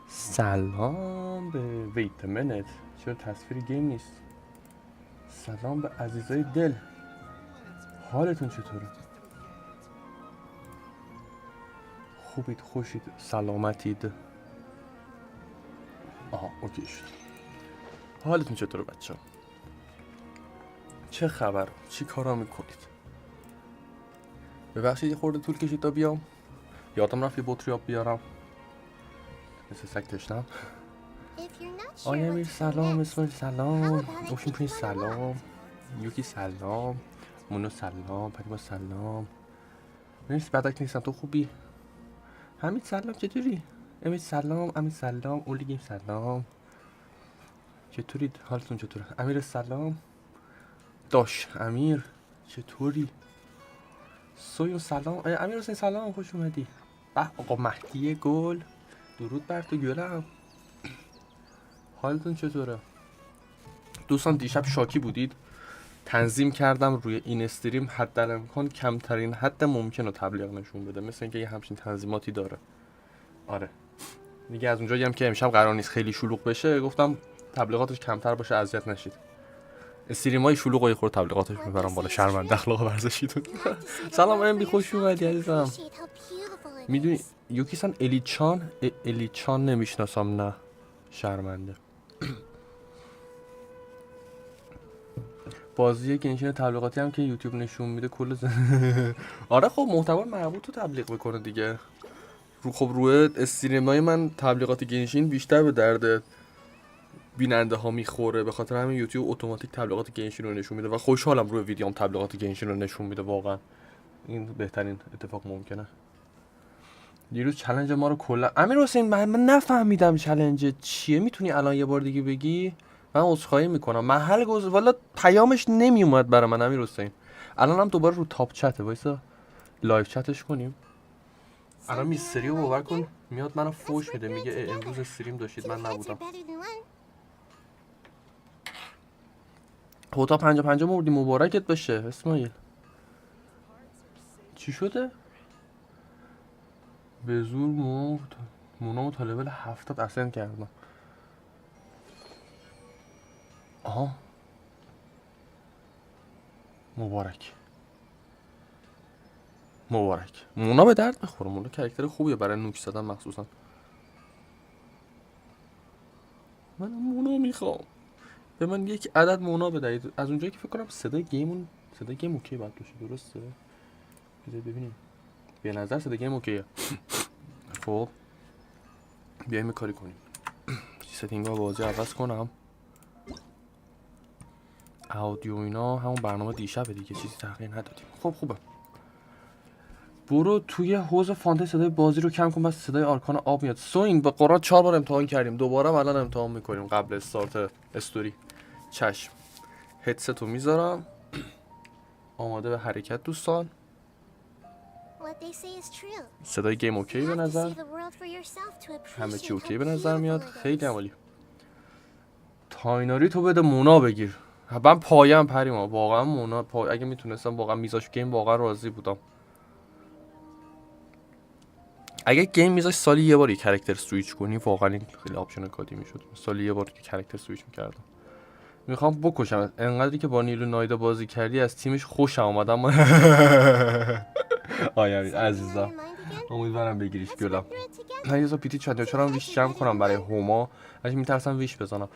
سلام به ویت منت. چرا تصویر گیم نیست؟ سلام به عزیزای دل، حالتون چطوره؟ خوبید، خوشید، سلامتید؟ آها اوکی شد. حالتون چطوره بچه ها؟ چه خبر؟ چی کارا میکنید؟ ببخشید یه خورده طول کشید تا بیام، یادم رفت یه بطری آب بیارم، مثل سگ تشنم. آیا امیر سلام، اسماعیل سلام، اوشین پرینس سلام، یوکی سلام، مونو سلام، پریما سلام. مرسی بدک نیستم، تو خوبی؟ حمید سلام، چطوری؟ امیر سلام، امیر سلام، اولی گیم سلام، چطورید؟ حالتون چطوره؟ امیر سلام، داش امیر چطوری؟ سویو سلام، امیر حسین سلام، خوش اومدی. به آقا مهدی گل، درود بر تو گلم، حالتون چطوره؟ دوستان دیشب شاکی بودید؟ تنظیم کردم روی این استریم حداقل کمترین حد ممکن رو تبلیغ نشون بده، مثل اینکه یه همچین تنظیماتی داره. آره دیگه، از اونجایی هم که امشب قرار نیست خیلی شلوغ بشه، گفتم تبلیغاتش کمتر باشه، اذیت نشید. استریمای شلوغ و یه خورده تبلیغاتش میبرم بالا، شرمنده اخلاق ورزشیتون. سلام ام بی، خوش اومدی عزیزم. میدونی یوکی سان الیچان نمیشناسم، نه شرمنده. بازی گنشین تبلیغاتی هم که یوتیوب نشون میده کل آره خب محتوا مربوط تو تبلیغ میکنه دیگه. خب روی استریمای من تبلیغات گنشین بیشتر به درد بیننده ها میخوره، به خاطر همین یوتیوب اتوماتیک تبلیغات گنشین رو نشون میده و خوشحالم روی ویدیوم تبلیغات گنشین رو نشون میده. واقعا این بهترین اتفاق ممکنه. دیروز چالش ما رو کلا امیر حسین من نفهمیدم چالش چیه، میتونی الان یه بار دیگه بگی؟ من عذرخواهی میکنم، محل والا پیامش نمیومد برای من امیر حسین. الان هم دوباره رو تاپ چته، وایسا لایو چتش کنیم. الان میستری رو باور کن میاد منو فوش میده، میگه امروز استریم داشتید من نبودم. هوتا 50 مردی مبارکت باشه اسماعیل. چی شده؟ به زور مونامو تا لول 70 اسند کردم. آها مبارک مونا به درد میخوره، مونا کاراکتر خوبیه برای نوک زدن مخصوصا. من مونا میخوام، به من یک عدد مونا بدهید. از اونجایی که فکر کنم صدای گیم اوکی باید باشه، درسته؟ بذار ببینیم، به نظر صدای گیم اوکیه. خب بیایم یه کاری کنیم، ستینگ‌ها بازی عوض کنم، اودیو اینا همون برنامه دیشبه دیگه، چیزی تغییر ندادیم. خب خوبه. برو توی حوض فونتین صدای بازی رو کم کن، بس صدای آرکان آب میاد. این به قرآن 4 بار امتحان کردیم، دوباره الان امتحان میکنیم قبل استارت استوری. چشم، هدست رو میذارم، آماده به حرکت دوستان. صدای گیم اوکی به نظر، همه چی اوکی به نظر میاد، خیلی عالی. تایناری تو بده مونا بگیر. من پایم پریما، واقعا مونا اگه میتونستم واقعا میذاش گیم واقعا راضی بودم. اگه گیم میذاش سالی یه بار یه کاراکتر سویچ کنی، واقعا این خیلی آپشن کادی میشد. سالی یه بار یه کاراکتر سویچ میکردم. میخوام بکشم انقدری که با نیلو نایدا بازی کردی، از تیمش خوشم اومد. اما آیا عزیزم امیدوارم بگیریش گلم. من یه پیتی چرا ویش جمع کنم برای هوما، اگه میترسم ویش بزنم.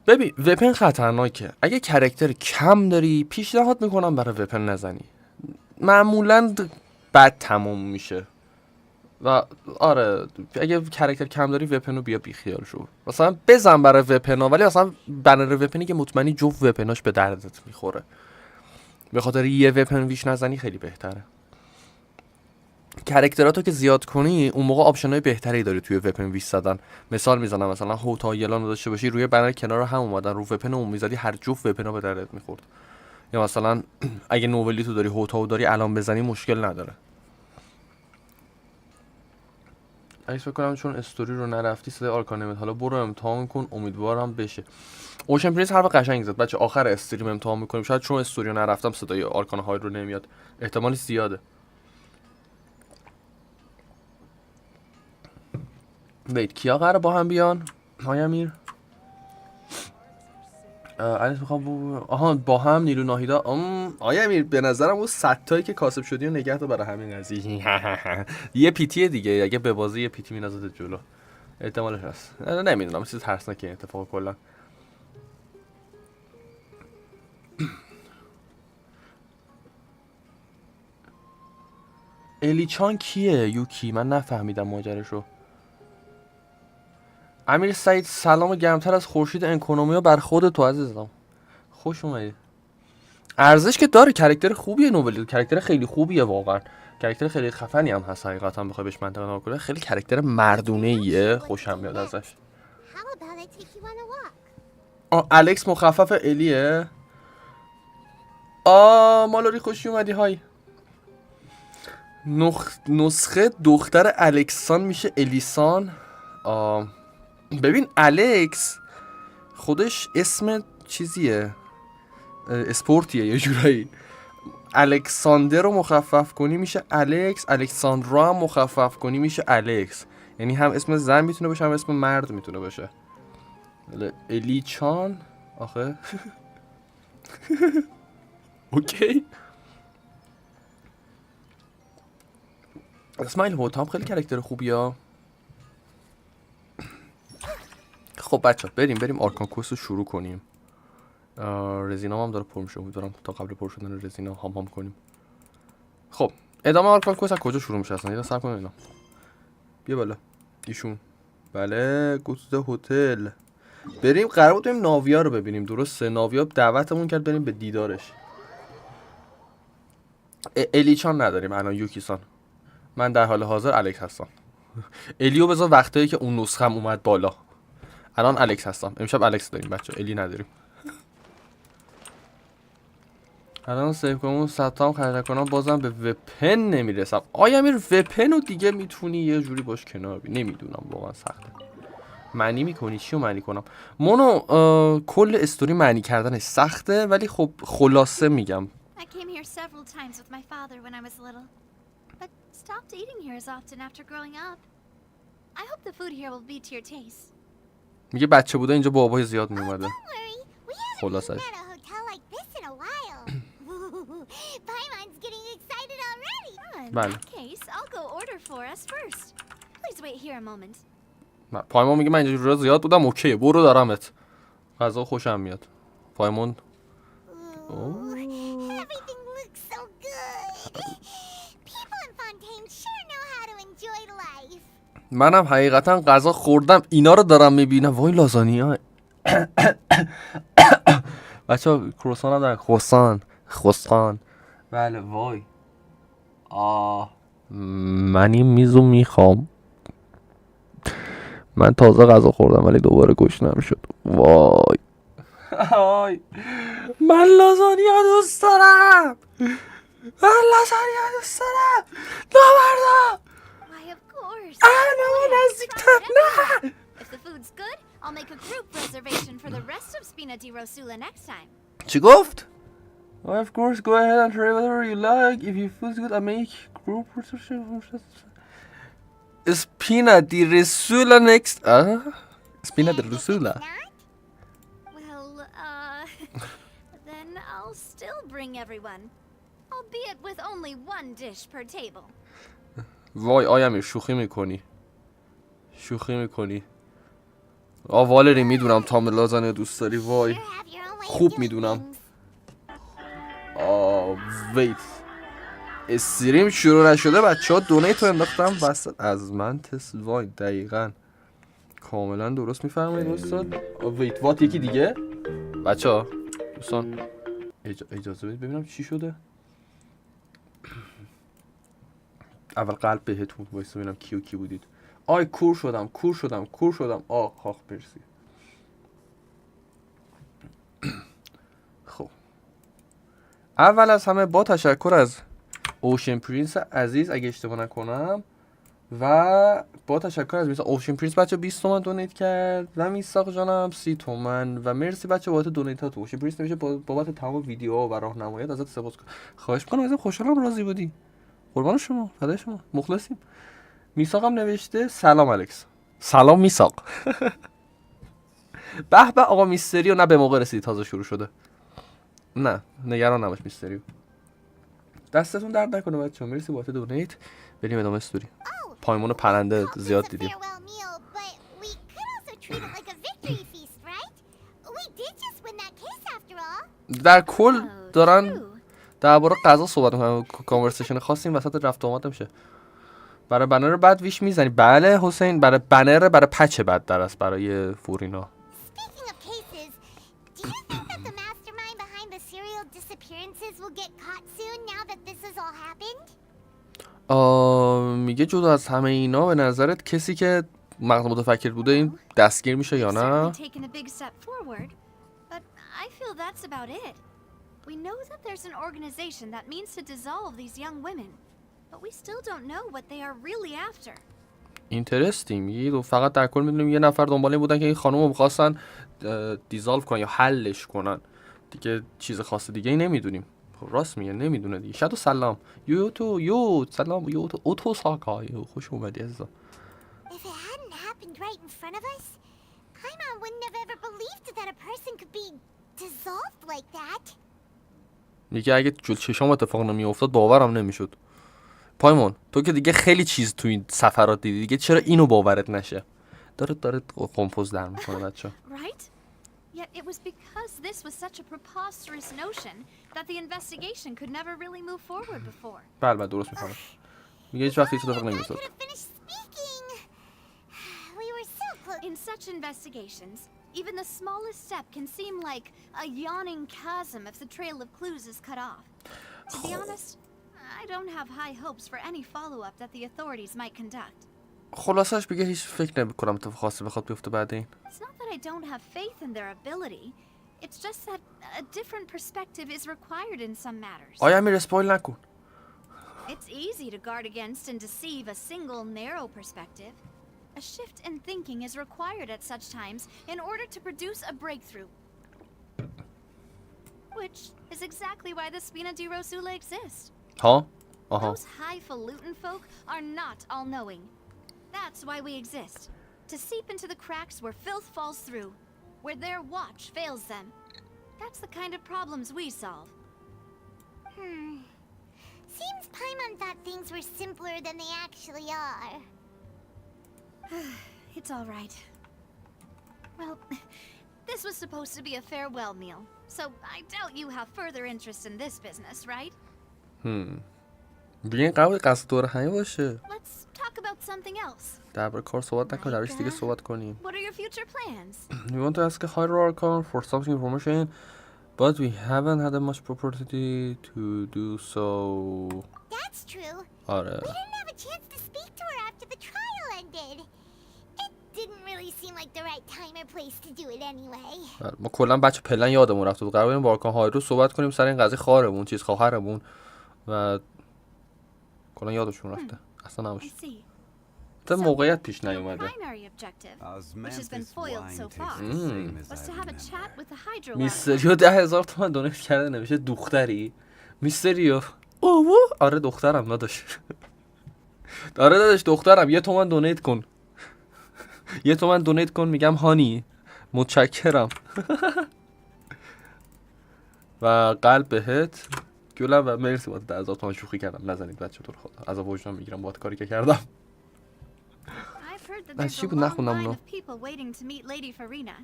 ببین وپن خطرناکه، اگه کاراکتر کم داری پیشنهاد میکنم برای وپن نزنی، معمولا بد تموم میشه. و آره اگه کاراکتر کم داری وپن رو بیا بیخیال شو، مثلا بزن برای وپن ها، ولی مثلا بنر وپنی که مطمئنی جفت وپناش به دردت میخوره، به خاطر یه وپن ویش نزنی خیلی بهتره. کاراکتراتو که زیاد کنی اون موقع آپشنای بهتری داری توی وپن ویش زدن. مثال میزنم، مثلا هوتا یلان داشته باشی، روی بنر کنار هم اومدن، رو وپن اون میزدی هر جفت وپنا به دردت میخورد. یا مثلا اگه نوولی تو داری هوتا داری الان بزنی مشکل نداره. اگه فکر کنم چون استوری رو نرفتی صدای آرکان نمیاد، حالا برو امتحان کن، امیدوارم بشه. اوشن پرینس حرف قشنگ زد بچه، آخر استریم امتحان میکنیم، شاید چون استوری رو نرفتم صدای آرکان های رو نمیاد، احتمالی زیاده. وید کیا قراره با هم بیان؟ های امیر الکس میخوام آها با هم نیرو ناهیدا. آیا امیر به نظرم اون ستایی که کاسب شدی و نگه دار برای همین قضیه. یه پیتی دیگه، اگه به بازی یه پیتی مینازت جلو احتمالش هست. نمیدونم چیز ترسناکه اتفاق کلا. الیچان کیه؟ یوکی من نفهمیدم ماجراشو. امیر سعید سلام گرمتر از خورشید انکونومیا بر خود تو عزیزم. خوش اومدی. ارزش که داره، کرکتر خوبیه نوبل، کرکتر خیلی خوبیه واقعا، کرکتر خیلی خفنی هم هست حقیقتا بخوای بهش منطقه نگاه کنی. خیلی کرکتر مردونه ایه، خوشم میاد ازش. الکس مخفف الیه. مالوری خوشی اومدی. های نسخه دختر الکسان میشه الیسان. ببین الکس خودش اسم چیزیه، اسپورتیه یه جورایی. الکساندر رو مخفف کنی میشه الکس، الکساندرا هم مخفف کنی میشه الکس. یعنی هم اسم زن میتونه باشه هم اسم مرد میتونه باشه. الیچان آخه اوکی. اسماعیل هوتام خیلی کرکتر خوبیه. خب بچه بریم آرکان کوست رو شروع کنیم. رزینا هم داره پر میشه، امیدوارم تا قبل پر شدن رزینا هم کنیم. خب ادامه آرکان کوست از کجا شروع میشه اصلا؟ یه سر کنیم اینا. بیا بالا ایشون. بله گوتوده هتل بریم. قرار بود بریم ناویا رو ببینیم، درسته؟ ناویا دعوتمون کرد بریم به دیدارش. الیچان نداریم الان یوکیسان. من در حال حاضر الکس هستم. الیو بذار وقتایی که اون نسخه هم اومد بالا. الان الکس هستم. امشب الکس داریم بچه، الی نداریم. الان سیف کنم 100 تا هم خرج کنم بازم به وپن نمیرسم. آیا امیر وپن رو دیگه میتونی یه جوری باش کنار بی؟ نمیدونم واقعا سخته. معنی میکنی؟ چی رو معنی کنم؟ مونو کل استوری معنی کردنش سخته، ولی خب خلاصه میگم. میگه بچه بوده اینجا بابای زیاد میومده. خلاصش بله. پایمون میگه من اینجا رو زیاد بودم. اوکی برو دارمت. غذا خوشم میاد. پایمون منم حقیقتا غذا خوردم اینا رو دارم میبینم. وای لازانیا بچه ها کروسان هم دارن. خوستان بله. وای من این میزو میخوام. من تازه غذا خوردم ولی دوباره گشنم شد. وای من لازانیا دوست دارم. نامردا نه نزدیکتر نه. چی گفت؟ Of course go ahead and try whatever you like. If your food's good I'll make group reservation. Spina di Risula next. Spina di Risula. Well, then I'll still bring everyone. Albeit with only one dish per table. وای آیامیر شوخی میکنی. والری میدونم تام لازانه دوست داری. وای خوب میدونم. ویت استریم شروع نشده بچه ها دونیت رو انداختم وسط از من وای دقیقا کاملا درست میفرمایید استاد. ویت وات یکی دیگه بچه ها دوستان اجازه بدید ببینم چی شده. اول قلب بهتون وایس ببینم کی بودید. کور شدم. خاک برسی. خب اول از همه با تشکر از اوشن پرینس عزیز اگه اشتباه نکنم و با تشکر از اوشن پرینس بچه 20 تومن دونیت کرد و میساق جانم 30 تومن و مرسی بچه بابت دونیتات. اوشن پرینس نمیشه بابت تمام ویدیوها و راهنماییات ازت سپاسگزارم. خواهش می‌کنم ازم خوشحالم راضی بودی. قربان شما فدای شما مخلصیم. میساقم نوشته سلام الکس. سلام میساق. به به آقا میستریو، نه به موقع رسید، تازه شروع شده. نه نگران نباش میستریو. دستتون درد نکنه بچه‌ها. مرسی بابت دونیت. بریم ادامه استوری. پایمون پرنده زیاد دیدیم. در کل دارن درباره غذا صحبت میکنن. کانورسیشن خاصی این وسط رفت و آمد نمیشه. برای بنر بعد ویش میزنی؟ بله حسین، برای بنر، برای پچ بعد درست برای فورینا. میگه جدا از همه اینا به نظرت کسی که مغز متفکر بوده این دستگیر میشه یا نه؟ We know that there's an organization that means to dissolve these young women, but we still don't know what they are really after. اینترستینگ. میگه فقط در کل میدونیم یه نفر دنبال این بودن که این خانم رو میخواستن دیزالو کنن یا حلش کنن. دیگه چیز خاص دیگه ای نمیدونیم. راست میگه نمیدونه دیگه. شادو سلام. یو سلام یو تو اوتو ساکا. یو خوش اومدی عزیزم. If it hadn't happened right in front of us, Paimon wouldn't have ever believed that a person could be dissolved like that. میگه اگه جلوی چشام اتفاق نمیافتاد باورم نمیشد. پایمون تو که دیگه خیلی چیز تو این سفرات دیدی دیگه، چرا اینو باورت نشه؟ داره کمپوز در میکنه بچه. Right? Yet it was because this was such a preposterous notion that the investigation could never really move forward before. بله درست میفهمم. میگه هیچ وقت هیچ اتفاق نمیافتاد. In such investigations, even the smallest step can seem like a yawning chasm if the trail of clues is cut off. To be honest, I don't have high hopes for any follow-up that the authorities might conduct. خلاصش بگه هیچ فکر نمی‌کنم اتفاق خاصی بخواد بیفته بعد این. It's not that I don't have faith in their ability. It's just that a different perspective is required in some matters. آیا امیر اسپویل نکن. It's easy to guard against and deceive a single narrow perspective. A shift in thinking is required at such times in order to produce a breakthrough. Which is exactly why the Spina di Rosula exists. ها؟ Those highfalutin folk are not all-knowing. That's why we exist. To seep into the cracks where filth falls through, where their watch fails them. That's the kind of problems we solve. Seems Paimon thought things were simpler than they actually are. It's all right. Well, this was supposed to be a farewell meal, so I doubt you have further interest in this business, right? دیگه این قبل قصد دور همه باشه. Let's talk about something else. درباره کار صحبت نکنیم، درباره دیگه صحبت کنیم. What are your future plans? We want to ask a hierarchy for some information, but we haven't had much opportunity to do so. That's true. آره. We didn't have a chance to speak to her after the trial ended. It didn't really seem like the right time or place to do it anyway. ما کلا بچه پلن یادمون رفت. قرار این وارکان های رو صحبت کنیم سر این قضیه خواهرمون، چیز خواهرمون و کلا یادشون رفته. اصلا نباشه. تا موقعیت پیش نیومده. میستریو 10,000 تومان دونیت کرده نمیشه دختری؟ میستریو اوه آره دخترم نداشت. آره داداش دخترم 1 تومن دونیت کن. 1 تومن دونیت کن میگم هانی متشکرم. و قلب بهت گلم و مرسی باید 10,000 تومن شوخی کردم. نزنید بچه تو خدا از وجدان میگیرم باید کاری که کردم. There's a long line of people waiting to meet Lady Farina.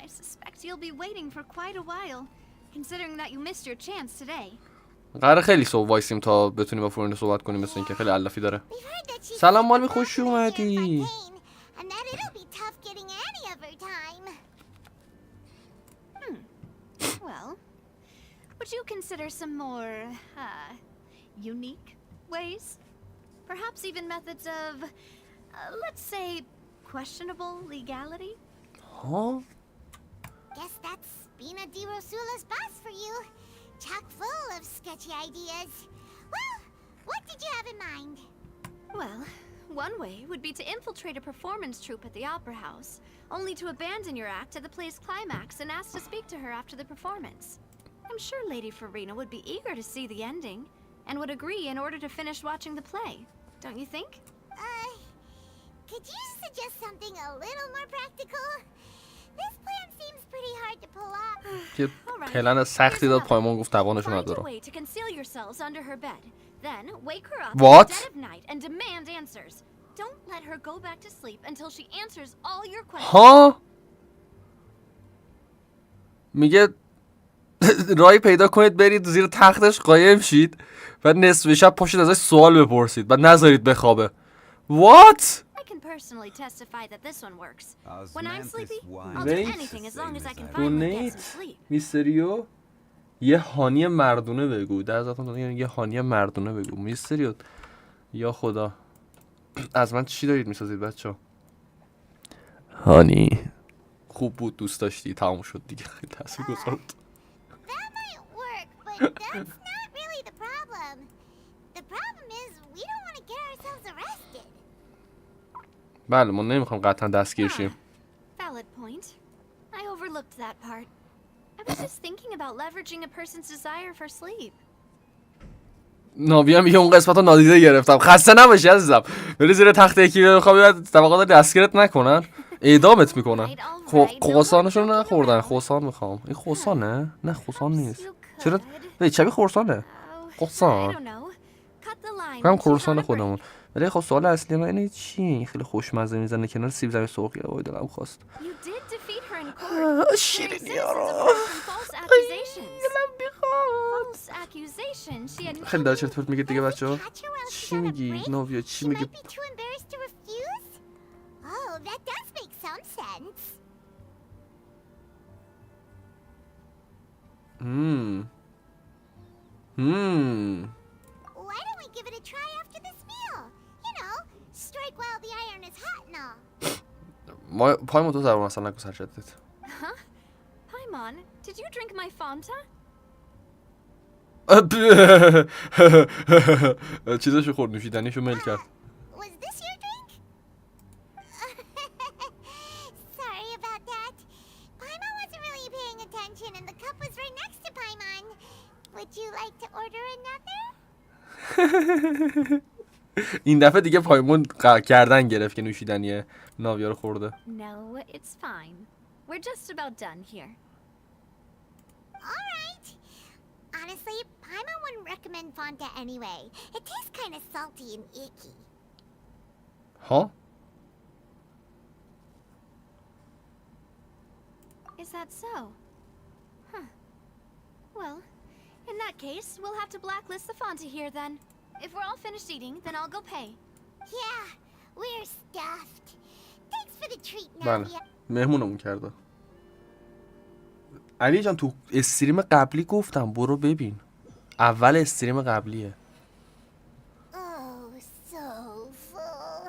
I suspect you'll be waiting for quite a while, considering that you missed your chance today. قراره خیلی وایسیم تا بتونیم با فورینا صحبت کنیم، مثل اینکه خیلی علافی داره. سلام مالمی خوش اومدی. Well, would you consider some more unique ways? Perhaps even methods of let's say questionable legality? Huh? Guess that's Spina di Rosula's boss for you. Chock full of sketchy ideas. Well, what did you have in mind? Well, one way would be to infiltrate a performance troupe at the Opera House, only to abandon your act at the play's climax and ask to speak to her after the performance. I'm sure Lady Farina would be eager to see the ending, and would agree in order to finish watching the play. Don't you think? could you suggest something a little more practical? This plan seems pretty hard to pull off. که پلن سختی داد پایمان گفت توانشو ندارم. What? ها؟ میگه راهی پیدا کنید برید زیر تختش قایم شید و نصف شب پاشید ازش سوال بپرسید و نذارید بخوابه. What? دونیت میستریو یه هانی مردونه بگو. در ذاتم یه هانی مردونه بگو. میستریو یا خدا از من چی دارید میسازید بچه؟ هانی خوب بود دوست داشتی تموم شد دیگه. خیلی تاثیر گذار بود. بله ما نمیخوام قطعا دستگیر شیم. ناوی هم میگه اون قسمت رو نادیده گرفتم. خسته نباشی عزیزم. بری زیر تخت یکی بخوابی بعد طبقات دستگیرت نکنن اعدامت میکنن. خوسانشون نخوردن. خوسان میخوام. این خوسانه؟ نه خوسان نیست. چرا؟ شبیه خورسانه. خوسان هم خورسان خودمون. ولی خب سوال اصلی من اینه چی؟ خیلی خوشمزه میزنه کنار سیب زمینی سرخ. وای دلم خواست. شیرینی یارو. خیلی داره چرت پرت میگه دیگه بچه‌ها. چی میگی نویا؟ چی میگی؟ ما پایمون تو زبان مثلا نکن سرشدت. Paimon, did you drink my Fanta? چیزشو خورد نوشیدنیشو میل کرد. Was this your drink? Sorry about that. Paimon wasn't really paying attention and the cup was right next to Paimon. Would you like to order another? این دفعه دیگه پایمون کردن گرفت که نوشیدنی ناویا رو خورده. No, it's fine. We're just about done here. All right. Honestly, Paimon wouldn't recommend Fanta anyway. It tastes kind of salty and icky. Huh? Is that so? Huh. Well, in that case, we'll have to blacklist the Fanta here then. If we're all finished eating, then I'll go pay. Yeah, we're stuffed. Thanks for the treat, Navia. مهمونمون کرده. علی جان تو استریم قبلی گفتم برو ببین. اول استریم قبلیه. Oh, so full.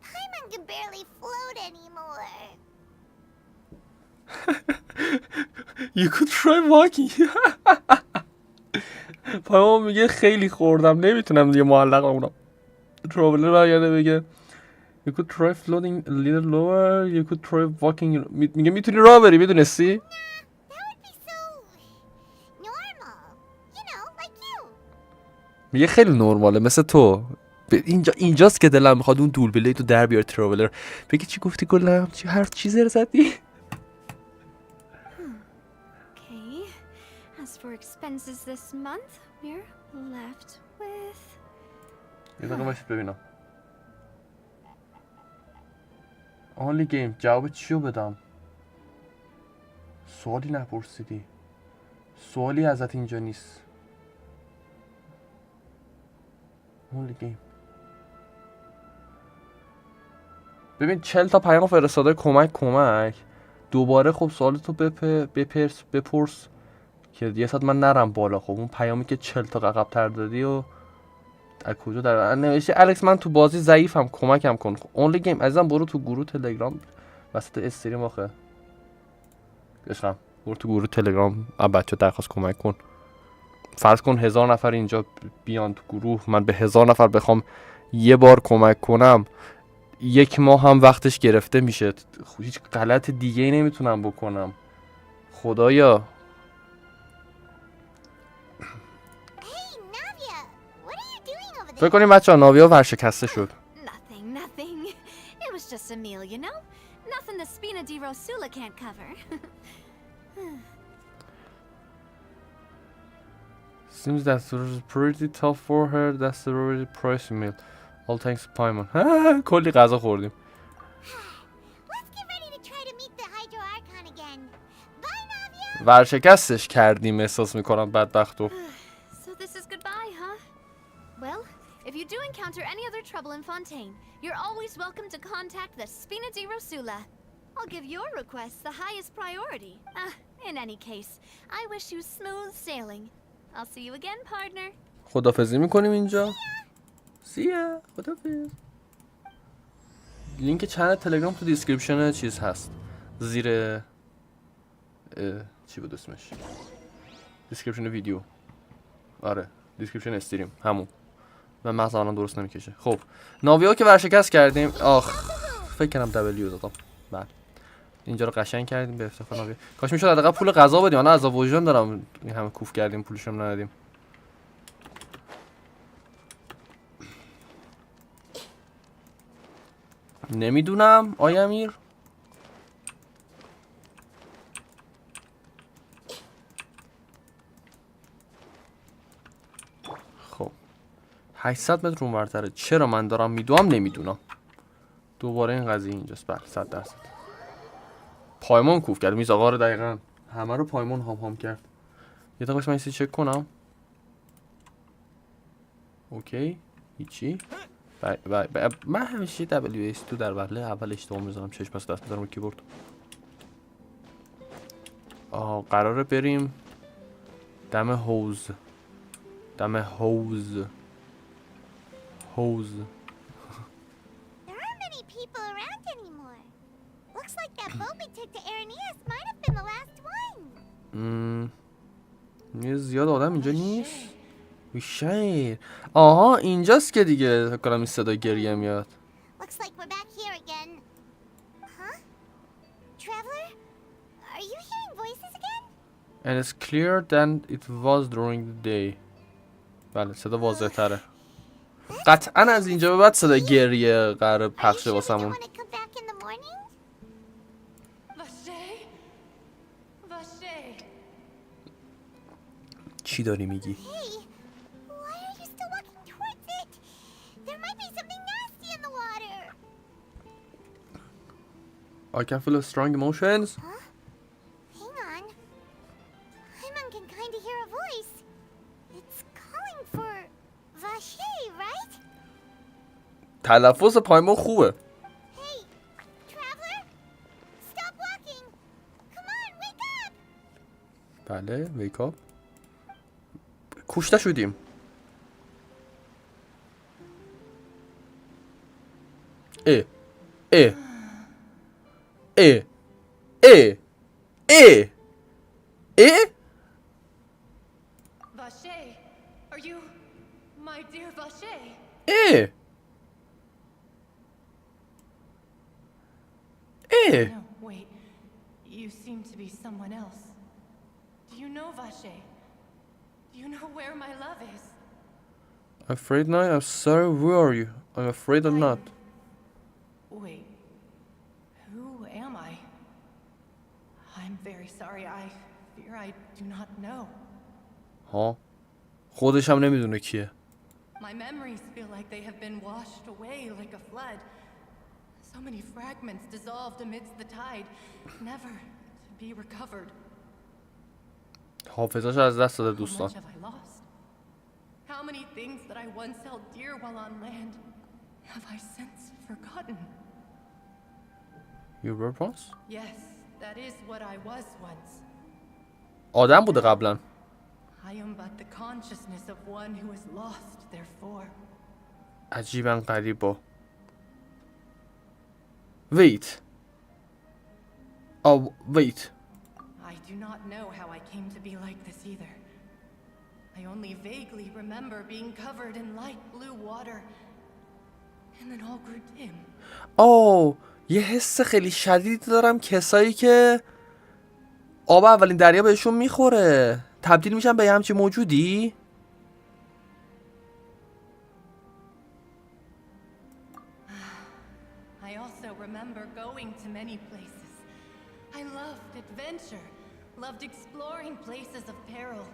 Paimon can barely float anymore. You could try walking. پایمان میگه خیلی خوردم نمیتونم دیگه معلق بمونم. ترابلر برگرده بگه You could try floating a little lower. You could try walking. میگه میتونی راه بری میدونستی؟ میگه خیلی نرماله مثل تو. اینجاست که دلم میخواد اون دول بلی تو در بیار ترابلر. بگی چی گفتی گلم؟ چی هر چیزی رو زدی؟ Okay. As for expenses this month, we're left with. یه دقیقه باشید ببینم. only game جواب چیو بدم؟ سوالی نپرسیدی. سوالی ازت اینجا نیست. only game. ببین 40 تا پیام فرستاده کمک. دوباره خب سوالتو بپرس که یه ساعت من نرم بالا. خب اون پیامی که 40 تا عقب تر دادی و از کجا در نوشته الکس من تو بازی ضعیفم کمکم کن. اونلی گیم عزیزم برو تو گروه تلگرام وسط استریم آخه گشتم برو تو گروه تلگرام بچه درخواست کمک کن. فرض کن 1000 نفر اینجا بیان تو گروه من به 1000 نفر بخوام یه بار کمک کنم 1 ماه هم وقتش گرفته میشه. هیچ غلط دیگه ای نمیتونم بکنم خدایا. What are you doing over there? فکر کنیم بچه ها ناویا ورشکسته شد. Nothing. just a meal, you know? Nothing the Spina di Rosula can't cover. Seems that was pretty tough for her. That's a really pricey meal. All thanks to Paimon. کلی غذا خوردیم. Let's get ready to try to meet the Hydro Archon again. Bye, Navia! ورشکستش کردیم احساس میکنم بدبختو. So this is goodbye, huh? Well, if you do encounter any other trouble in Fontaine, you're always welcome to contact the Spina di Rosula. I'll give your request the highest priority. In any case, I wish you smooth sailing. I'll see you again, partner. خدافظی میکنیم اینجا. سیا خدافظ. لینک چنل تلگرام تو دیسکریپشن چیز هست. زیر چی بود اسمش؟ دیسکریپشن ویدیو. آره دیسکریپشن استریم همون. من مغز الان درست نمیکشه. خب ناویا که ورشکست کردیم. آخ فکر کنم دبلیو دادم. بله اینجا رو قشنگ کردیم به افتخار ناویا. کاش میشد حداقل پول غذا بدیم. انا از وجدان دارم این همه کوف کردیم پولش هم ندادیم. نمیدونم آیا امیر خب 800 متر اونورتره. چرا من دارم میدوام نمیدونم. دوباره این قضیه اینجاست. بله 100%. پایمون کوف کرد میز آقا رو دقیقا همه رو پایمون هام کرد. یه دقیقه من این چک کنم. اوکی هیچی. من همیشه WS2 در وهله اول اشتباه میزنم. چشم پس دست میزنم کیبورد. قراره بریم دم حوض. دم حوض. حوض. There aren't many people around anymore. Looks like that boat we took to Araneas might have been the last one. یه زیاد آدم اینجا نیست. شاید آها اینجاست که دیگه فکر کنم این صدای گریه میاد. Looks like we're back here again. Huh? Traveler? Are you hearing voices again? And it's clearer than it was during the day. بله صدا واضح تره. قطعا از اینجا به بعد صدای گریه قرار پخشه واسمون. چی داری میگی؟ I can feel strong emotions. Huh? Hang on. Paimon can kind of hear a voice. It's calling for Vache, right? تلفظ پایمون خوبه. Hey, traveler, stop walking. Come on, wake up. بله wake up. کشته شدیم. اه Vache, are you my dear Vache? No, wait. You seem to be someone else. Do you know Vache? Do you know where my love is? I'm afraid not. I'm sorry. Where are you? I'm afraid I'm not. Wait. Who am I? I'm very sorry. I fear I do not know. ها خودش هم نمیدونه کیه. My memories feel like they have been washed away like a flood. So many fragments dissolved amidst the tide, never to be recovered. حافظه‌اش از دست داده How دوستان. much have I lost? How many things that I once held dear while on land have I since forgotten? You were once? Yes, that is what I was once. آدم بوده قبلا. I am but the consciousness of one who is lost, therefore. عجیبا غریبا. Wait. Oh, wait. I do not know how I came to be like this either. I only vaguely remember being covered in light blue water, and then all grew dim. Oh, یه حس خیلی شدید دارم کسایی که آب اولین دریا بهشون میخوره تبدیل میشن به یه همچین موجودی. I also places. I loved adventure, loved exploring places of peril.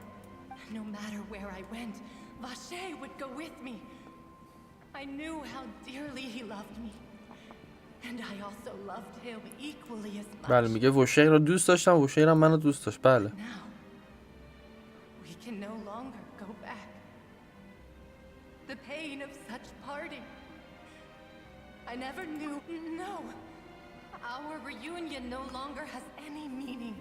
No matter where I went, Vache would go with me. I knew how dearly he loved me. And I also loved him equally as much. بله میگه وشیر رو دوست داشتم، وشیر هم منو دوست داشت. بله. Now, we can no longer go back. The pain of such parting. I never knew. No. Our reunion no longer has any meaning.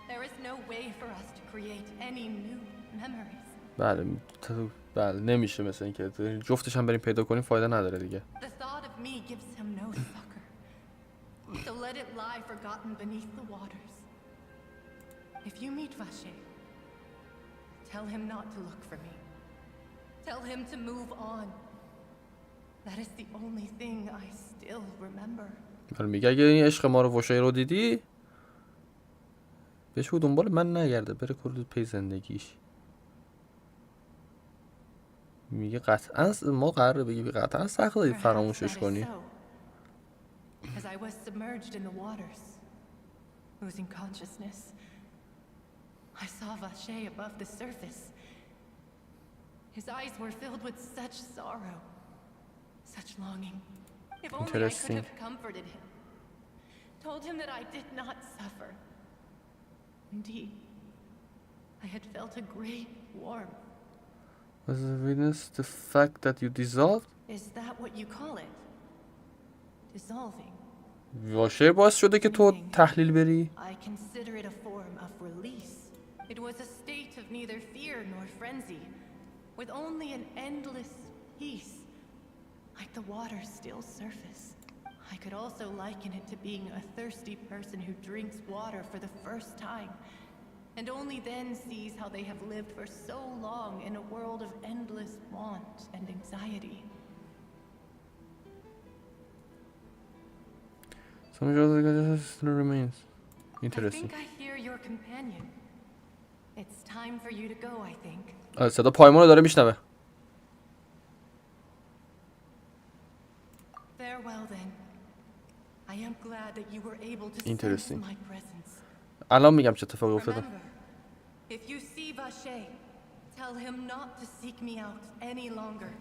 There is no way for us to create any new memories. بله نمیشه مثل اینکه جفتش هم بریم پیدا کنیم فایده نداره دیگه. The thought of me gives him no succor. So let it lie forgotten beneath the waters. If you meet Vache, tell him not to look for me. Tell him to move on. That is the only thing I still remember. بله میگه اگه این عشق ما رو وشیر رو دیدی بهش بود دنبال من نگرده، بره کل پی زندگیش. میگه قطعا ما قراره بگی قطعا سخت داری فراموشش کنی. As I was submerged in the waters, losing consciousness, I saw Vache above the surface. His eyes were filled with such sorrow, such longing. If only I could have comforted him, told him that I did not suffer. Indeed, I had felt a great warmth. Was the witness the fact that you dissolved? Is that what you call it? Dissolving. واشه باعث شده که تو تحلیل بری؟ I consider it a form of release. It was a state of neither fear nor frenzy, with only an endless peace, like the water's still surface. I could also liken it to being a thirsty person who drinks water for the first time, and only then sees how they have lived for so long in a world of endless want and anxiety. Some of the still remains. Interesting. I think I hear your companion. It's time for you to go, I think. صدا پایمون رو داره میشنوه. Farewell then. I am glad that you were able to sense my presence. الان میگم چه اتفاقی افتاده. Remember, if you see Vache, tell him not to seek me out any longer.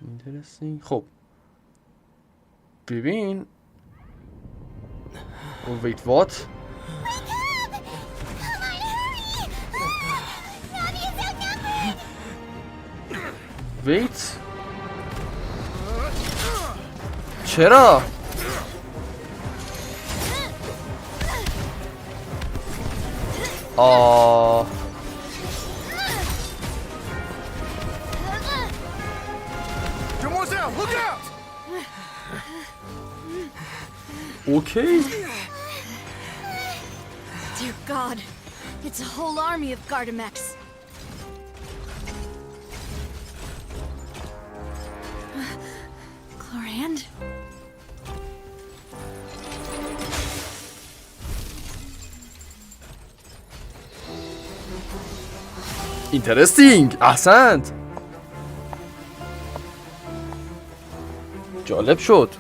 Interesting. خب ببین. Wait, what? Wait. چرا؟ Okay. Dear God, it's a whole army of Gardamex. Chlorand? Interesting. احسنت. جالب شد.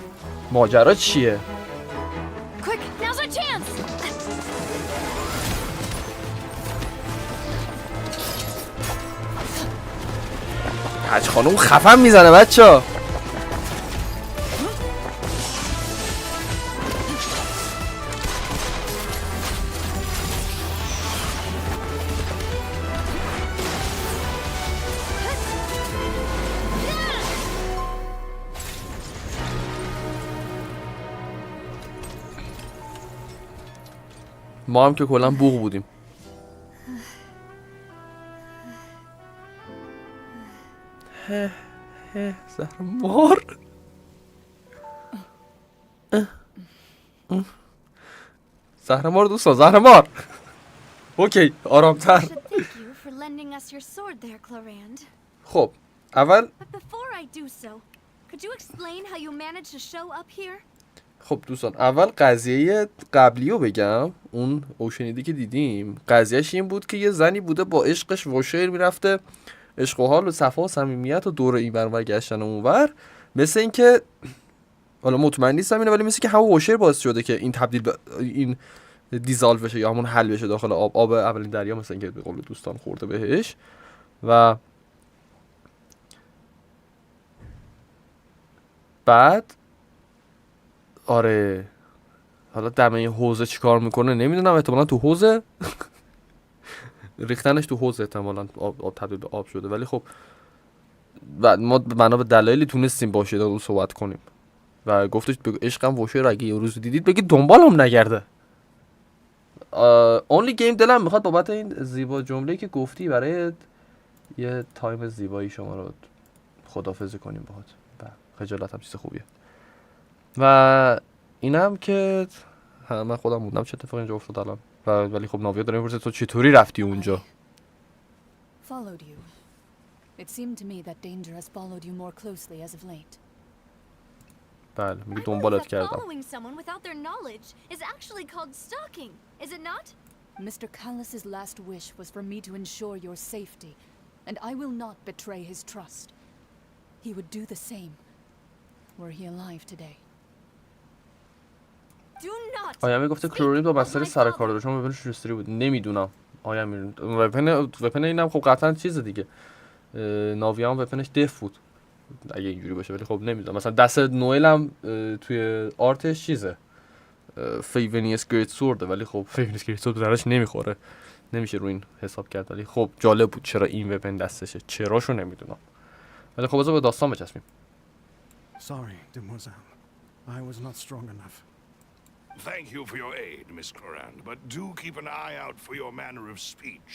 ماجرا چیه؟ Quick, now's our chance. حج خانوم خفن میزنه بچه‌ها. ما هم که کلا بوق بودیم. زهرمار. زهرمار دوستان زهرمار. اوکی آرامتر. Thank you for lending us your sword there, Chlorand. خب اول But before I do so, could you explain how you managed to show up here? خب دوستان اول قضیه قبلی رو بگم. اون اوشنیدی که دیدیم قضیهش این بود که یه زنی بوده با عشقش وشیر میرفته عشق و حال و صفا و صمیمیت و دور این ور گشتن اونور، مثل این که حالا مطمئن نیستم اینه، ولی مثل که همون واشر باعث شده که این تبدیل به این دیزالو بشه یا همون حل بشه داخل آب اولین دریا، مثلا که به قول دوستان خورده بهش. و بعد آره حالا دمه حوضه چیکار میکنه نمیدونم، احتمالاً تو حوضه ریختنش تو حوض، احتمالاً آب تبدیل به آب شده. ولی خب و ما بنا به دلایلی تونستیم باشه رو صحبت کنیم و گفتش بگو عشقم واشر اگه یه روز دیدید بگید دنبالم نگرده. اونلی گیم دلم میخواد بابت این زیبا جمله‌ای که گفتی برای یه تایم زیبایی شما رو خدافظی کنیم باهات. خجالت هم چیز خوبیه. و اینم که من خودم موندم چه اتفاقی اینجا افتاد الان. ولی خب ناویا داره میپرسه تو چطوری رفتی اونجا؟ Followed you. It seemed to me that danger has followed you more closely as of late. بله میگه I believe دنبالت that کردم. following someone without their knowledge is actually called stalking, is it not? Mr. Callus's last wish was for me to ensure your safety, and I will not betray his trust. He would do the same were he alive today. Do not. آیا میگفته کلورین با بستر سر کار داره، شما ببینید استوری بود. نمیدونم. آیا میرین وپن اینم خب قطعا چیز دیگه. ناویا هم وپنش دف بود. اگه اینجوری باشه، ولی خب نمیدونم. مثلا دست نوئل هم توی آرتش چیزه. فیونیس گریت سورده، ولی خب فیونیس گریت سورد درش نمیخوره. نمیشه رو این حساب کرد، ولی خب جالب بود چرا این وپن دستشه. چراشو نمیدونم. ولی خب بذار به داستان بچسبیم. Sorry, demoiselle. I was not strong enough. Thank you for your aid, Miss Corand, but do keep an eye out for your manner of speech.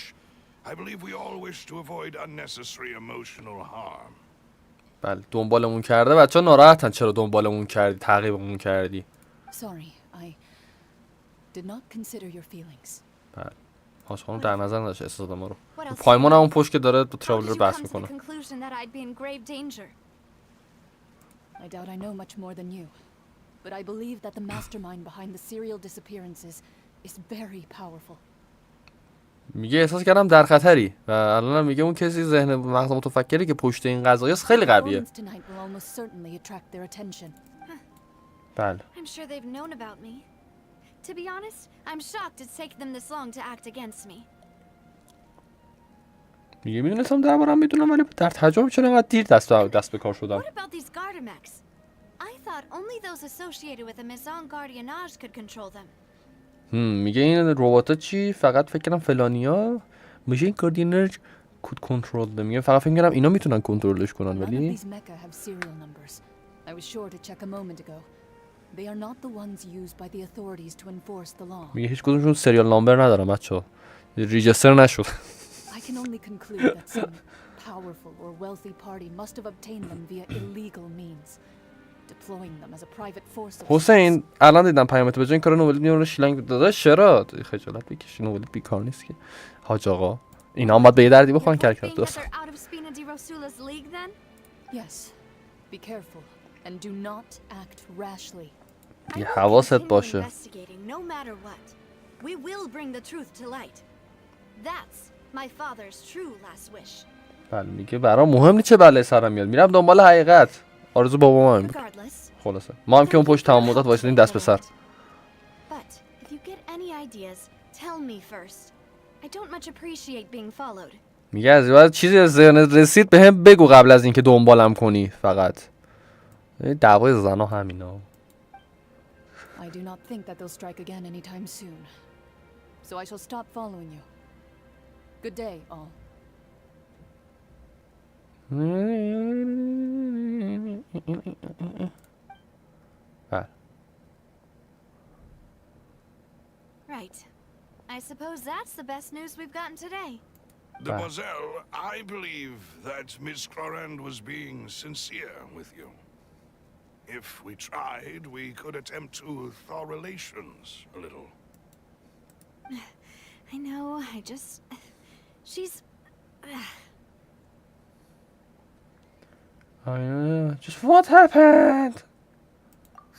I believe we all wish to avoid unnecessary emotional harm. بله دنبالمون کرده. بچه‌ها ناراحتن چرا دنبالمون کردی، تعقیبمون کردی. Sorry, I did not consider your feelings. بله هاش خانم در نظر نداشت احساسات ما رو. What else پایمان do you همون know? پشت که داره با How did تراولر you بحث come to the میکنه. conclusion that I'd be in grave danger? I doubt I know much more than you, but I believe that the mastermind behind the serial disappearances is very powerful. میگه احساس کردم در خطری و الان میگه اون کسی ذهن مغز متفکری که پشت این قضایاست خیلی قویه. Performance tonight will almost certainly attract their attention. بله I'm sure they've known about me. To be honest, I'm shocked it's taken them this long to act against me. میگه میدونستم دربارم میدونم، ولی در تجربه چرا انقدر دیر دست به کار شدم. What about these Gardamex? I thought only those associated with a maison gardiennage could control them. میگه این رباتا چی؟ فقط فکر کنم فلانیا میشه این گاردینر کود کنترل ده. میگه فقط فکر کنم اینا میتونن کنترلش کنن، None of ولی these mecha have serial numbers. I was sure to check a moment ago. They are not the ones used by the authorities to enforce the law. میگه هیچ کدومشون سریال نامبر ندارن بچه‌ها. ریجستر نشد. I can only conclude that some powerful or wealthy party must have obtained them via illegal means, deploying them as a private force of حسین الان دیدم پیامت به جای این کارو نوبل میونه شلنگ داده. چرا خجالت بکشی، نوبل بیکار نیست که. حاج آقا اینا هم باید به یه دردی بخورن You're کرد hoping that دوست. they're out of Spina di Rosula's league then? Yes. Be careful and do not act rashly. I یه will حواست continue باشه. investigating no matter what. We will bring the truth to light. That's my father's true last wish. بله میگه برام مهم نیست چه بلایی سرم میاد، میرم دنبال حقیقت. آرزو بابا من Regardless, خلاصه ما هم که اون پشت تمام مدت وایسادیم دست به سر. but if you get any ideas, tell me first. I don't much appreciate being followed. میگه از بعد چیزی از ذهنت رسید به هم بگو قبل از اینکه دنبالم کنی. فقط دعوای زنا همینا. I do not think that they'll strike again anytime soon. So I shall stop following you. Good day, all. بله Right. I suppose that's the best news we've gotten today. Demoiselle, I believe that Miss Corand was being sincere with you. If we tried, we could attempt to thaw relations a little. I know, she's... Just what happened?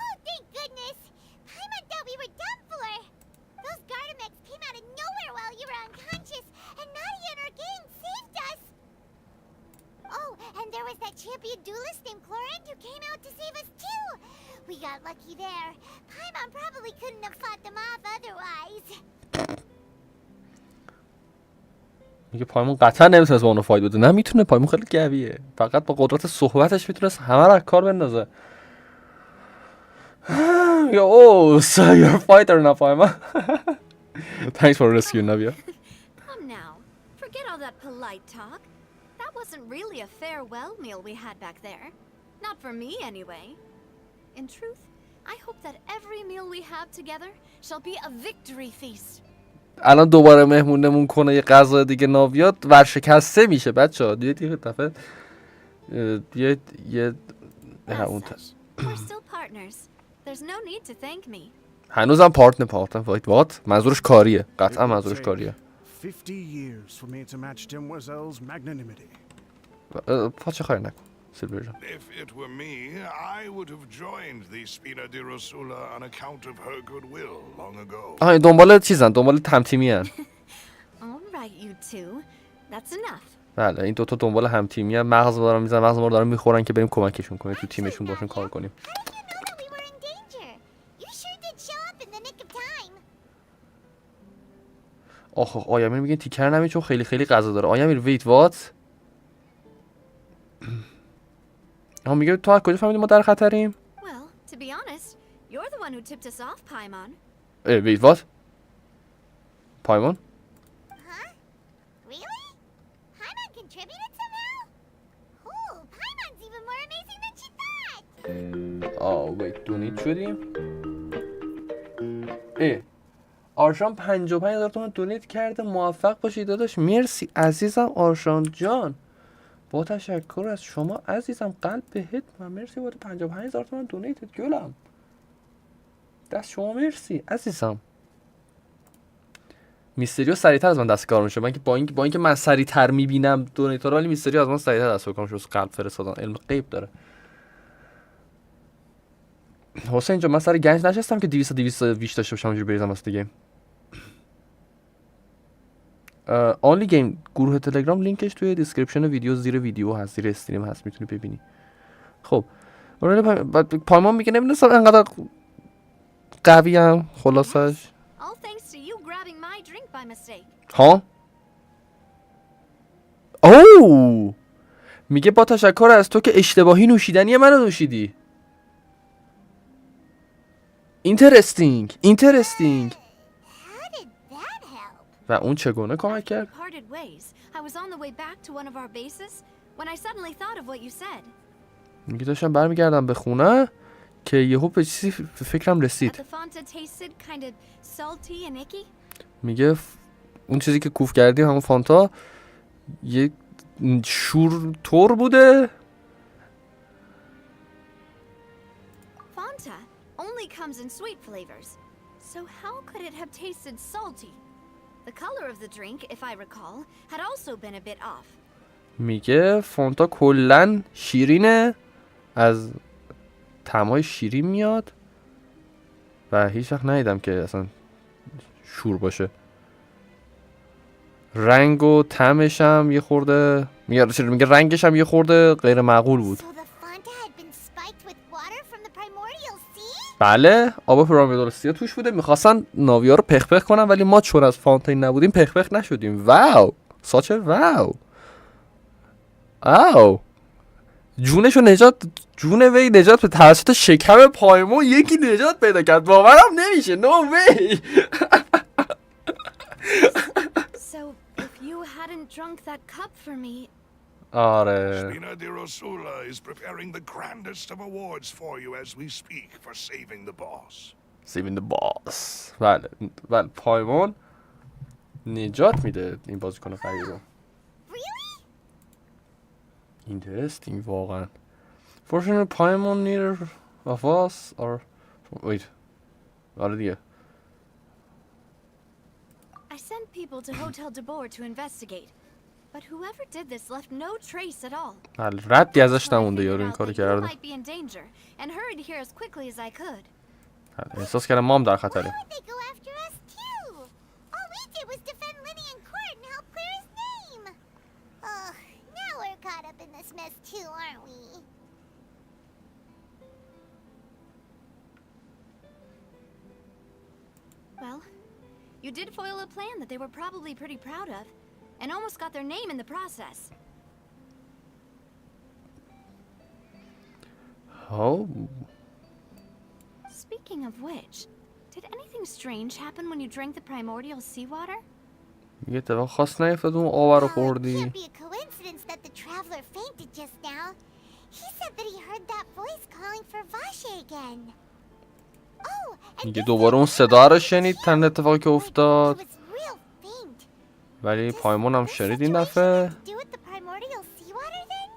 Oh, thank goodness! Paimon thought we were done for! Those Gardamex came out of nowhere while you were unconscious, and Nadia and her gang saved us! Oh, and there was that champion duelist named Clorant who came out to save us too! We got lucky there. Paimon probably couldn't have fought them off otherwise. میگه پایمون قطعا نمیتونست با اونو فایت بده. نه میتونه، پایمون خیلی قویه، فقط با قدرت صحبتش میتونست همه رو از کار بندازه. میگه اوه so you're a fighter now پایمون. Thanks for rescuing Navia. Come now. Forget all that polite talk. That wasn't really a farewell meal we had back there. Not for me anyway. In truth, I hope that every meal we have together shall be a victory feast. الان دوباره مهمونمون کنه یه غذا دیگه ناویاد ورشکسته میشه بچه‌ها. یه دفعه یه همون We're still partners. There's no need to thank me. هنوزم پارت فایت وات منظورش کاریه، قطعا منظورش کاریه. 50 years for me to match Demoiselle's magnanimity. پاچه خواهی نکن سیلور جان. If it were me, I would have joined the Spina di Rosula on account of her goodwill long ago. آها دنبال چیزن، دنبال تیمی هن. All right, you two. That's enough. بله این دوتا دنبال هم تیمی هن. مغز دارن میزن، مغز ما رو دارن میخورن که بریم کمکشون کنیم تو تیمشون باشون کار کنیم. آخ آیامیر میگه تیکر نمی چون خیلی غذا داره. آیامیر ویت وات؟ آها میگه تو از کجا فهمیدی ما در خطریم؟ Well, to be honest, you're the one who tipped us off, Paimon. ویت وات؟ پایمون؟ Huh? Really? Paimon contributed somehow? Cool. Paimon's even more amazing than she thought. ویت دونیت شدیم؟ آرشان 55,000 تومان دونیت کرده. موفق باشید داداش. مرسی عزیزم آرشان جان، با تشکر از شما عزیزم. قلب بهت و مرسی بابت 55,000 تومان دونیتت گلم. دست شما مرسی عزیزم. میستریو سریعتر از من دست کار میشه. من که با اینکه من سریعتر میبینم دونیت رو، ولی میستریو از من سریعتر دست کار میشه. قلب فرستادن علم غیب داره. حسین جان من سر گنج نشستم که 200 ویش داشته باشم اونجوری بریزم واسه دیگه. آنلی گیم گروه تلگرام لینکش توی دیسکریپشن ویدیو زیر ویدیو هست، زیر استریم هست، میتونی ببینی. خب پایمان میگه نمیدونستم انقدر قوی هم خلاصش. ها؟ اوه میگه با تشکر از تو که اشتباهی نوشیدنی منو نوشیدی. اینترستینگ. و اون چگونه کمک کرد؟ میگه داشتم برمیگردم به خونه که یهو به چیزی فکرم رسید. میگه اون چیزی که کوف کردیم همون فانتا یه شور تور بوده. Fanta only comes in sweet flavors. So how could it have tasted salty? The color of the drink, if I recall, had also been a bit off. میگه فانتا کلن شیرینه، از طعمای شیرین میاد و هیچ وقت ندیدم که اصلا شور باشه. رنگ و طعمش هم یه خورده میگه رنگش هم یه خورده غیر معقول بود. بله آب پیرامیدال سیا توش بوده. میخواستن ناویا رو پخ کنن ولی ما چون از فانتین نبودیم پخ نشدیم. واو ساچه واو. آو جون وی نجات به توسط شکم پایمون یکی نجات پیدا کرد. باورم نمیشه. نو وی. So if you hadn't drunk that cup for me. آره. Spina di Rosula is preparing the grandest of awards for you as we speak for saving the boss. Saving the boss. بله پایمون نجات میده این بازیکن قوی رو. Really? Interesting واقعا. Fortunately پایمون neither of us or wait. آره دیگه. I sent people to Hotel de Boer to investigate. But whoever did this left no trace at all. بله ردی ازش نمونده یارو این کارو کرده. And hurried here as quickly as I could. احساس کردم ما هم در خطریم. All we did was defend Linny in court and help clear his name. Ugh, now we're caught up in this mess too, aren't we? Well, you did foil a plan that they were probably pretty proud of, and almost got their name in the process. Oh. Speaking of which, did anything strange happen when you drank the primordial seawater? یه اتفاق خاص نیفتاد اون آب رو Well, it خوردی. can't be a coincidence that the traveler fainted just now. He said that he heard that voice calling for Vache again. Oh, and میگه this دوباره اون time صدا رو it شنید was تن اتفاقی که It افتاد. was real faint. ولی Does پایمون هم this شنید این situation دفعه. have to do with the primordial seawater then?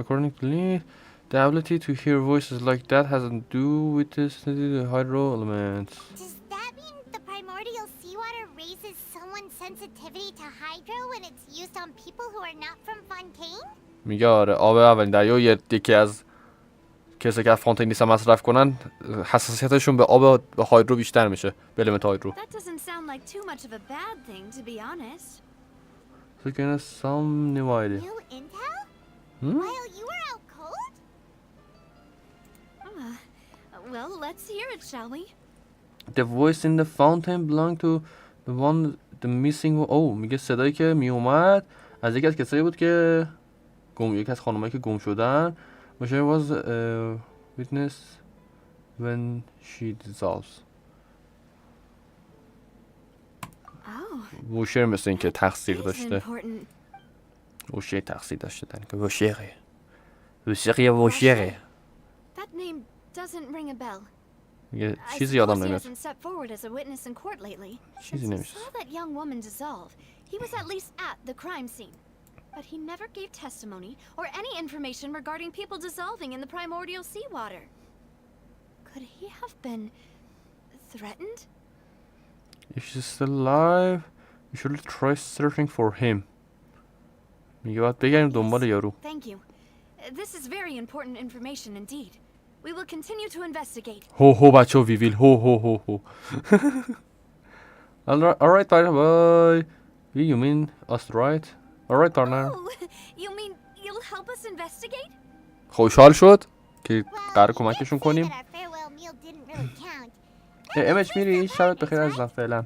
According to Link, the ability to hear voices like that has to do with the hydro elements. Does that mean the primordial seawater raises someone's sensitivity to hydro when it's used on people who are not from Fontaine? میگه آره آب اولین دریا یکی از کسی که از فونتین نیستن مصرف کنن حساسیتشون به آب به هایدرو بیشتر میشه، به المنت هایدرو. That doesn't sound like too much of a bad thing, to be honest. So can some new idea. New intel? Hmm? While you were out cold? Well, let's hear it, shall we? The voice in the fountain belonged to the one the missing. Oh میگه صدایی که میومد از یکی از کسایی بود که یکی از خانمایی که گم شدن. باشه was witness when she dissolves. Oh, ووشر مثل این که تقصیر that is داشته. important. ووشر تقصیر داشته که ووشره. ووشره. That name doesn't ring a bell. میگه I چیزی یادم suppose he نمیاد. hasn't stepped forward as a witness in court lately. چیزی Since he نمیشه. saw that young woman dissolve, he was at least at the crime scene. But he never gave testimony or any information regarding people dissolving in the primordial seawater. Could he have been threatened? If she's still alive, we should try searching for him. میگه باید بگردیم دنبال یارو. Thank you. This is very important information indeed. We will continue to investigate. هو بچه ها ویویل هو. Alright bye. You mean us right? Alright partner. Oh, you mean you'll help us investigate? خوشحال شد که Well, قرار you did کمکشون say کنیم. that our farewell meal didn't really count. امش میری شبت بخیر عزیزم فعلا.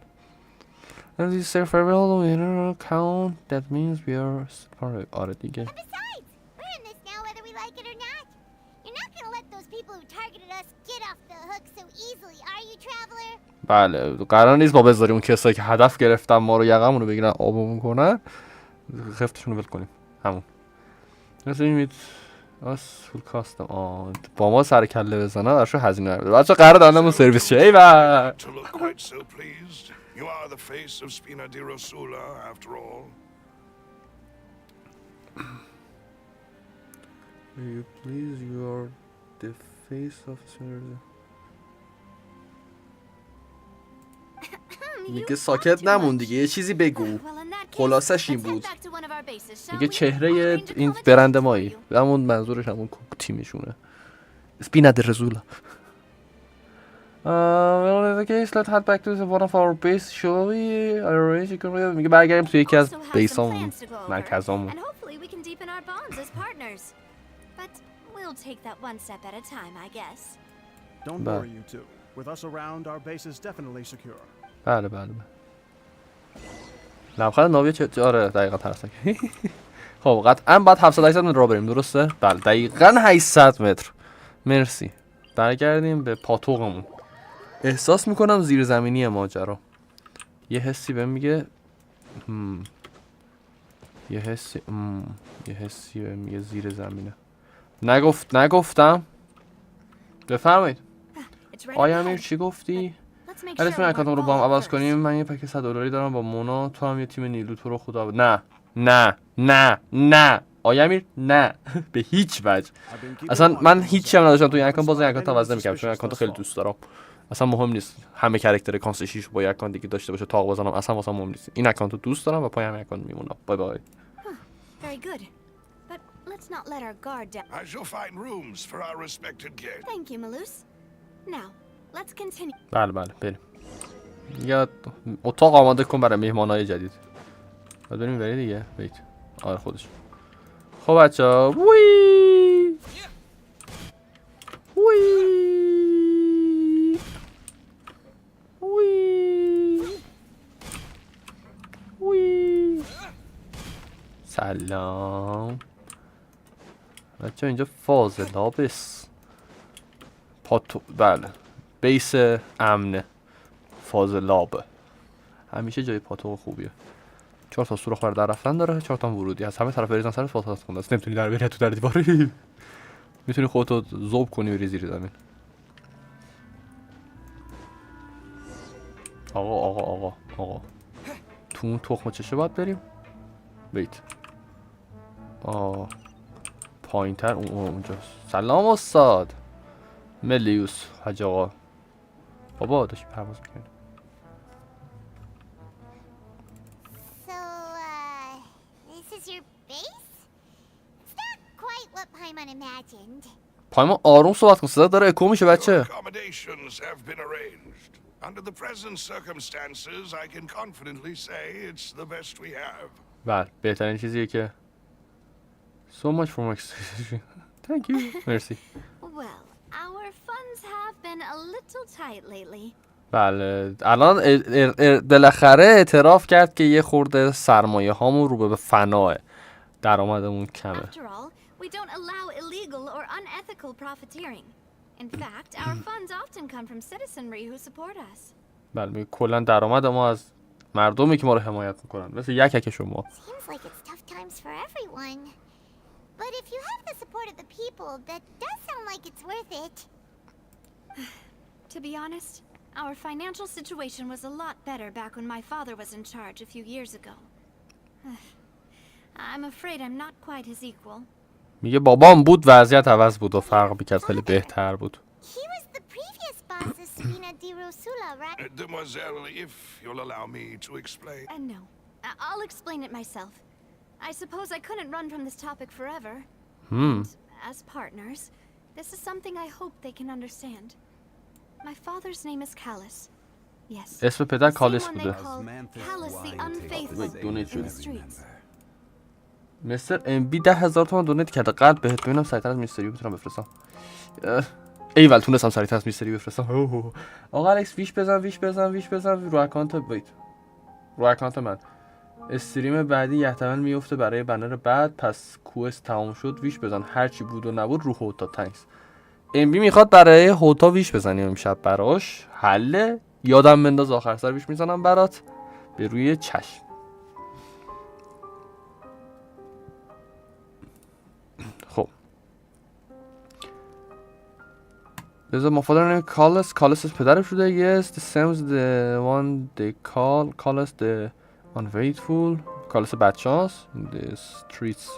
And this is farewell winner count. That means we are separate. آره دیگه. And besides, we're in this now whether we like it or not. You're not gonna let those people who targeted us get off the hook so easily, are you, traveler? بله قرار نیست ما بذاریم اون کسایی که هدف گرفتن ما رو یقمون رو بگیرن آبمون کنن خفتشون رو ول کنیم همون. نسیم اس فول کاستم با ما سر کله بزنن درشو هزینه نمیده. بچه قرار دارنمون سرویس شه. ایول. To look quite so pleased. You are the face of Spina di Rosula, after all. Will you please, you are the face of میگه ساکت نمون دیگه یه چیزی بگو. خلاصش این بود. میگه چهره این برند مایی. همون منظورش همون تیمشونه. اسپینا دی رزولا. Well, in the case, let's head back to one of our base, shall we? میگه برگردیم توی یکی از بیسامون، مرکزامون. And hopefully we can deepen our bonds as partners. But we'll take that one step at a time, I guess. Don't worry, you two. With us around, our base is definitely secure. بله. لبخند ناویه چه آره دقیقا ترسناک. خب قطعا باید 700 متر راه بریم درسته؟ بله دقیقا 800 متر. مرسی. برگردیم به پاتوقمون. احساس میکنم زیرزمینی ماجرا. یه حسی بهم میگه یه حسی بهم میگه زیر زمینه. نگفتم. بفرمایید. آیا امیر چی گفتی؟ اگه اسم اکانتم رو با هم عوض کنیم من یه پک $100 دارم با مونا، تو هم یه تیم نیلو، تو رو خدا نه آیا امیر نه به هیچ وجه. اصلا من هیچی هم نداشتم توی اکانت، باز این اکانت عوض نمی‌کردم چون اکانت خیلی دوست دارم. اصلا مهم نیست همه کاراکتر کانس 6 با یک اکانت دیگه داشته باشه تاق بزنم، اصلا واسه مهم نیست. این اکانت رو دوست دارم و پای همین اکانت میمونم. بای. Very good. But let's not let our guard down. I shall find rooms for our respected guest. Thank you, Malus. Now, let's continue. بله بریم. یا اتاق آماده کن برای مهمانای جدید. بعد بریم بری دیگه. بیت. آره خودش. خب بچه‌ها. وی. سلام بچه اینجا فاضلاب است. پاتو بله بیس امنه فاضلاب همیشه جای پاتو خوبیه. 4 تا سوراخ برای در رفتن داره 4 تا ورودی از همه طرف بریزن سر فاصله کنده است. نمیتونی در بری تو در دیواری میتونی خودتو ذوب کنی بری زیر زمین. آقا تو اون تخم چشه باید بریم. بیت پایین تر اونجاست. سلام استاد ملیوس حاج آقا. بابا داشتی پرواز میکنی. So, this is your base? It's not quite what Paimon imagined. پایما آروم صحبت کن صدا داره اکو میشه بچه. Accommodations have been arranged. Under the present circumstances, I can confidently say it's the best we have. بله بهترین چیزیه که So much for my Thank you. Merci. Well, our funds have been a little tight lately. بله الان بالاخره اعتراف کرد که یه خورده سرمایه هامون رو به فناه درآمدمون کمه. After all, we don't allow illegal or unethical profiteering. In fact, our funds often come from citizenry who support us. بله کلا درآمد ما از مردمی که ما رو حمایت میکنن مثل یک شما. Seems like it's tough times for everyone. But if you have the support of the people, that does sound like it's worth it. To be honest, our financial situation was a lot better back when my father was in charge a few years ago. I'm afraid I'm not quite his equal. میگه بابام بود وضعیت عوض بود و فرق میکرد خیلی بهتر بود. He was the previous boss of Spina di Rosula, right? Demoiselle, if you'll allow me to explain. No. I'll explain it myself. I suppose I couldn't run from this topic forever. And as partners, this is something I hope they can understand. My father's name is Callus. Yes. اسم پدر The same کالس one they بوده. call Callus the Unfaithful دونیت in شده. the streets. مستر ام بی 10,000 تومان دونیت کرده قلب بهت ببینم سریعتر از میستریو میتونم بفرستم. ایول تونستم سریعتر از میستری بفرستم. آقا الکس ویش بزن رو اکانت بیت. رو اکانت من. استریم بعدی یحتمل میفته برای بنر بعد پس کوست تمام شد ویش بزن هرچی بود و نبود رو هوتا تانکس. ام بی میخواد برای هوتا ویش بزنیم امشب براش حله یادم بنداز آخر سر ویش میزنم برات به روی چشم. خب بذار ما father name کالس پدرش شده. Yes the same as the one they call کالس the unfaithful کالس بدشانس in the streets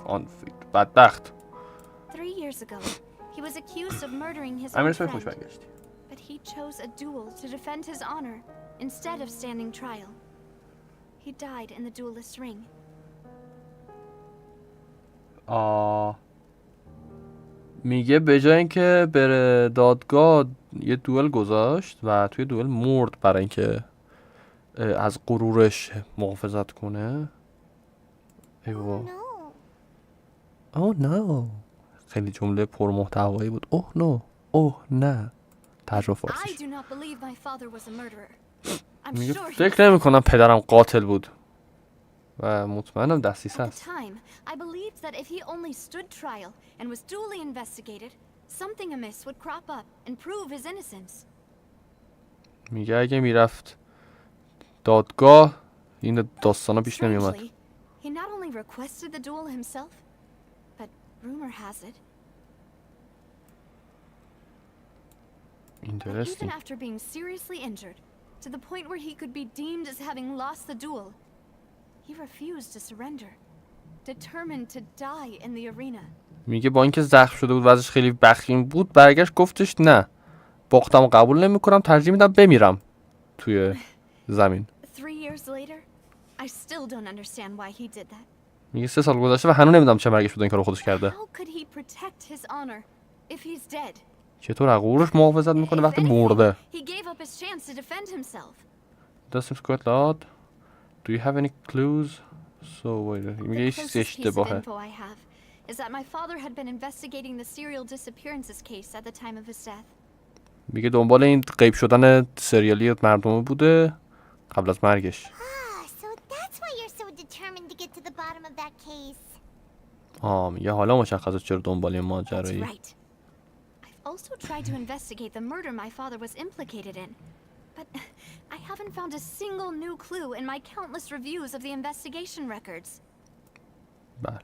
unfaithful بدبخت. 3 years ago, he was accused of murdering his امیر own اسمش خوش friend. برگشتی. But he chose a duel to defend his honor instead of standing trial. He died in the duelist's ring. میگه به جای اینکه بره دادگاه یه دوئل گذاشت و توی دوئل مرد برای اینکه از غرورش محافظت کنه. ای بابا. اوه نو. خیلی جمله پرمحتوایی بود. اوه نه. ترجمه I فارسیش. do not believe my father was a murderer. I'm میگه sure he فکر نمی کنم پدرم قاتل بود و مطمئنم دستیسه At the است. time, I believed that if he only stood trial and was duly investigated, something amiss would crop up and prove his innocence. میگه اگه میرفت دادگاه این داستانا پیش نمی اومد. Strangely, he not only requested the duel himself, but rumor has it that even Interesting. after being seriously injured, to the point where he could be deemed as having lost the duel, he refused to surrender, determined to die in the arena. میگه با اینکه زخم شده بود وضعش خیلی بخیم بود برگشت گفتش نه باختم و قبول نمی کنم ترجیح میدم بمیرم توی زمین. 3 years later, I still don't understand why he did that. میگه 3 سال گذشته و هنوز نمیدونم چه مرگش بود این کارو خودش کرده. How could he protect his honor if he's dead? چطور از غرورش محافظت میکنه If وقتی anything, مرده؟ he gave up his chance to defend himself. That seems quite odd. Do you have any clues? So wait. میگه یه The چیزی closest piece of اشتباهه. info I have is that my father had been investigating the serial disappearances case at the time of his death. میگه دنبال این غیب شدن سریالی مردمه بوده قبل از مرگش. So that's why you're so determined to get to the bottom of that میگه حالا مشخصه چرا دنبال این That's ماجرایی. right. I've also tried to investigate the murder my father was implicated in. But I haven't found a single new clue in my countless reviews of the investigation records. بله.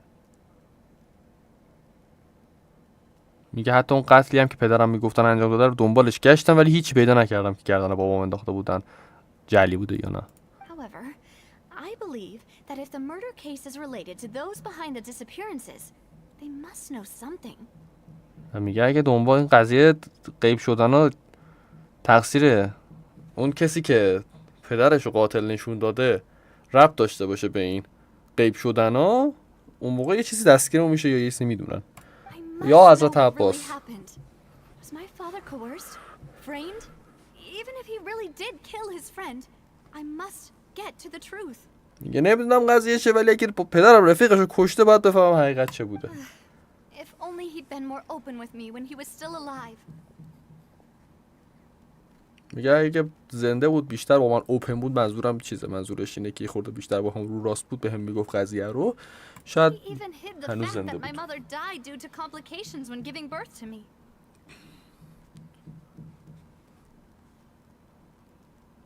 میگه حتی اون قتلی هم که پدرم میگفتن انجام داده رو دنبالش گشتم ولی هیچی پیدا نکردم که گردن بابام انداخته بودن جعلی بوده یا نه. However, I believe that if the murder case is related to those behind the disappearances, they must know something. میگه اگه دنبال این قضیه غیب شدن ها تقصیر اون کسی که پدرش رو قاتل نشون داده ربط داشته باشه به این غیب شدن ها، اون موقع یه چیزی دستگیرمون میشه یا یه چیزی میدونن. I must یا know حضرت what really عباس. happened. Was my father coerced? Framed? Even if he really did kill his friend, I must get to the truth. میگه نمیدونم قضیه چه ولی اگه پدرم رفیقش رو کشته باید بفهمم حقیقت چه بوده. If only he'd been more open with me when he was still alive. میگه اگه زنده بود بیشتر با من اوپن بود، منظورم چیزه، منظورش اینه که یه خورده بیشتر با هم رو راست بود بهم میگفت قضیه رو، شاید He even hid the هنوز fact زنده that my بود. mother died due to complications when giving birth to me.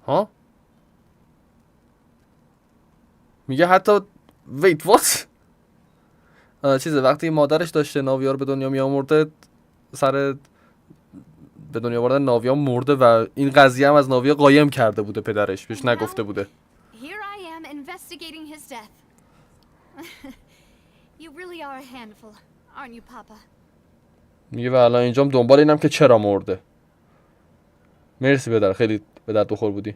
ها؟ میگه حتی wait what؟ چیزه وقتی مادرش داشته ناویا رو به دنیا می آورده، سر به دنیا آوردن ناویا مرده و این قضیه هم از ناویا قایم کرده بوده پدرش، بهش نگفته بوده. Here I am investigating his death. You really are a handful, aren't you, Papa? میگه و الان اینجام دنبال اینم که چرا مرده. مرسی پدر، خیلی به درد بخور بودی.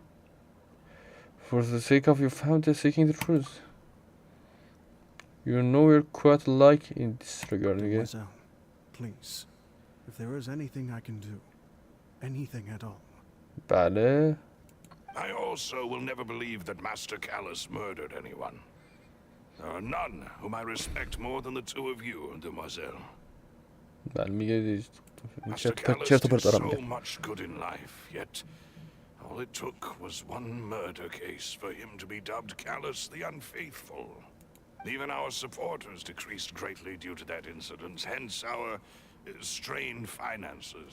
For the sake of your family seeking the truth. You know you're quite like in this regard. میگه Mademoiselle, please, if there is anything I can do, anything at all. بله. I also will never believe that Master Callus murdered anyone. There are none whom I respect more than the two of you, demoiselle. بله میگه Master Callus چرت و did پرت دارم so میگه. much good in life, yet all it took was one murder case for him to be dubbed Callus the Unfaithful. Even our supporters decreased greatly due to that incident, hence our strained finances.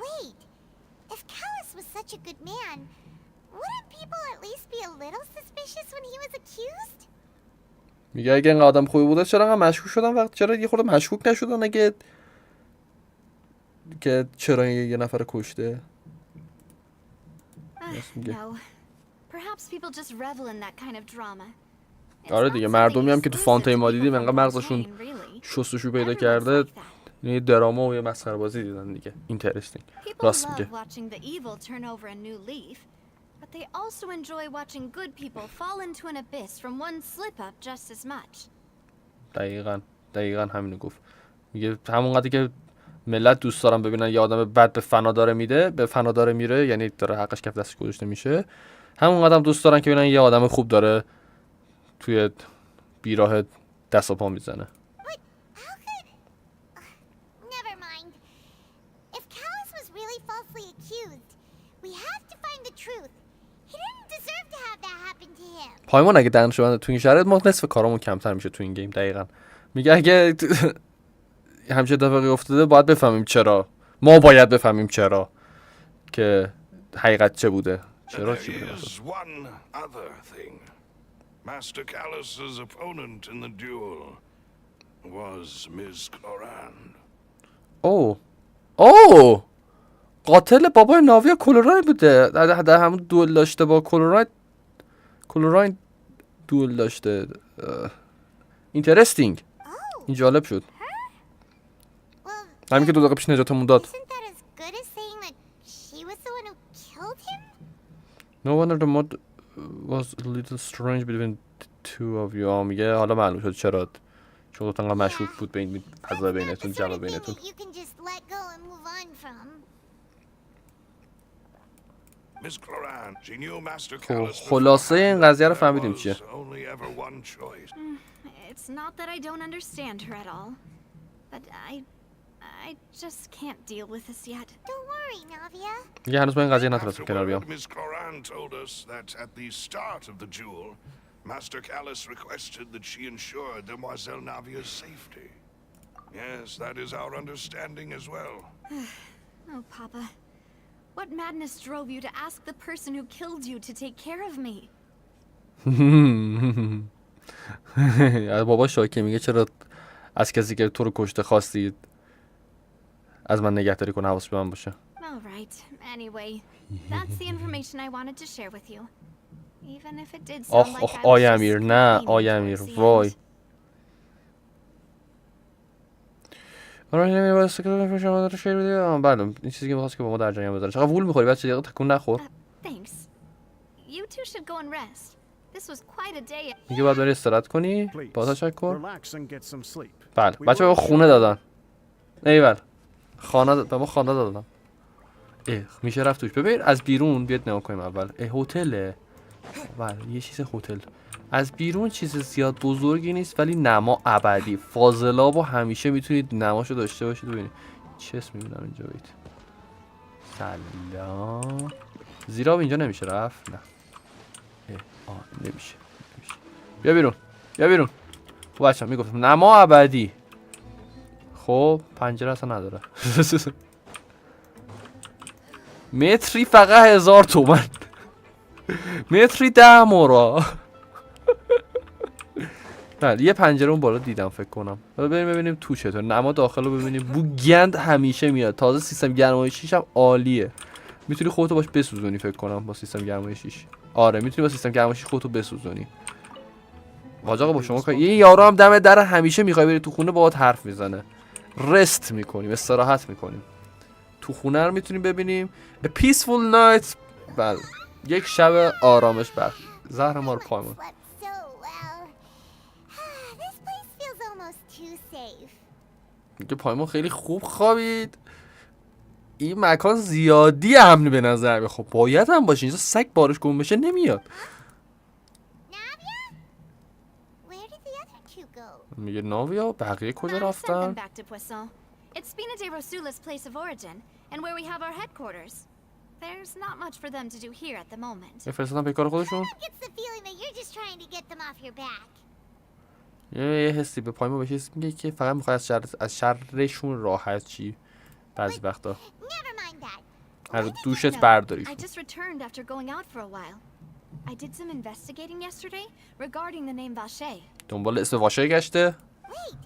Wait, if Callus was such a good man, wouldn't people at least be a little suspicious when he was accused? میگه اگه این آدم خوبی بوده چرا انقدر مشکوک شدن وقت چرا یه خورده مشکوک نشدن اگه که چرا یه نفر کشته. No. Perhaps people just revel in that kind of drama. آره دیگه مردمی هم که تو فانتین ما دیدیم انقدر مغزشون شستشو پیدا کرده یه دراما و یه مسخره بازی دیدن دیگه. اینترستینگ. راست میگه. watching the evil turn over a new leaf, but they also enjoy watching good people fall into an abyss from one slip up just as much. دقیقاً همینو گفت. میگه همونقدر که ملت دوست دارن ببینن یه آدم بد به فنا داره میره، یعنی داره حقش کف دستش گذاشته میشه، همونقدر هم دوست دارن که ببینن یه آدم خوب داره توی بیراه دست و پا میزنه. But how could... never mind. If Callus was really falsely accused, we have to find the truth. He didn't deserve to have that happen to him. پایمان اگه دهن شده تو این شرایط ما نصف کارامون کمتر میشه تو این گیم. دقیقاً میگه اگه همچه اتفاقی افتاده باید بفهمیم چرا، ما باید بفهمیم چرا که حقیقت چه بوده. چرا چی بوده. There is one other thing. Master Callus's opponent in the duel was Ms. Clorand. اوه قاتل بابای ناویا کلوراین بوده. در همون دوئل داشته با کلوراین دوئل داشته. اینترستینگ. این جالب شد. Well, همین که 2 دقیقه پیش نجاتمون داد. isn't that as good as saying that she was the one who killed him? No wonder the mod was a little strange between the two of you. میگه حالا معلوم شد چرا، چون انقدر مشکوک بود به این فضا بینتون، جواب بینتون. You can just let go and move on from. Miss Clorand, she knew Master خب Callus خلاصه این قضیه رو فهمیدیم چیه. was only ever one choice. It's not that I don't understand her at all, but I just can't deal with this yet. Don't worry, Navia. میگه هنوز با این قضیه نتونستم کنار Afterward, بیام. Miss Clorand told us that at the start of the duel, Master Callus requested that she ensure Demoiselle Navia's safety. Yes, that is our understanding as well. Oh, Papa. What madness drove you to ask the person who killed you to take care of me? بابا شاکی میگه چرا از کسی که تو رو کشته خواستید از من نگهداری کنه، حواس به من باشه. All right. Anyway, that's the information I wanted to share with you. Even if it did sound آخ like آخ I was آیمیر، just نه complaining آیمیر، towards the وای. end. بله این چیزی که می‌خواست که با ما در جریان بذاره. چقدر وول می‌خوری بچه، دقیقه تکون نخور. Thanks. You two should go and rest. This was quite a day. میگه باید بری استراحت کنی. Please, با تشکر. relax and get some sleep. بله We بچه به were خونه دادن. ایول خانه به ما خانه دادن. میشه رفت توش. ببین از بیرون بیاد نگاه کنیم اول. هتله. بله یه چیز هتل. از بیرون چیز زیاد بزرگی نیست ولی نما ابدی. فاضلاب و همیشه میتونید نماشو داشته باشید. ببینید چه اسم میبینم اینجا. بید سلام. زیراب اینجا نمیشه رفت. نه نمیشه. بیا بیرون. بیا بیرون. خب بچه‌ها میگفتم نما ابدی. خب پنجره اصلا نداره. متری فقط 1000 تومن. متری 10 مورا. بله یه پنجره اون بالا دیدم فکر کنم. حالا بریم ببینیم تو چطور. نما داخل رو ببینیم. بو گند همیشه میاد. تازه سیستم گرمایشیش هم عالیه. میتونی خودتو باش بسوزونی فکر کنم با سیستم گرمایشیش. آره میتونی با سیستم گرمایشی خودتو بسوزونی. حاج آقا با شما کار. یه یارو هم دم در همیشه میخوای بری تو خونه باهات حرف میزنه. رست میکنیم، استراحت میکنیم. تو خونه رو میتونیم ببینیم. A peaceful night. بله یک شب آرامش بخش. زهر مار پایمون. Slept so well. This place feels almost too safe. میگه پایمون خیلی خوب خوابید. این مکان زیادی امنی به نظر میاد. خب باید هم باشه. اینجا سگ بارش گم بشه نمیاد. Navia? Where did the other two go? میگه ناویا بقیه کجا Navia sent them رفتن؟ back to Poisson. It's Spina de Rosula's place of origin, and where we have our headquarters. There's not much for them to do here at the moment. فرستادن به کار خودشون. Gets the feeling that you're just trying to get them off your back. یه حسی به پایمون بشه میگه که فقط میخواد از شرشون راحت چی بعضی وقتا. Never mind that. هر Why did you دوشت know? برداری. I just returned after going out for a while. I did some investigating yesterday regarding the name Vache. دنبال اسم واشه گشته. Wait,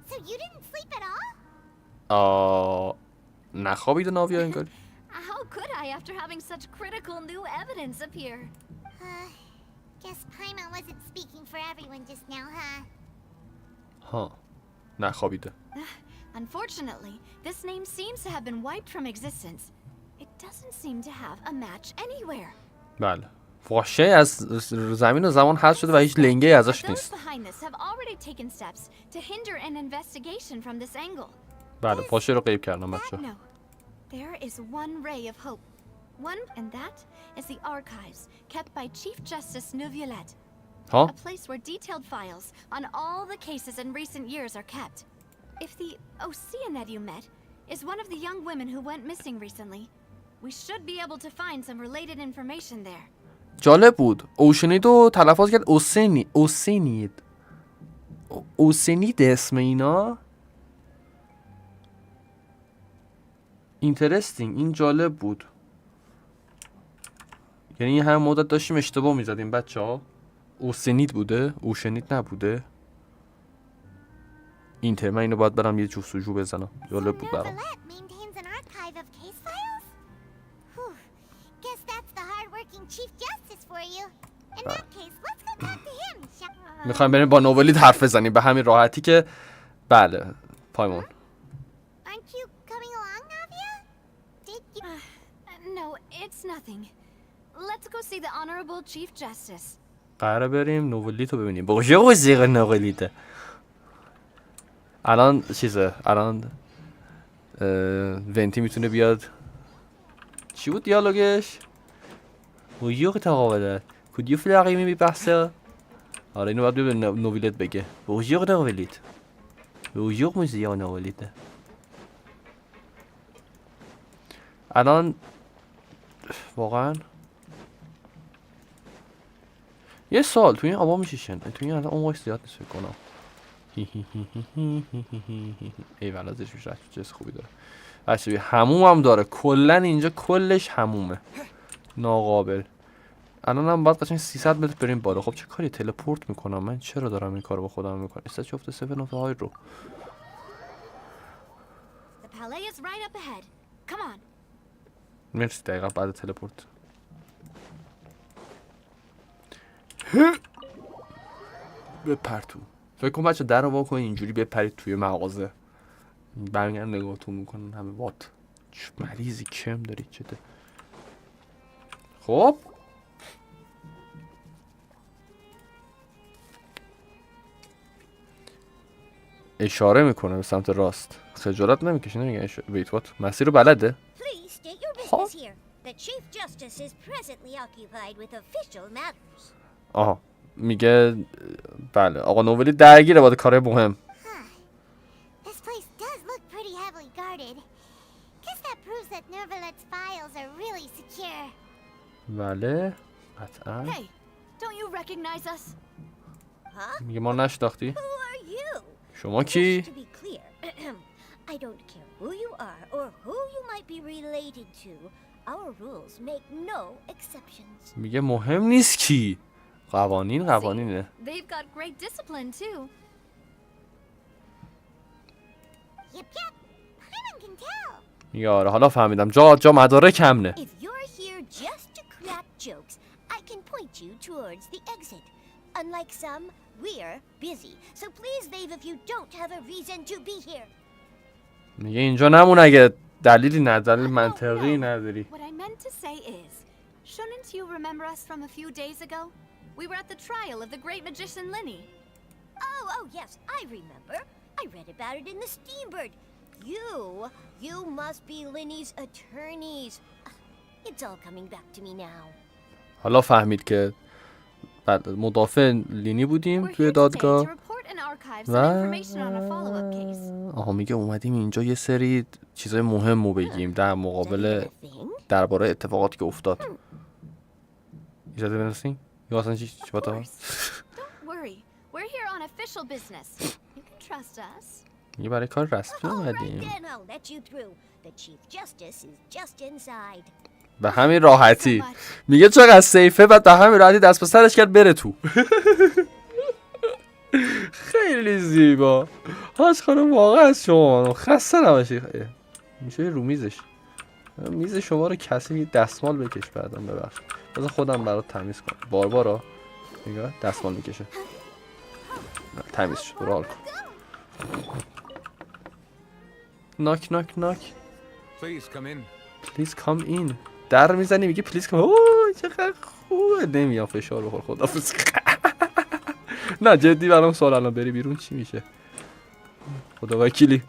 so you didn't sleep at all? نخوابید ناویا انگار. How could I after having such critical new evidence appear? Guess Paimon wasn't speaking for everyone just now, huh? ها نخوابیده. Unfortunately, this name seems to have been wiped from existence. It doesn't seem to have a match anywhere. بله واشه از زمین و زمان حذف شده و هیچ لنگه ازش Those نیست. behind this have already taken steps to hinder an investigation from this angle. بله واشه رو غیب کردم But بچه. no, there is one ray of hope. One, and that is the archives kept by Chief Justice Neuvillette. A ها place where detailed files on all the cases in recent years are kept. If the Oceanid you met is one of the young women who went missing recently, we should be able to find some related information there. جالب بود. اوشنید رو تلفظ کرد اوسنید اسم اینا. اینترستینگ. این جالب بود. یعنی هم مدت داشتیم اشتباه میزدیم بچه ها. اوسنید بوده اوشنید نبوده. من اینو باید برم یه جستجو بزنم. جالب بود برام. Neuvillette maintains an archive of case files? Whew. Guess that's the hard-working Chief Justice for you. In that case, let's go talk to him, shall میخوایم بریم با نوولیت حرف بزنیم به همین راحتی که بله پایمون. Aren't you coming along, Navia? Did you... no, it's nothing. Let's go see the Honorable Chief Justice. قراره بریم نوولیت رو ببینیم. بوژه نوولیت. الان چیزه. الان ونتی میتونه بیاد. چی بود دیالوگش؟ بوژه تقابلت. کدیو فلاقی میبحثه؟ آره اینو باید به نوولیت بگه. بوژه نوولیت. بوژه موزیا نوولیت. الان واقعا یه سال تو این آبا میشه شن، تو این الان عمقش زیاد نیست فکر کنم. ای والا زیرش میشه چه خوبی داره. بچه حموم هم داره، کلا اینجا کلش حمومه ناقابل. الان هم باید قشنگ 300 متر بریم بالا. خب چه کاری تلپورت میکنم من؟ چرا دارم این کارو با خودم میکنم؟ استاچ افت 7 اف های رو The palais is right up ahead. Come on. مرسی. دقیقا بعد تلپورت بپر تو. فکر کن بچه در رو واکن اینجوری بپرید توی مغازه، برمیگردن نگاهتون میکنن همه وات چه مریضی کم داری چته. خب اشاره میکنه به سمت راست. خجالت نمیکشه نمیگه ویت وات مسیر رو بلده. Please state your business here. The Chief Justice is presently occupied with official matters. آها میگه بله آقا نوبلی درگیره با کارهای مهم. This place does look pretty heavily guarded. Guess that proves that Nervalet's files are really secure. بله قطعا. Hey, don't you recognize us? Huh? میگه ما نشناختی. Who are you? شما کی؟ To be clear, I don't care who you are or who you might be related to. Our rules make no exceptions. میگه مهم نیست کی. قوانینه. They've got great discipline too. Yep, yep. Anyone can tell. میگه آره حالا فهمیدم جا مداره کم نه. If you're here just to crack jokes, I can point you towards the exit. Unlike some, we're busy. So please leave if you don't have a reason to be here. میگه اینجا نمون اگه دلیلی نداری منطقی نداری. What I meant to say is, shouldn't you remember us from a few days ago? We were at the trial of the great magician Linny. Oh, yes, I remember. I read about it in the Steambird. You must be Linny's attorneys. It's all coming back to me now. حالا فهمید که بعد مدافع لینی بودیم We're توی here today to دادگاه report and archive some و information on a follow-up case. آها میگه اومدیم اینجا یه سری چیزای مهم رو بگیم در مقابل درباره اتفاقاتی که افتاد. اجازه بنویسین؟ یا اصلا چی Of course. Don't worry. We're here on official business. You can trust us. میگه برای کار رسمی All right اومدیم. then, I'll let you through. The Chief Justice is just inside. به همین راحتی. So much. میگه چقدر سیفه بعد به همین راحتی دست به سرش کرد بره تو. خیلی زیبا. هاش خانم واقعا از شما خسته نباشی. میشه رو میزش. میز شما رو کسی دستمال بکش بعدم ببخش. بذار خودم برات تمیز کنم. باربارا میگه دستمال میکشه. تمیز شد. برو حال کن. ناک ناک ناک. Please come in. پلیز کام این. در میزنی میگه پلیز کام. اوه چقدر خوبه. نمیام فشار بخور خدافظ. نه جدی برام سوال الان بری بیرون چی میشه؟ خدا وکیلی.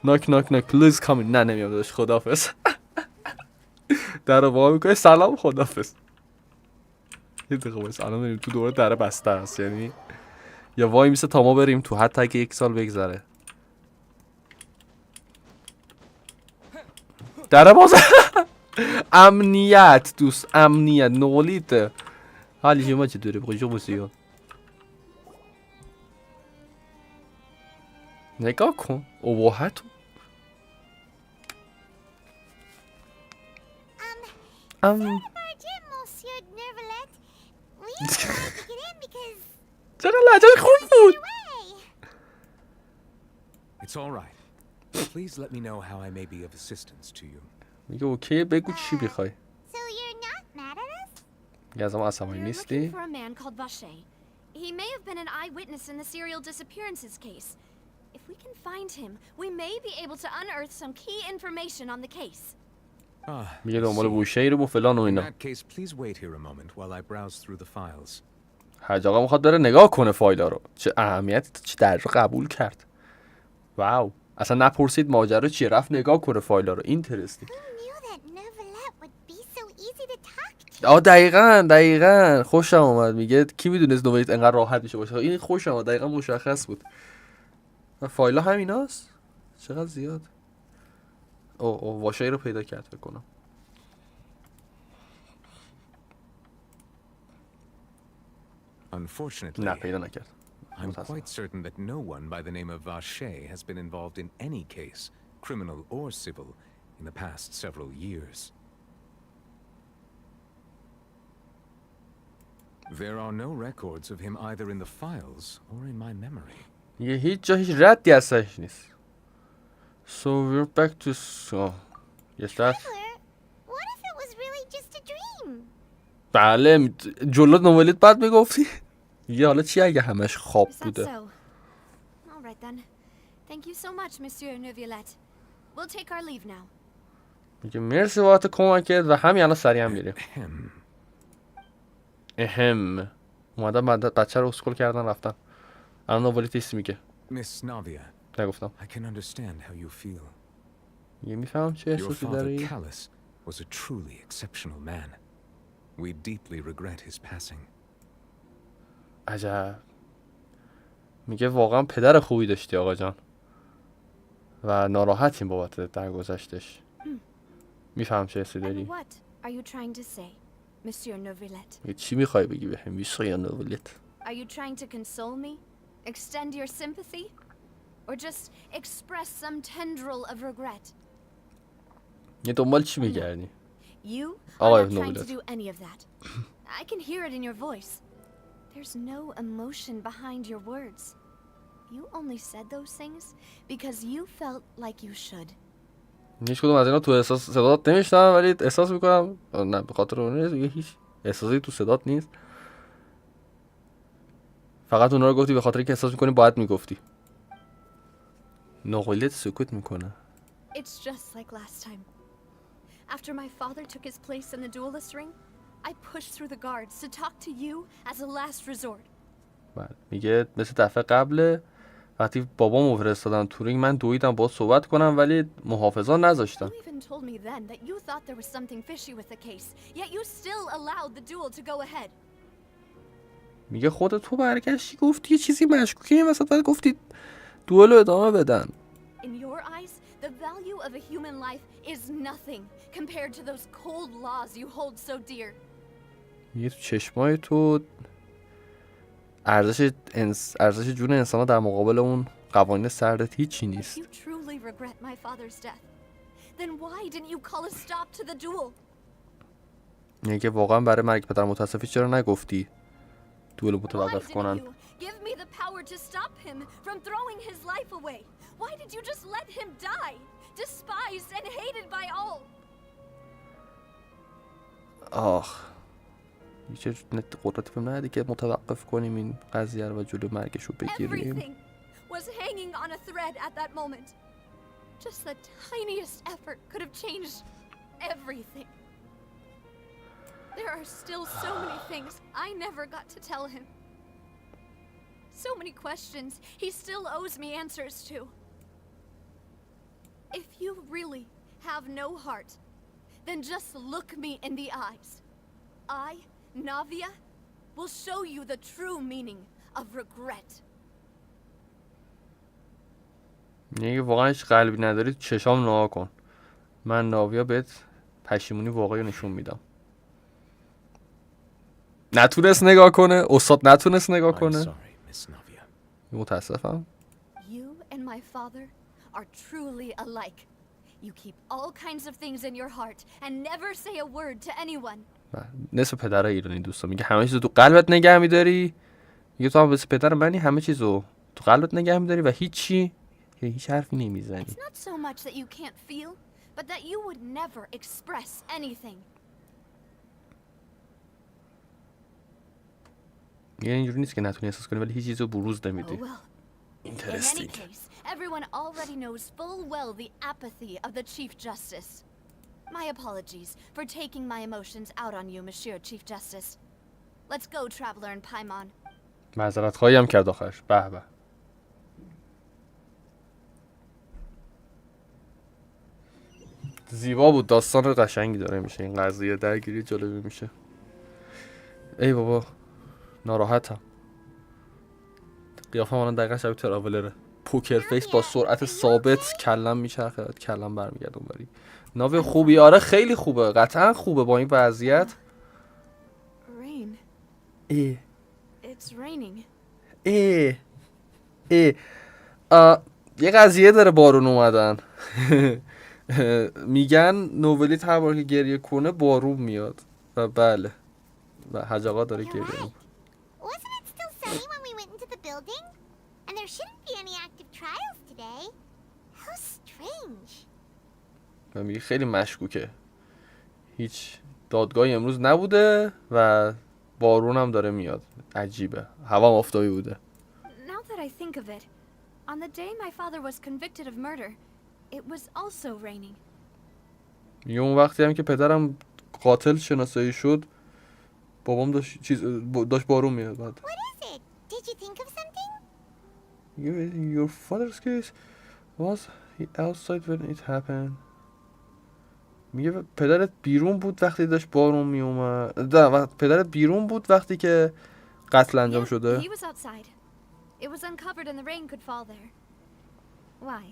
ناک ناک ناک پلیز کام این. نه نمیام داداش خدافظ. در رو وا میکنه سلام خدافظ. یه دقیقه باید الان بریم تو دوره در بسته هست یعنی یا وای میسه تا ما بریم تو حتی اگه 1 سال بگذره. در باز. امنیت دوست امنیت نولیت حالی شما چطوره بخوری شما بسیار نگاه کن اباحت Barge in, Monsieur Nervalet. We tried to get in because چقدر لحجه خوب بود. way. It's all right. Please let me know how I may be of assistance to you. میگه اوکی بگو چی بخوای. So you're not mad at us? میگه از ما عصبانی We're looking نیستی. for a man called Vache. He may have been an eyewitness in the serial disappearances case. If we can find him, we may be able to unearth some key information on the case. میگه دنبال بوشه‌ای رو و فلان و In اینا. that case, please wait here a moment while I browse through the files. حاج آقا میخواد داره نگاه کنه فایلا رو. چه اهمیتی چه در قبول کرد. واو. اصلا نپرسید ماجرا چیه رفت نگاه کنه فایلا رو. اینترستینگ. Who knew that Nervalet would be so easy to talk to? دقیقاً خوشم اومد. میگه کی میدونست نوبلیت انقدر راحت میشه باشه. این خوشم اومد. دقیقاً مشخص بود. فایلا همیناست. چقدر زیاد. او واشای رو پیدا کرد فکر کنم. Unfortunately, نه پیدا نکرد. I'm متاسفم. quite certain that no one by the name of Vache has been involved in any case, criminal or civil, in the past several years. There are no records of him either in the files or in my memory. یه هیچ جا هیچ ردی ازش نیست. So we're back to yes that. What if it was really just a dream? بله جلو نولیت بعد میگفتی. یه حالا چی اگه همش خواب Is that بوده؟ so? All right then. Thank you so much, Monsieur Neuvillette. We'll take our leave now. میگه مرسی بابت کمکت و همین الان سریع هم میریم. اومدن بچه رو اسکول کردن رفتن. الان نولیت ایست میگه. Miss Navia, نگفتم. I can understand how you feel. یه میفهمم چه Your احساسی father, داری؟ Callus, was a truly exceptional man. We deeply regret his passing. عجب. میگه واقعا پدر خوبی داشتی آقا جان. و ناراحتیم بابت درگذشتش. میفهم چه حسی And داری؟ what are you trying to say, Monsieur Neuvillette? چی میخوای بگی بهم؟ میشه نولیت. Are you trying to console me? Extend your sympathy? Or just express some tendril of regret? یه دنبال چی میگردی؟ You آقای are not trying to نولیت. do any of that. I can hear it in your voice. There's no emotion behind your words. You only said those things because you felt like you should. هیچ کدوم از اینا تو احساس صدات نمیشنم ولی احساس میکنم نه به خاطر اون نیست. هیچ احساسی تو صدات نیست. فقط اونا رو گفتی به خاطر اینکه احساس میکنی باید میگفتی. نولیت سکوت میکنه. It's just like last time. After my father took his place in the duelist ring, I pushed through the guards to talk to you as a last resort. بله میگه مثل دفعه قبل وقتی بابامو فرستادن تو رینگ من دویدم باهات صحبت کنم ولی محافظان نذاشتن. You even told me then that you thought there was something fishy with the case, yet you still allowed the duel to go ahead. میگه خود تو برگشتی گفتی یه چیزی مشکوکه این وسط بعد گفتی دوئل رو ادامه بدن. In your eyes, the value of a human life is nothing compared to those cold laws you hold so dear. میگه تو چشمای تو ارزش جون انسان در مقابل اون قوانین سردت هیچی If نیست. you truly regret my father's death, then why didn't you call a stop to the duel? میگه واقعا برای مرگ پدر متاسفی چرا نگفتی دوئل رو Why متوقف didn't کنن؟ you give me the power to stop him from throwing his life away? Why did you just let him die, despised and hated by all? آخ هیچ قدرتی بهم ندادی که متوقف کنیم این قضیه رو و جلو مرگش رو بگیریم. Everything was hanging on a thread at that moment. Just the tiniest effort could have changed everything. There are still so many things I never got to tell him. So many questions he still owes me answers to. If you really have no heart, then just look me in the eyes. I, Navia, will show you the true meaning of regret. میگه واقعا هیچ قلبی نداری چشام نها کن. من ناویا بهت پشیمونی واقعی نشون میدم. نتونست نگاه کنه. استاد نتونست نگاه I'm کنه. sorry, Miss Navia. متاسفم. You and my father are truly alike. You keep all kinds of things in your heart and never say a word to anyone. نصف پدرای ایرانی دوستان میگه همه چیزو تو قلبت نگه میداری. میگه تو هم مثل پدر منی همه چیزو تو قلبت نگه میداری و هیچ حرفی نمیزنی. It's not so much that you can't feel, but that you would never express anything. میگه اینجوری نیست که نتونی احساس کنی ولی هیچ چیزو بروز Oh نمیدی. well. In any Interesting. case, everyone already knows full well the apathy of the Chief Justice. My apologies for taking my emotions out on you, Monsieur Chief Justice. Let's go, Traveler and Paimon. معذرت خواهی هم کرد آخرش. به به. زیبا بود. داستان قشنگی داره میشه این قضیه. درگیری جالبی میشه. ای بابا ناراحتم. قیافه من دقیقا شبیه تراولره. پوکر فیس با سرعت ثابت کلم میچرخه کلم برمیگرده اونوری. ناو خوبی آره خیلی خوبه قطعا خوبه با این وضعیت. Rain. ای It It's raining. اه یه قضیه داره بارون اومدن. میگن نوبلیت هر بار که گریه کنه بارون میاد و بله و حجاقا داره You're گریه right. میکنه. Wasn't it still sunny when we went into the building? And there shouldn't be any active trials today. How strange. و میگه خیلی مشکوکه، هیچ دادگاهی امروز نبوده و بارون هم داره میاد. عجیبه، هوا آفتابی بوده. Now that I think of it, on the day my father was convicted of murder, it was also raining. میگه اون وقتی هم که پدرم قاتل شناسایی شد بابام داشت بارون میاد. بعد What is it? Did you think of something? میگه your father's case was he outside when it happened. میگه پدرت بیرون بود وقتی داشت بارون میومد. پدرت بیرون بود وقتی که قتل انجام شده. He was outside. It was uncovered and the rain could fall there. Why?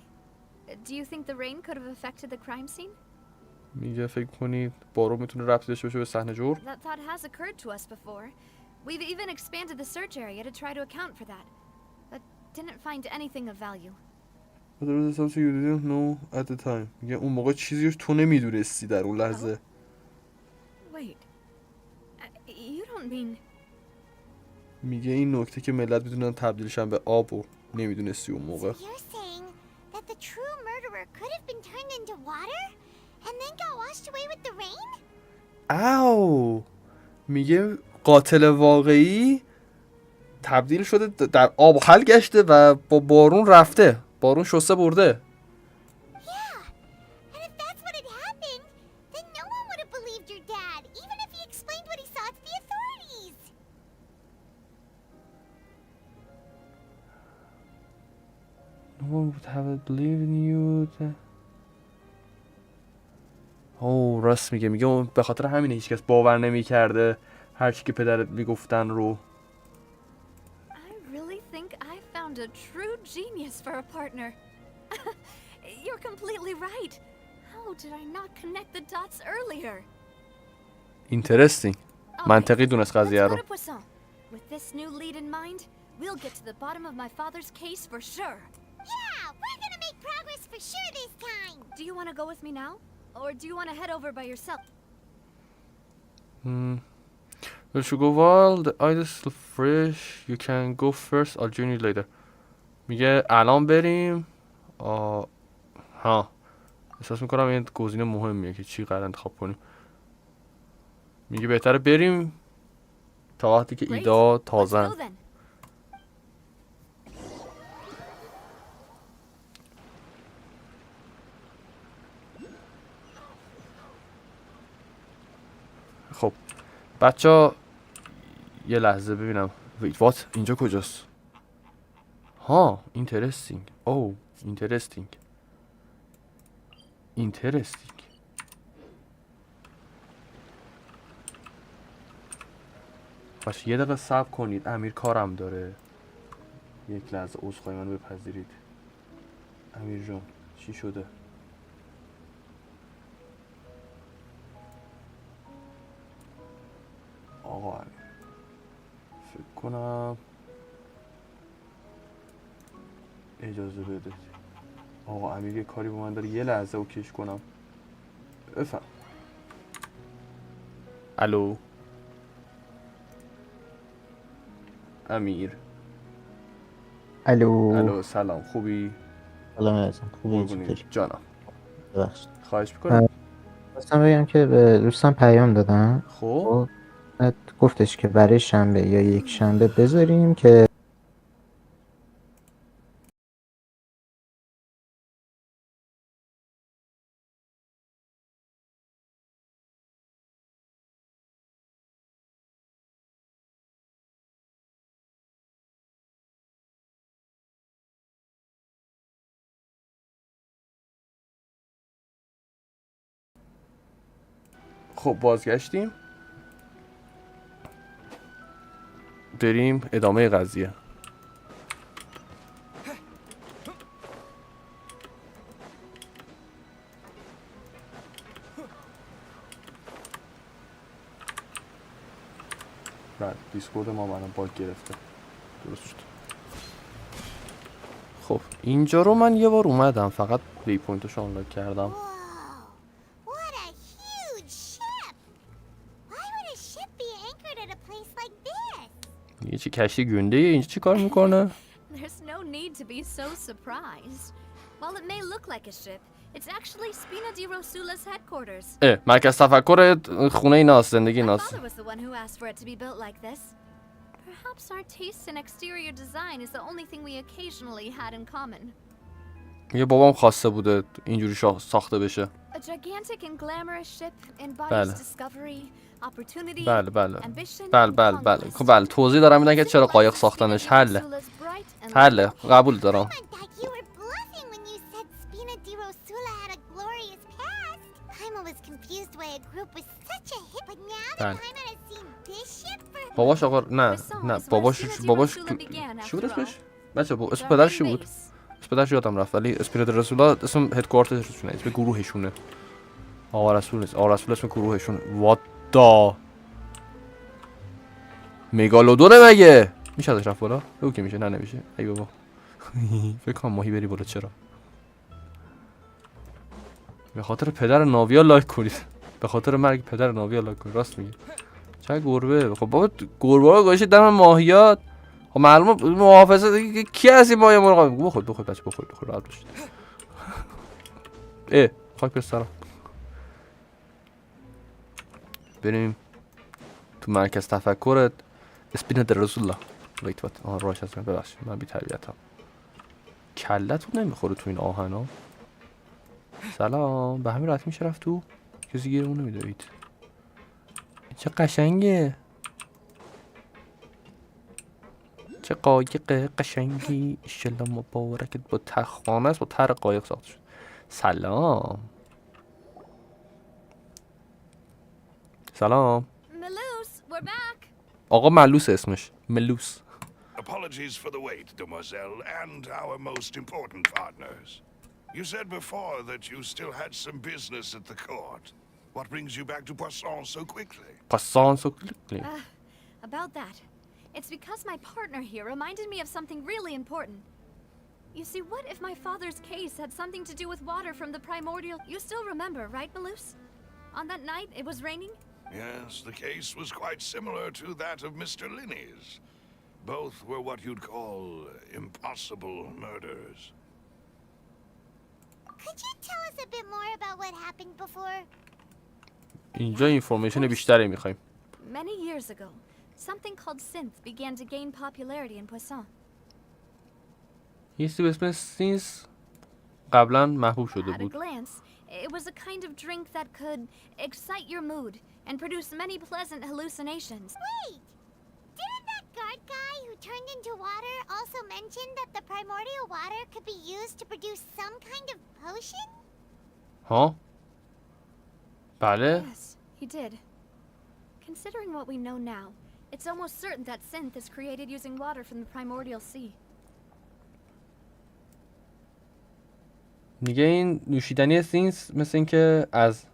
Do you think the rain could have affected the crime scene? میگه فکر کنید بارون میتونه ربطی داشته باشه به صحنه جرم؟ That thought has occurred to us before. We've even expanded the search area to try to account for that, but didn't find anything of value. But there was something you didn't know at the time. میگه اون موقع چیزی تو نمیدونستی در اون لحظه. Wait. You don't mean... میگه این نکته که ملت میتونن تبدیلشن به آب و نمیدونستی اون موقع. So you're saying that the true murderer could have been turned into water and then got washed away with the rain? او میگه قاتل واقعی تبدیل شده در آب و خل گشته و با بارون رفته، بارون شسته برده. Yeah. And if that's what had happened, then no one would have believed your dad, even if he explained what he saw to the authorities. No one would have believed in you. اوه راست میگه اون به خاطر همینه هیچکس باور نمیکرده هر چی که پدرت میگفتن رو. I really think I found a true genius for a partner. You're completely right. How did I not connect the dots earlier? Interesting. منطقی دونست قضیه Let's رو. go to Poisson. With this new lead in mind, we'll get to the bottom of my father's case for sure. Yeah, we're gonna make progress for sure this time. Do you want to go with me now? Or do you want to head over by yourself? We should go while the ice is still fresh. You can go first. I'll join you later. میگه الان بریم. ها احساس میکنم این گزینه مهمیه که چی قرار انتخاب کنیم. میگه بهتره بریم تا وقتی که ایدا تازن. خب بچه یه لحظه ببینم. وات اینجا کجاست؟ ها اینترستینگ. او اینترستینگ. باشه یه دقیقه صبر کنید، امیر کارم داره. یک لحظه عذرخواهی من بپذیرید. امیر جان چی شده؟ آقا امیر فکر کنم اجازه بده. آقا امیر یه کاری با من داره، یه لحظه اوکیش کنم. بفهم. الو امیر. الو سلام خوبی؟ سلام عزیزم خوبی قربونت جانم. ببخشید خواهش میکنم. خواستم بگم که به دوستم پیام دادم. خب بعد گفتش که برای شنبه یا یک شنبه بذاریم که خب بازگشتیم، بریم ادامه قضیه. بله دیسکورد ما منم باگ گرفته. درست شد. خب اینجا رو من یه بار اومدم فقط وی پوینتش آنلاک کردم. Whoa! What a huge ship! Why would a ship be anchored at a place like this? یه چی کشتی گنده اینجا چی کار میکنه؟ There's no need to be so surprised. While it may look like a ship, it's actually Spina di Rosula's headquarters. مرکز تفکر خونه ایناست، زندگی My ایناست. father was the one who asked for it to be built like this. Perhaps our taste in exterior design is the only thing we occasionally had in common. یه بابام خواسته بوده اینجوری ساخته بشه. A gigantic and glamorous ship embodies بله. discovery, opportunity, بله بله ambition, بله and بله بله conquest. خب بله توضیح دارم میدن که چرا قایق ساختنش حله. حله قبول دارم. That you were bluffing when you said Spina di Rosula had a glorious past. Paimon was confused why a group was such a hit, but now that بله. Paimon has seen this ship for باباش آقا نه باباش چی بود اسمش؟ بچه اسم پدرش چی بود؟ اسم پدرش یادم رفت ولی اسپریت رسولا اسم هدکوارترشونه، اسم گروهشونه. آقا رسول نیست، آقا رسول اسم گروهشونه. وات دا مگالودونه مگه؟ میشه ازش رفت بالا؟ بگو که میشه. نه نمیشه. ای بابا فکر کنم ماهی بری بالا. چرا؟ به خاطر پدر ناویا لایک کنید. به خاطر مرگ پدر ناویا لایک کنید. راست میگه. چه گربه؟ خب بابا گربه ها گذاشته دم ماهیات. خب معلومه محافظه کی هستی ماهی مرغ؟ بخور بچه بخور راحت باشید. خاک به سرم. بریم تو مرکز تفکرت اسپینا در رسول الله. وایت راش هستم ببخشید من بی تربیتم. کلتون نمیخوره تو این آهنا. سلام به همین راحتی میشه رفت تو؟ کسی گیرمون نمیدارید. چه قشنگه. چه قایق قشنگی. ایشالله مبارکت با تخانه است با تر قایق ساخته شد. سلام سلام Malus, we're back. آقا ملوس اسمش ملوس. Apologies for the wait, demoiselle, and our most important partners. You said before that you still had some business at the court. What brings you back to Poisson so quickly? Poisson so quickly. About that. It's because my partner here reminded me of something really important. You see, what if my father's case had something to do with water from the primordial... You still remember, right, Malus? On that night, it was raining? Yes, the case was quite similar to that of Mr. Linney's. Both were what you'd call impossible murders. Could you tell us a bit more about what happened before? اینجا اینفورمیشن بیشتری میخوایم. Many years ago, something called synth began to gain popularity in Poisson. یه چیزی به اسم سینس قبلا محبوب شده At a بود. glance, it was a kind of drink that could excite your mood and produce many pleasant hallucinations. Wait! Didn't that guard guy who turned into water also mention that the primordial water could be used to produce some kind of potion? ها؟ بله؟ Yes, he did. Considering what we know now, it's almost certain that synth is created using water from the primordial sea. میگه این نوشیدنی سینس مثل اینکه از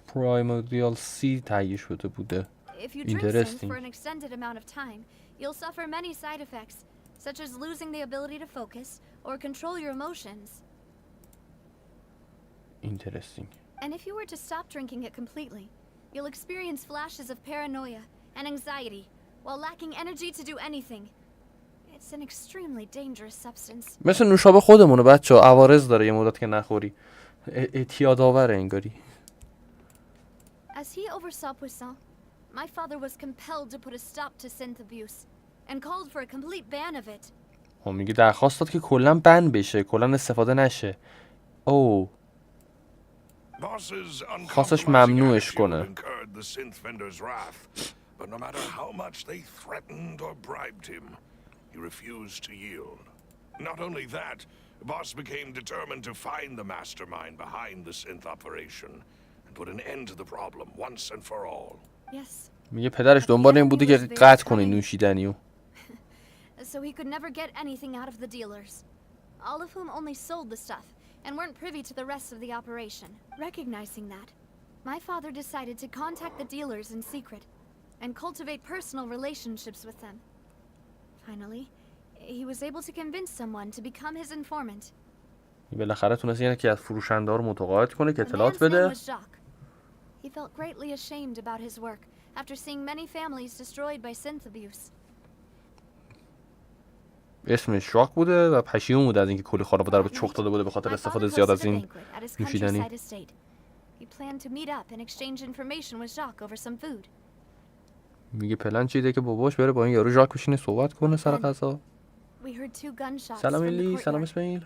پرایموردیال سی تهیه شده بوده. If you drink synth for an extended amount of time, you'll suffer many side effects, such as losing the ability to focus or control your emotions. Interesting. And if you were to stop drinking it completely, you'll experience flashes of paranoia and anxiety while lacking energy to do anything. It's an extremely dangerous substance. مثل نوشابه خودمونه بچه‌ها، عوارض داره یه مدت که نخوری. اعتیاد آوره انگاری. As he oversaw Poisson, my father was compelled to put a stop to synth abuse and called for a complete ban of it. میگه درخواست داد که کلا بن بشه، کلا استفاده نشه. او خواستش ممنوعش کنه. But no matter how much they threatened or bribed him, he refused to yield. Not only that, Boss became determined to find the mastermind behind the synth operation and put an end to the problem once and for all. Yes. میگه پدرش دنبال این بوده که قطع کنه نوشیدنیو. So he could never get anything out of the dealers, all of whom only sold the stuff and weren't privy to the rest of the operation. Recognizing that, my father decided to contact the dealers in secret and cultivate personal relationships with them. Finally, he was able to convince someone to become his informant. بالاخره تونست یکی از فروشنده ها رو متقاعد کنه که The اطلاعات man's name بده. was Jacques. He felt greatly ashamed about his work after seeing many families destroyed by synth abuse. اسمش ژاک بوده و پشیمون بوده از اینکه کلی خانواده رو به چخ داده بوده به خاطر My استفاده father زیاد از hosted a این banquet at his نوشیدنی. countryside estate. He planned to meet up and exchange information with Jacques over some food. میگه پلن چیده که باباش بره با این یارو ژاک بشینه صحبت کنه سر غذا. We heard two gunshots سلام from the ایلی، سلام courtyard. اسماعیل.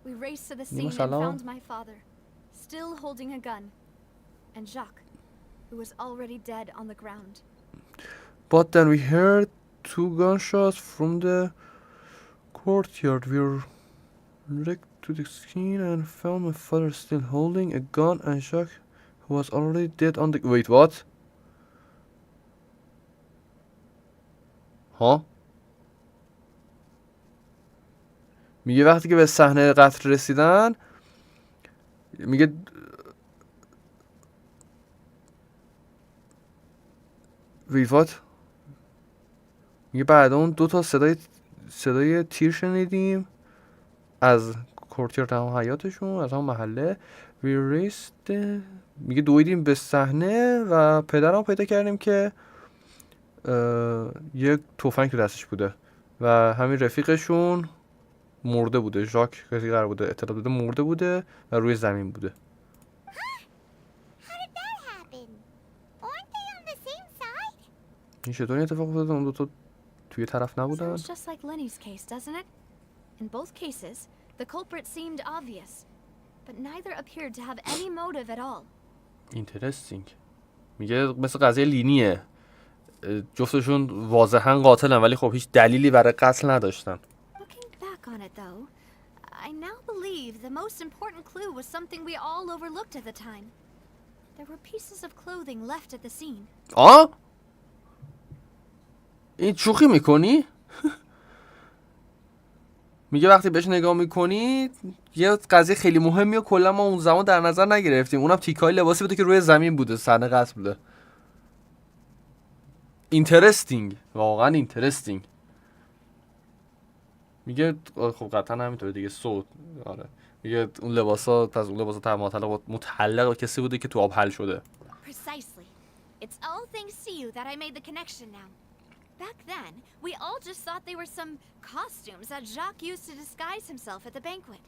We raced to the نیما scene and سلام. found my father, still holding a gun, and Jacques, who was already dead on the ground. But then we heard two gunshots from the courtyard. We wrecked to the scene and found my father still holding a gun and Jacques, who was already dead on the... Wait, what? ها؟ میگه وقتی که به صحنه قتل رسیدن میگه Wait, what? میگه بعد اون دو تا صدای تیر شنیدیم از کورتیار همون حیاتشون از همون محله. We raced. میگه دویدیم به صحنه و پدرم پیدا کردیم که یک تفنگ تو دستش بوده و همین رفیقشون مرده بوده. ژاک کسی قرار بوده اطلاع بده مرده بوده و روی زمین بوده. How did that happen? Aren't they on the same side? این چطور این اتفاق افتاد؟ اون دو تا توی طرف نبودن؟ Sounds just like Lenny's case, doesn't it? In both cases, the culprit seemed obvious, but neither appeared to have any motive at all. Interesting. میگه مثل قضیه لینیه. جفتشون واضحا قاتلن ولی خب هیچ دلیلی برای قتل نداشتن. Looking back on it, though, I now believe the most important clue was something we all overlooked at the time. There were pieces of clothing left at the scene. این شوخی میکنی؟ میگه وقتی بهش نگاه میکنی یه قضیه خیلی مهمی و کلا ما اون زمان در نظر نگرفتیم. اونم تیکای لباسی بوده که روی زمین بوده. صحنه قتل بوده. اینترستینگ، واقعا اینترستینگ. میگه خب قطعا همینطوره دیگه. صوت آره میگه اون لباسا پس اون لباسا متعلق به کسی بوده که تو آب حل شده. Precisely. It's all thanks to you that I made the connection now. Back then, we all just thought they were some costumes that Jacques used to disguise himself at the banquet.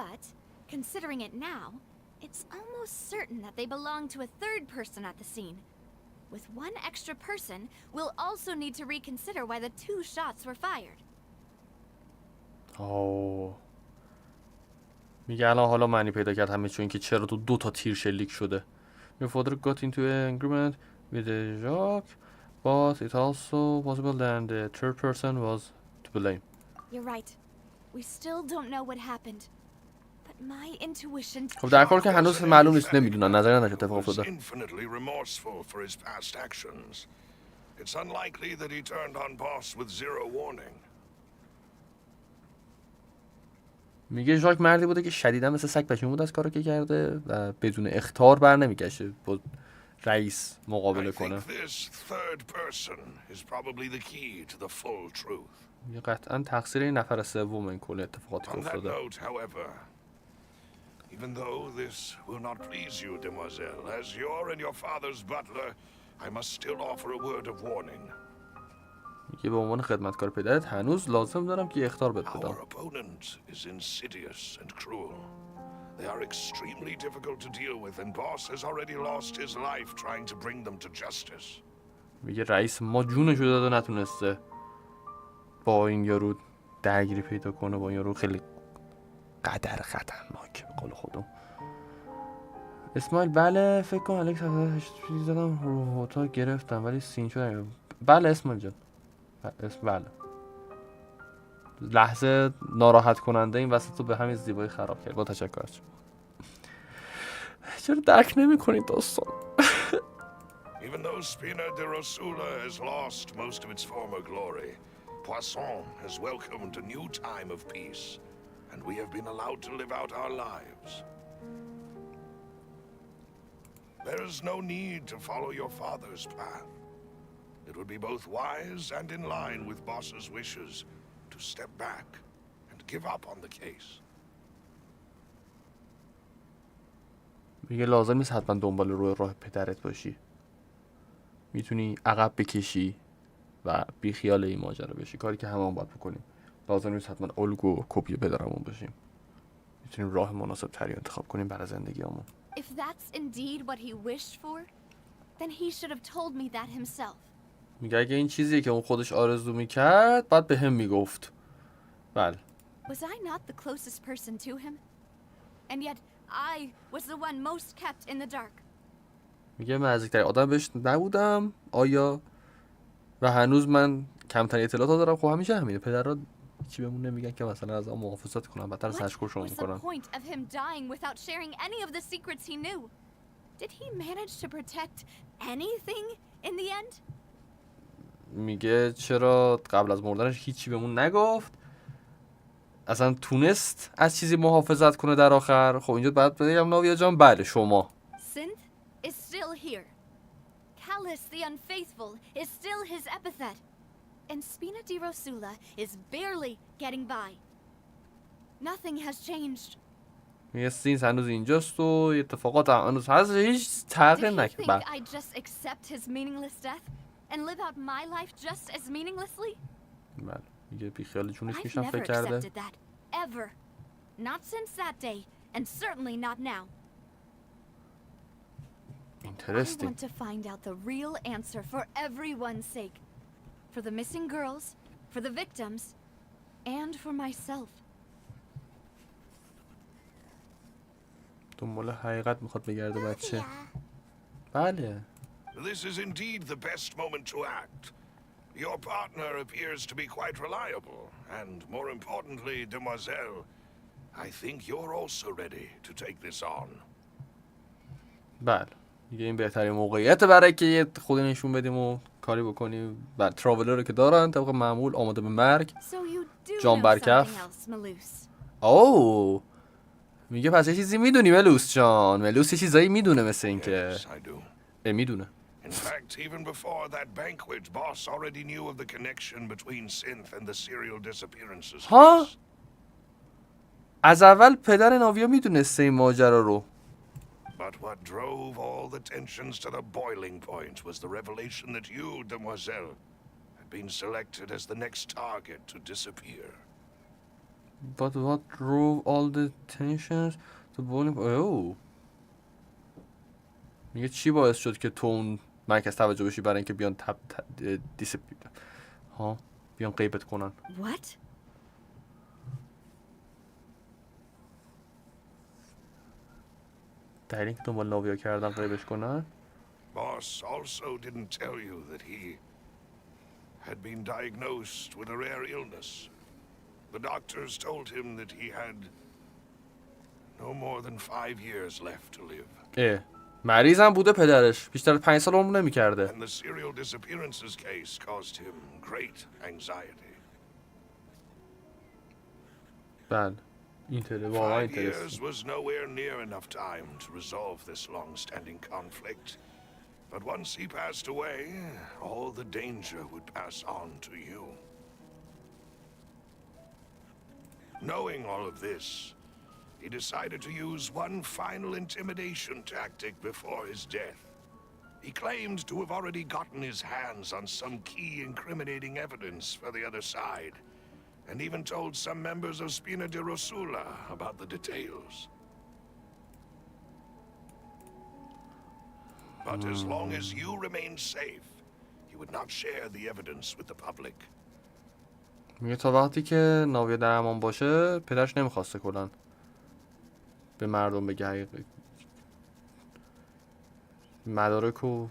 But, considering it now, it's almost certain that they belong to a third person at the scene. With one extra person, we'll also need to reconsider why the two shots were fired. میگه الان حالا معنی پیدا کرد همه چون که چرا تو دو تا تیر شلیک شده. Your father got into an agreement with Jacques, but it's also possible that the third person was to blame. You're right. We still don't know what happened. But my intuition... خب در کار که هنوز معلوم نیست نمیدونن نظری نداشت اتفاق افتاده. Infinitely remorseful for his past actions. It's unlikely that he turned on boss with zero warning. میگه ژاک مردی بوده که شدیدا مثل سگ پشیمون بود از کاری که کرده و بدون اخطار بر نمیگشه با رئیس مقابله کنه. میگه قطعا تقصیر این نفر سوم این کل اتفاقاتی که افتاده. Even though this will not please you, demoiselle, as you're and your father's butler, I must still offer a word of warning. میگه به عنوان خدمتکار پدرت هنوز لازم دارم که اخطار بهت بدم. Our opponent is insidious and cruel. They are extremely difficult to deal with, and boss has already lost his life trying to bring them to justice. میگه رئیس ما جونشو داد و نتونسته با این یارو درگیری پیدا کنه. با این یارو خیلی قدر خطرناک به قول خودم. اسماعیل بله فکر کنم الکس چیزی زدم رو هوتا گرفتم ولی سین شدم. بله اسماعیل جان بله. لحظه ناراحت کننده این وسط رو به همین زیبایی خراب کرد. با تشکر. چرا درک نمی کنید دوستان؟ Even though Spina de Rosula has lost most of its former glory, Poisson has welcomed a new time of peace, and we have been allowed to live out our lives. There is no need to follow your father's path. It would be both wise and in line with boss's wishes to step back and give up on the case. میگه لازم نیست حتما دنبال روی راه پدرت باشی. میتونی عقب بکشی و بی خیال این ماجرا بشی، کاری که هممون باید بکنیم. لازم نیست حتما الگو و کپی پدرمون باشیم. میتونیم راه مناسب تری انتخاب کنیم برای زندگیمون. If that's indeed what he wished for, then he should have told me that himself. میگه اگه این چیزیه که اون خودش آرزو میکرد بعد به هم میگفت. بله. Was I not the closest person to him? And yet I was the one most kept in the dark. میگه من نزدیکترین آدم بهش نبودم آیا؟ و هنوز من کمترین اطلاعات دارم. خب همیشه همینه، پدرها چی بهمون نمیگن که مثلا از آن محافظت کنن، بدتر سرشکشون What was the میکنن. point of him dying without sharing any of the secrets he knew? Did he manage to protect anything in the end? میگه چرا قبل از مردنش هیچی بهمون نگفت؟ اصلا تونست از چیزی محافظت کنه در آخر؟ خب اینجا باید بگم ناویا جان بله شما. Synth is still here. Callus the Unfaithful is still his epithet. And Spina di Rosula is barely getting by. Nothing has changed. میگه سینس هنوز اینجاست و اتفاقات هنوز هست، هیچ Did تغییر he نکرد. think بله. I'd just accept his meaningless death and live out my life just as meaninglessly? بله. میگه بی خیال جونش I've میشم never فکر کرده. accepted that, ever. Not since that day, and certainly not now. I Interesting. want to find out the real answer for everyone's sake. For the missing girls, for the victims, and for myself. دنبال حقیقت میخواد بگرده بچه. Nadia, بله. This is indeed the best moment to act. Your partner appears to be quite reliable, and more importantly, demoiselle, I think you're also ready to take this on. بله. دیگه این بهترین موقعیت برای که یه خودی نشون بدیم و کاری بکنیم. و تراولر رو که دارن طبق معمول آماده به مرگ. So you do John know Barkaf. something else, Malus. اوه. میگه پس یه چیزی میدونی ملوس جان. ملوس یه چیزایی میدونه مثل این که. Yes, I do. میدونه. In fact, even before that banquet, Boss already knew of the connection between Synth and the serial disappearances ها؟ case. از اول پدر ناویا میدونسته این ماجرا رو. But what drove all the tensions to the boiling point was the revelation that you, demoiselle, had been selected as the next target to disappear. But what drove all the tensions to boiling point? Oh. میگه چی باعث شد که تو اون مرکز توجه بشی برای اینکه بیان بیان غیبت کنن. What? در این که دنبال ناویا کردن غیبش کنن. Boss also didn't tell you that he had been diagnosed with a rare illness. The doctors told him that he had no more than 5 years left to live. مریض هم بوده پدرش. بیشتر از 5 سال عمر نمی‌کرده. And the serial disappearances case caused him great anxiety. بله. واقعا 5 years اینترستی. was nowhere near enough time to resolve this long-standing conflict. But once he passed away, all the danger would pass on to you. Knowing all of this, he decided to use one final intimidation tactic before his death. He claimed to have already gotten his hands on some key incriminating evidence for the other side, and even told some members of Spina di Rosula about the details. But as long as you remained safe, he would not share the evidence with the public. میگه تا وقتی که ناویا در امان باشه پدرش نمیخواسته کلن به مردم بگه حقیقی مدارک و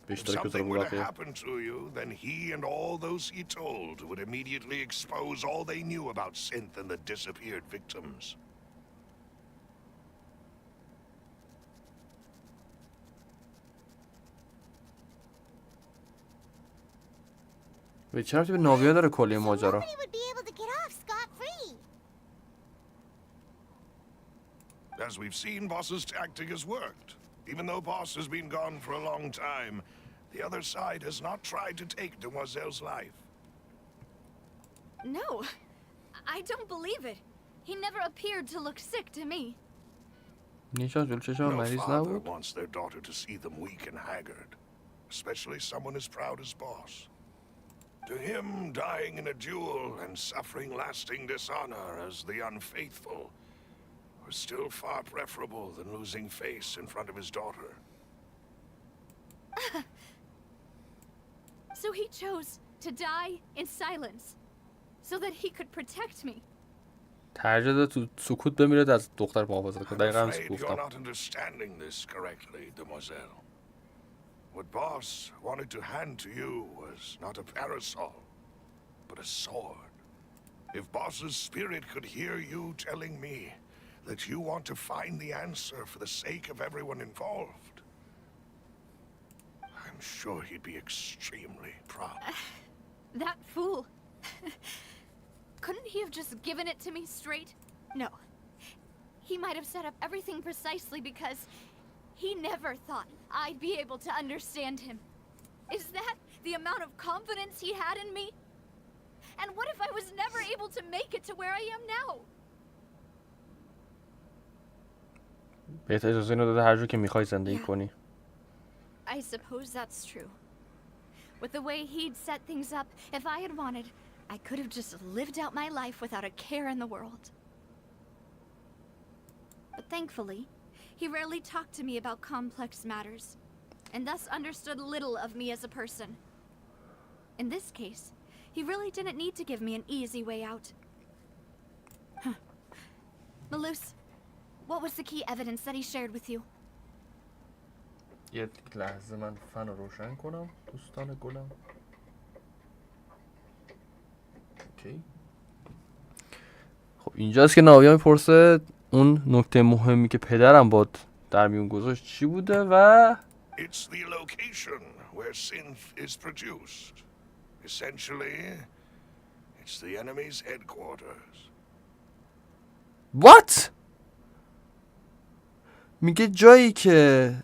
به If اشتراک بذاره something were to بولاقیه. happen to you, then he and all those he told would immediately expose all they knew about Synth and the disappeared victims. به چه رفتی به ناویا داره کلی ماجرا؟ nobody would be able to get off scot-free. As we've seen, Boss's tactic has worked. Even though Boss has been gone for a long time, the other side has not tried to take Demoiselle's life. No, I don't believe it. He never appeared to look sick to me. No father wants their daughter to see them weak and haggard, especially someone as proud as Boss. To him, dying in a duel and suffering lasting dishonor as the unfaithful was still far preferable than losing face in front of his daughter. So he chose to die in silence, so that he could protect me. ترجیح داد تو سکوت بمیره از دختر محافظت کنه. دقیقاً همین You're گفتم. not understanding this correctly, Demoiselle. What Boss wanted to hand to you was not a parasol, but a sword. If Boss's spirit could hear you telling me that you want to find the answer for the sake of everyone involved, I'm sure he'd be extremely proud. That fool. Couldn't he have just given it to me straight? No. He might have set up everything precisely because he never thought I'd be able to understand him. Is that the amount of confidence he had in me? And what if I was never able to make it to where I am now? بهت اجازه اینو داده هر جور که میخوای زندگی کنی. I suppose that's true. With the way he'd set things up, if I had wanted, I could have just lived out my life without a care in the world. But thankfully, he rarely talked to me about complex matters, and thus understood little of me as a person. In this case, he really didn't need to give me an easy way out. Malus, what was the key evidence that he shared with you? یه لحظه من فن رو روشن کنم دوستان گلم. اوکی. خب اینجاست که ناویا میپرسه اون نکته مهمی که پدرم باد در میون گذاشت چی بوده و It's the location where synth is produced. Essentially, it's the enemy's headquarters. What؟ میگه جایی که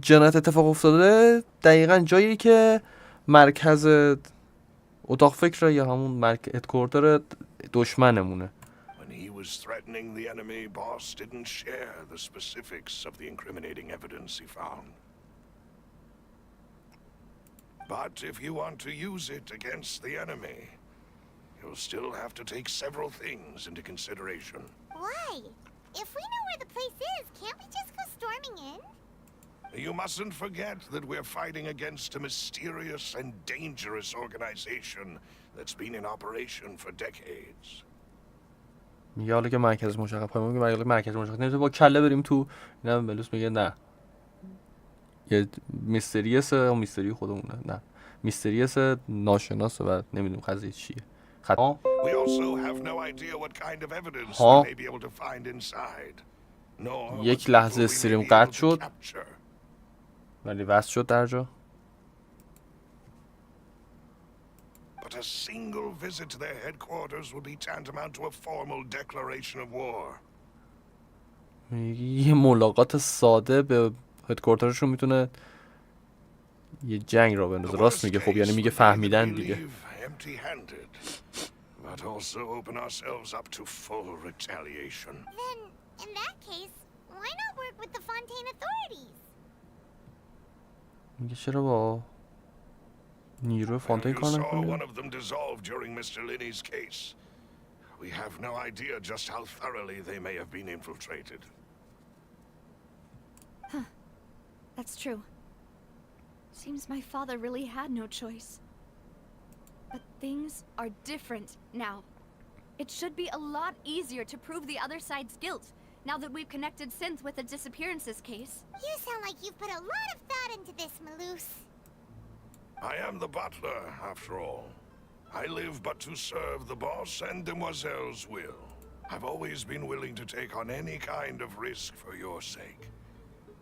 جنایت اتفاق افتاده دقیقا جایی که مرکز اتاق فکر یا همون هدکوارتر دشمنمونه. When he was threatening the enemy, Boss didn't share the specifics of the incriminating evidence he found. But if you want to use it against the enemy, you'll still have to take several things into consideration. Why? If we know where the place is, can't we just go storming in? You mustn't forget that we're fighting against a mysterious and dangerous organization that's been in operation for decades. میگه حالا که مرکز مشخص کنیم میگه مرکز مشخص نمیشه با کله بریم تو. اینا ملوس میگه نه. یه میستریس و میستری خودمونه. نه. میستریس ناشناسه و نمیدونم قضیه چیه. We also have no idea what kind of evidence we may be able to find inside. یک لحظه استریم قطع شد. ولی وصل شد در جا. But a single visit to their headquarters would be tantamount to a formal declaration of war. یه ملاقات ساده به هدکوارترشون میتونه یه جنگ را بندازه. راست میگه. خب یعنی میگه فهمیدن دیگه. But also open ourselves up to full retaliation. Then, in that case, why not work with the Fontaine authorities? میگه چرا با نیروی فونتین کار نکنیم؟ One of them dissolved during Mr. Linney's case. We have no idea just how thoroughly they may have been infiltrated. Huh. That's true. Seems my father really had no choice. But things are different now. It should be a lot easier to prove the other side's guilt, now that we've connected Synth with the disappearances case. You sound like you've put a lot of thought into this, Malus. I am the butler, after all. I live but to serve the boss and Demoiselle's will. I've always been willing to take on any kind of risk for your sake.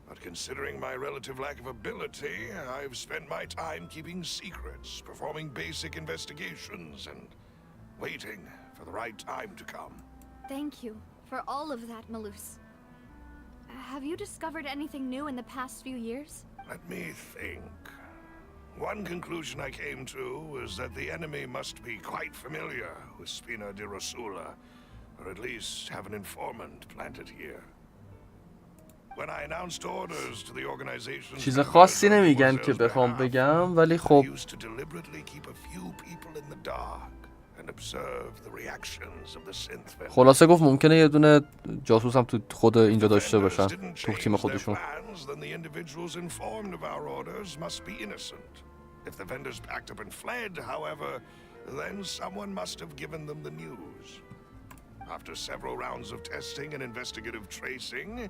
But considering my relative lack of ability, I've spent my time keeping secrets, performing basic investigations, and waiting for the right time to come. Thank you for all of that, Malus. Have you discovered anything new in the past few years? Let me think. One conclusion I came to was that the enemy must be quite familiar with Spina di Rosula, or at least have an informant planted here. When I announced orders to the organization, چیز خاصی نمیگن که بخوام بگم ولی خب I used to deliberately keep a few people in the dark and observe the reactions of the synth vendors. خلاصه گفت ممکنه یه دونه جاسوس هم تو خود اینجا داشته باشن تو تیم خودشون. Then the individuals informed of our orders must be innocent. If the vendors packed up and fled, however, then someone must have given them the news. After several rounds of testing and investigative tracing,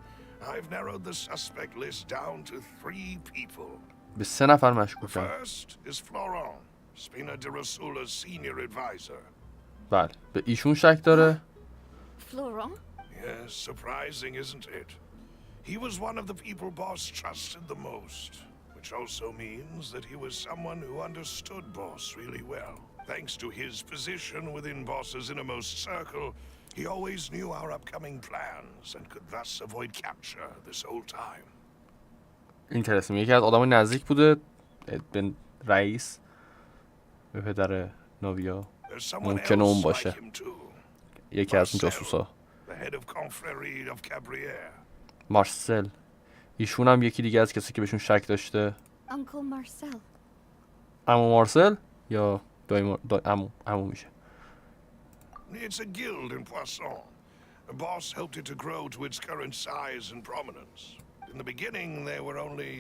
I've narrowed the suspect list down to 3 people. به 3 نفر The مشکوکن. first is Florent, Spina di Rosula's senior advisor. بله به ایشون شک داره. Florent? Yes, surprising, isn't it? He was one of the people Boss trusted the most, which also means that he was someone who understood Boss really well. Thanks to his position within Boss's innermost circle, he always knew our upcoming plans and could thus avoid capture this whole time. اینترسیم یکی از آدمای نزدیک بوده به رئیس به پدر ناویا. There's someone ممکنه اون else like باشه him too. یکی از اون جاسوسا. The head of confrérie of Cabriere. مارسل ایشون هم یکی دیگه از کسی که بهشون شک داشته. Uncle Marcel. عمو مارسل یا عمو میشه. It's a guild in Poisson. The boss helped it to grow to its current size and prominence. In the beginning, they were only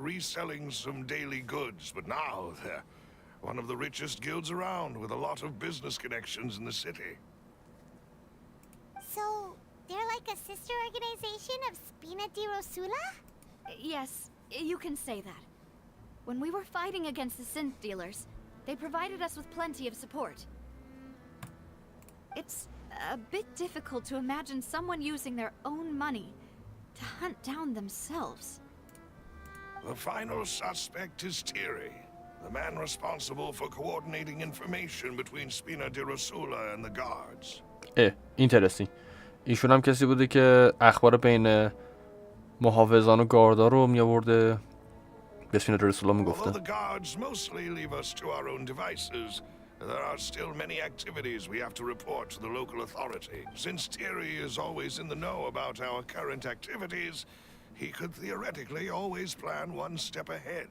reselling some daily goods, but now they're one of the richest guilds around with a lot of business connections in the city. So, they're like a sister organization of Spina di Rosula? Yes, you can say that. When we were fighting against the synth dealers, they provided us with plenty of support. It's a bit difficult to imagine someone using their own money to hunt down themselves. The final suspect is Thierry, the man responsible for coordinating information between Spina di Rosula and the guards. اینترسینگ. ایشون هم کسی بوده که اخبار بین محافظان و گاردا رو می آورده به اسپینا دی رسولا میگفته. Although the guards mostly leave us to our own devices, there are still many activities we have to report to the local authority. Since Thierry is always in the know about our current activities, he could theoretically always plan one step ahead.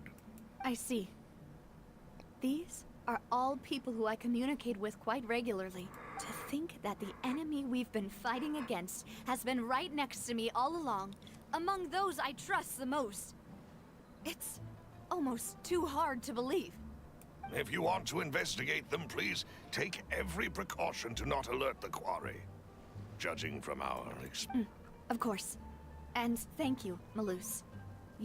I see. These are all people who I communicate with quite regularly. To think that the enemy we've been fighting against has been right next to me all along, among those I trust the most. It's almost too hard to believe. If you want to investigate them, please take every precaution to not alert the quarry. Judging from our Of course. And thank you, Malus.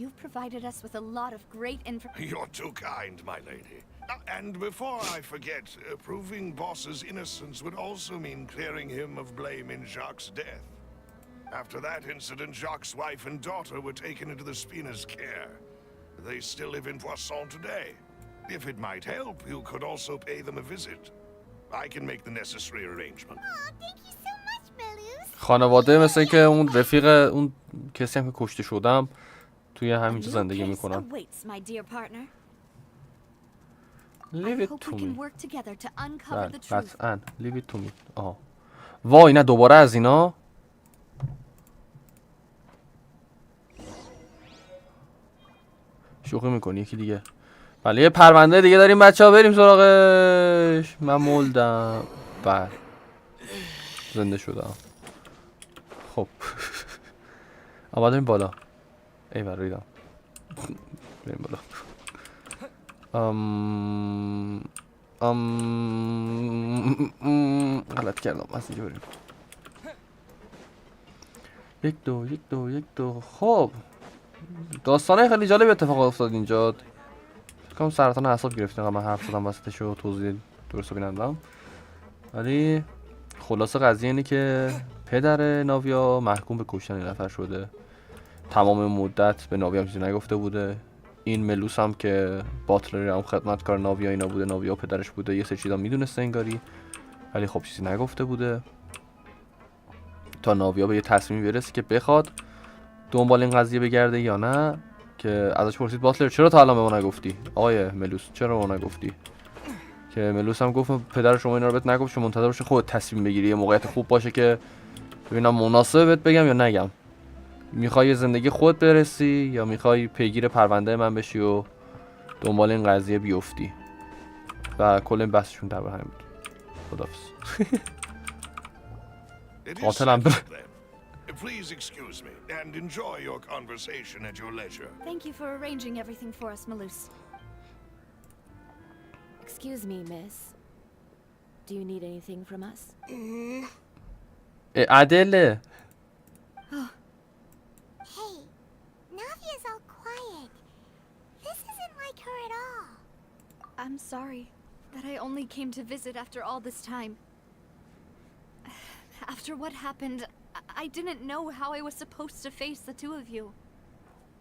You've provided us with a lot of great information. You're too kind, my lady. And before I forget, proving Boss's innocence would also mean clearing him of blame in Jacques' death. After that incident, Jacques' wife and daughter were taken into the Spina's care. They still live in Poisson today. If it might help, you could also pay them a visit. I can make the necessary arrangement. Oh, thank you so much, Malus. خانواده مثل که اون رفیق اون کسی هم که کشته شدم توی همینجا A new زندگی case میکنن. awaits, my dear partner. Leave I it hope to we me. can work together to uncover بله the truth. قطعا Leave it to me. آها وای نه دوباره از اینا. شوخی میکنی یکی دیگه. بله یه پرونده دیگه داریم بچه ها بریم سراغش. من مولدم. بله زنده شدم. خب اما بریم بالا. ای بر ریدم. بریم بالا. غلط کردم از اینجا بریم. یک دو خب داستانه خیلی جالب اتفاق افتاد اینجا. فکرم سرطان اعصاب گرفتم من حرف زدم وسطش و توضیح درست بینندم. ولی خلاصه قضیه اینه که پدر ناویا محکوم به کشتن این نفر شده. تمام مدت به ناویا هم چیزی نگفته بوده. این ملوس هم که باتلر هم خدمتکار ناویا اینا بوده، ناویا پدرش بوده، یه سری چیزا میدونسته انگاری ولی خب چیزی نگفته بوده تا ناویا به یه تصمیمی برسه که بخواد دنبال این قضیه بگرده یا نه، که ازش پرسید باتلر چرا تا الان به ما نگفتی آقای ملوس، چرا به ما نگفتی؟ که ملوس هم گفت پدر شما اینا رو بهت نگفت، شما منتظر باشه خودت تصمیم بگیری، یه موقعیت خوب باشه که ببینم مناسبه بهت بگم یا نگم، میخوای زندگی خودت برسی یا میخوای پیگیر پرونده من بشی و دنبال این قضیه بیفتی. و کل این بحثشون در همین بود. خداحافظ. قاتلم Please excuse me and enjoy your conversation at your leisure. Thank you for arranging everything for us, Malus. Excuse me, miss. Do you need anything from us? عدله. Hey, Navia's all quiet. This isn't like her at all. I'm sorry that I only came to visit after all this time. After what happened, I didn't know how I was supposed to face the two of you.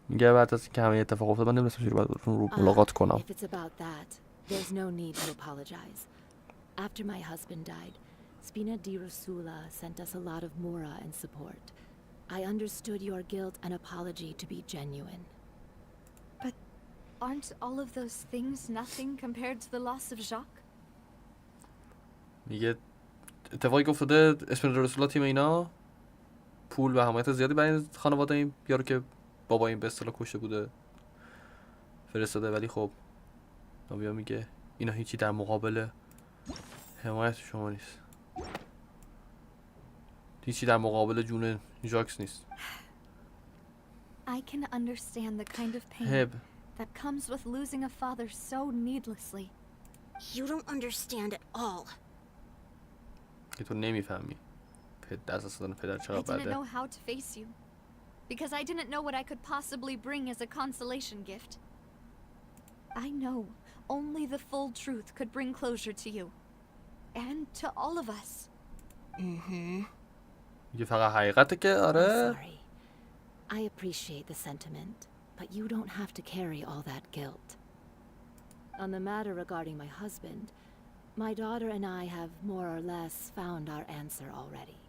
میگه بعد از اینکه همه اتفاق افتاد من نمی‌دونستم چجوری باید رو ملاقات کنم. If it's about that, there's no need to apologize. After my husband died, Spina di Rosula sent us a lot of mora and support. I understood your guilt and apology to be genuine. But aren't all of those things nothing compared to the loss of Jacques? میگه اتفاقی که افتاده اسپنا دی رسولا تیم اینا پول و حمایت زیادی برای خانواده این یارو که بابا این به اصطلاح کشته بوده فرستاده، ولی خب ناویا میگه اینا هیچی در مقابل حمایت شما نیست، هیچی در مقابل جون ژاکس نیست. I can understand the kind of pain هب that comes with losing a father so needlessly. You don't understand at all. که تو نمیفهمی دست از دادن پدر I چقدر didn't بده. know how to face you because I didn't know what I could possibly bring as a consolation gift. I know only the full truth could bring closure to you and to all of us. میگه فقط حقیقته که آره. I'm sorry. I appreciate the sentiment, but you don't have to carry all that guilt. On the matter regarding my husband, my daughter and I have more or less found our answer already.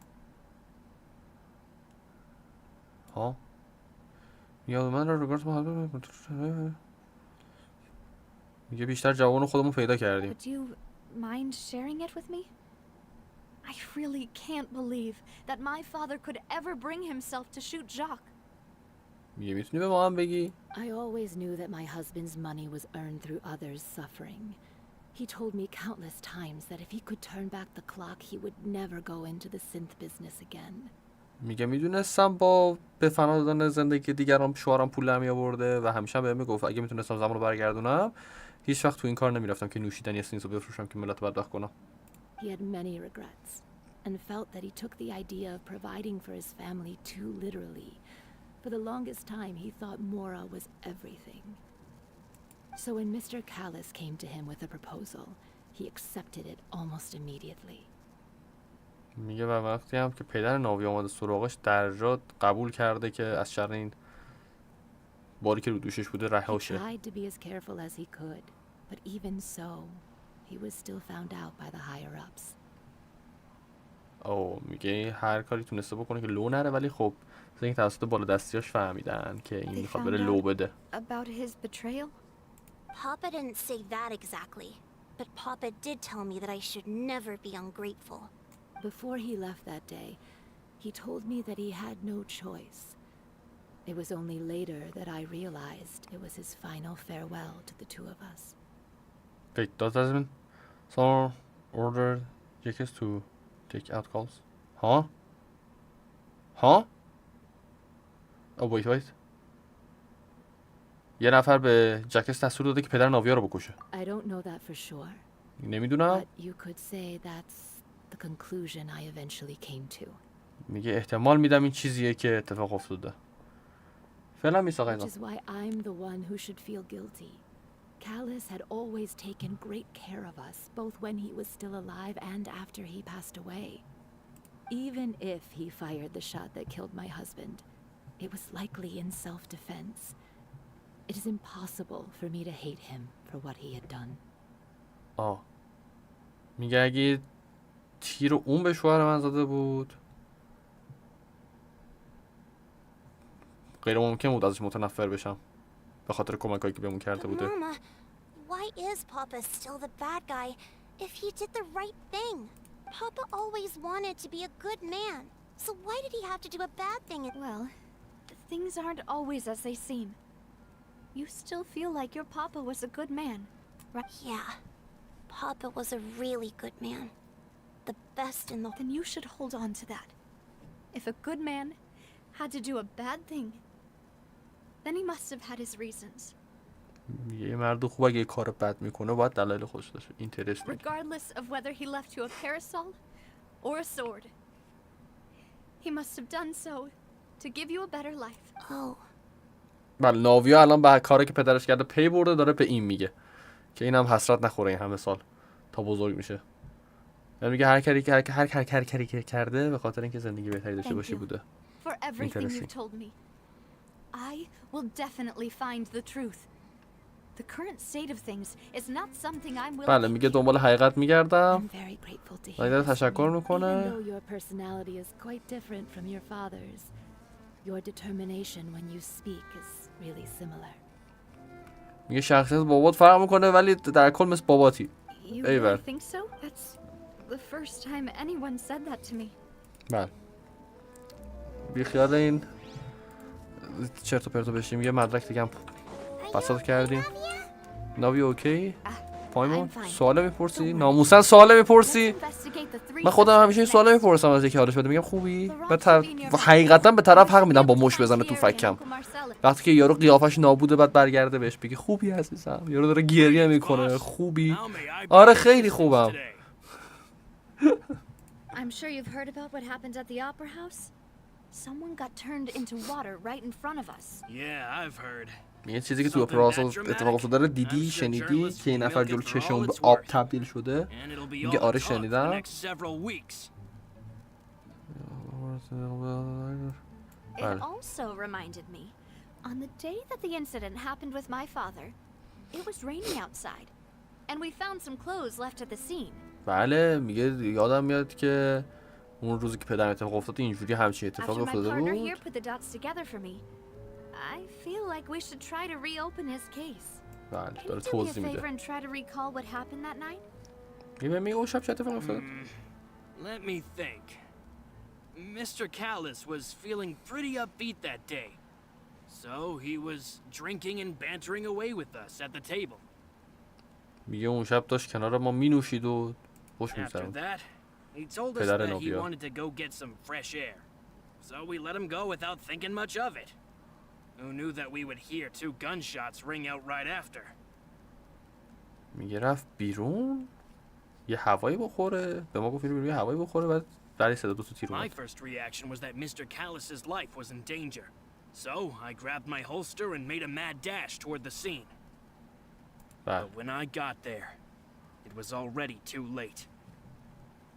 ها یا من رو رگارد میگه بیشتر جوان خودمون پیدا کردیم. Would you mind sharing it with me? I really can't believe that my father could ever bring himself to shoot Jacques. میگه میتونی به ما هم بگی؟ I always knew that my husband's money was earned through others' suffering. He told me countless times that if he could turn back the clock, he would never go into the synth business again. میگه میدونستم با به فنا دادن زندگی دیگران شوهرم پول نمی آورده و همیشه بهم میگفت اگه میتونستم زمان رو برگردونم هیچ وقت تو این کار نمیرفتم که نوشیدنی سینز رو بفروشم که ملت رو بدبخت کنم. He had many regrets and felt that he took the idea of providing for his family too literally. For the longest time, he thought Mora was everything. So when Mr. Callis came to him with a proposal, he accepted it almost immediately. میگه و وقتی هم که پدر ناوی آمده سراغش در جا قبول کرده که از شر این باری که رو دوشش بوده He رها شه. tried to be as careful as he could, but even so, he was still found out by the higher-ups. او میگه هر کاری تونسته بکنه که لو نره، ولی خب این توسط بالا دستیاش فهمیدن که این They میخواد found بره لو بده. About his betrayal? Papa didn't say that exactly, but Papa did tell me that I should never be ungrateful. Before he left that day, he told me that he had no choice. It was only later that I realized it was his final farewell to the two of us. Wait, doesn't someone order Jacques to take out calls? Huh? Huh? Oh wait. یه نفر به جکس دستور داده که پدر ناویا رو بکشه. I don't know that for sure, نمیدونم. but you could say that's the conclusion I eventually came to. میگه احتمال میدم این چیزیه که اتفاق افتاده. فعلا میساقه Which اینا. is why I'm the one who should feel guilty. Callis had always taken great care of us, both when he was still alive and after he passed away. Even if he fired the shot that killed my husband, it was likely in self-defense. It is impossible for me to hate him for what he had done. میگه اگه تیر اون به شوهر من زده بود غیر ممکن بود ازش متنفر بشم به خاطر کمکایی که بهمون کرده بوده. Mama, why is Papa still the bad guy if he did the right thing? Papa always wanted to be a good man. So why did he have to do a bad thing? Well, things aren't always as they seem. You still feel like your papa was a good man, right? Yeah. Papa was a really good man. The best in the... Then you should hold on to that. If a good man had to do a bad thing, then he must have had his reasons. یه مرد خوب اگه کار بد میکنه باید دلایل خودش داشته. اینترستینگ. Regardless of whether he left you a parasol or a sword, he must have done so to give you a better life. Oh. بله ناویا الان به کاری که پدرش کرده پی برده داره به این میگه که اینم حسرت نخوره این همه سال تا بزرگ میشه. یعنی میگه هر کاری که کرده به خاطر اینکه زندگی بهتری داشته باشه بوده. For everything you've told me. I will definitely find the truth. The current state of things is not something I'm willing. بله میگه دنبال حقیقت میگردم. I'm very grateful to hear داره this تشکر from you. میکنه. Even though your personality is quite different from your father's, your determination when you speak is really similar. میگه شخصیت بابات فرق میکنه ولی در کل مثل باباتی. You ایول. really think so? That's the first time anyone said that to me. بله. بی خیال این چرت و پرتو بشیم. یه مدرک دیگه هم بساط کردیم. ناوی اوکی؟ پایمون سوال میپرسی؟ ناموسن سوال میپرسی؟ من خودم همیشه این سوال میپرسم از یکی حالش بده میگم خوبی؟ حقیقتا به طرف حق میدم با مش بزنه تو فکم. وقتی که یارو قیافش نابوده بعد برگرده بهش بگی خوبی عزیزم. یارو داره گریه میکنه خوبی؟ آره خیلی خوبم. I'm sure you've heard about what happened at the opera house. Someone got turned into water right in front of us. Yeah, I've heard. یه چیزی که تو اپرا اتفاق افتاده دیدی شنیدی که این نفر جلو چشم به آب تبدیل شده؟ میگه آره شنیدم. It also reminded me, on the day that the incident happened with my father, it was raining outside, and we found some clothes left at the scene. بله میگه یادم میاد که اون روزی که پدرم اتفاق افتاد اینجوری همچین اتفاقی افتاده بود. After my partner here put the dots together for me, I feel like we should try to reopen his case. بله Can داره you do me a توضیح favor میده. and try to recall what happened that night? میگه اون شب چه اتفاقی افتاد؟ Let me think. Mr. Callis was feeling pretty upbeat that day. So he was drinking and bantering away with us at the table. میگه اون شب داشت کنار ما مینوشید و خوش After می‌گذرون. that, he told us پدر that he نوبیا. wanted to go get some fresh air. So we let him go without thinking much of it. Who knew that we would hear 2 gunshots ring out right after? میگه رفت بیرون یه هوایی بخوره به ما گفت بیرون یه هوایی بخوره بعد در صدا 2 تا تیر My اومد. first reaction was that Mr. Callis's life was in danger. So I grabbed my holster and made a mad dash toward the scene. بله. But when I got there, it was already too late.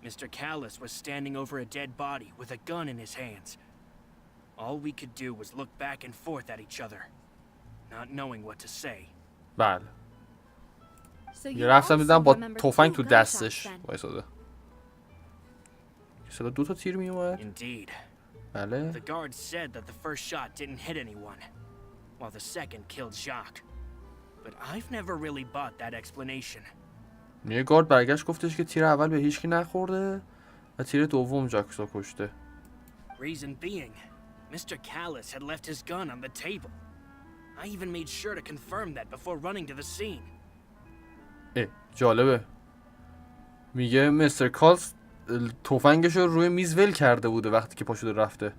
Mr. Callis was standing over a dead body with a gun in his hands. All we could do was look back and forth at each other, not knowing what to say. بله. So you یه رفتم دیدم also با remember تفنگ 2 تو gunshots دستش then. وایساده. صدا 2 تا تیر میومد. Indeed. بله. The guards said that the first shot didn't hit anyone, while the second killed Jacques. But I've never really bought that explanation. میگه گارد برگشت گفتش که تیر اول به هیچکی نخورده و تیر دوم جاکسو کشته. Reason being, Mr. Callis had left his gun on the table. I even made sure to confirm that before running to the scene. جالبه. میگه مستر کالز تفنگش رو روی میز ول کرده بوده وقتی که پا شده رفته.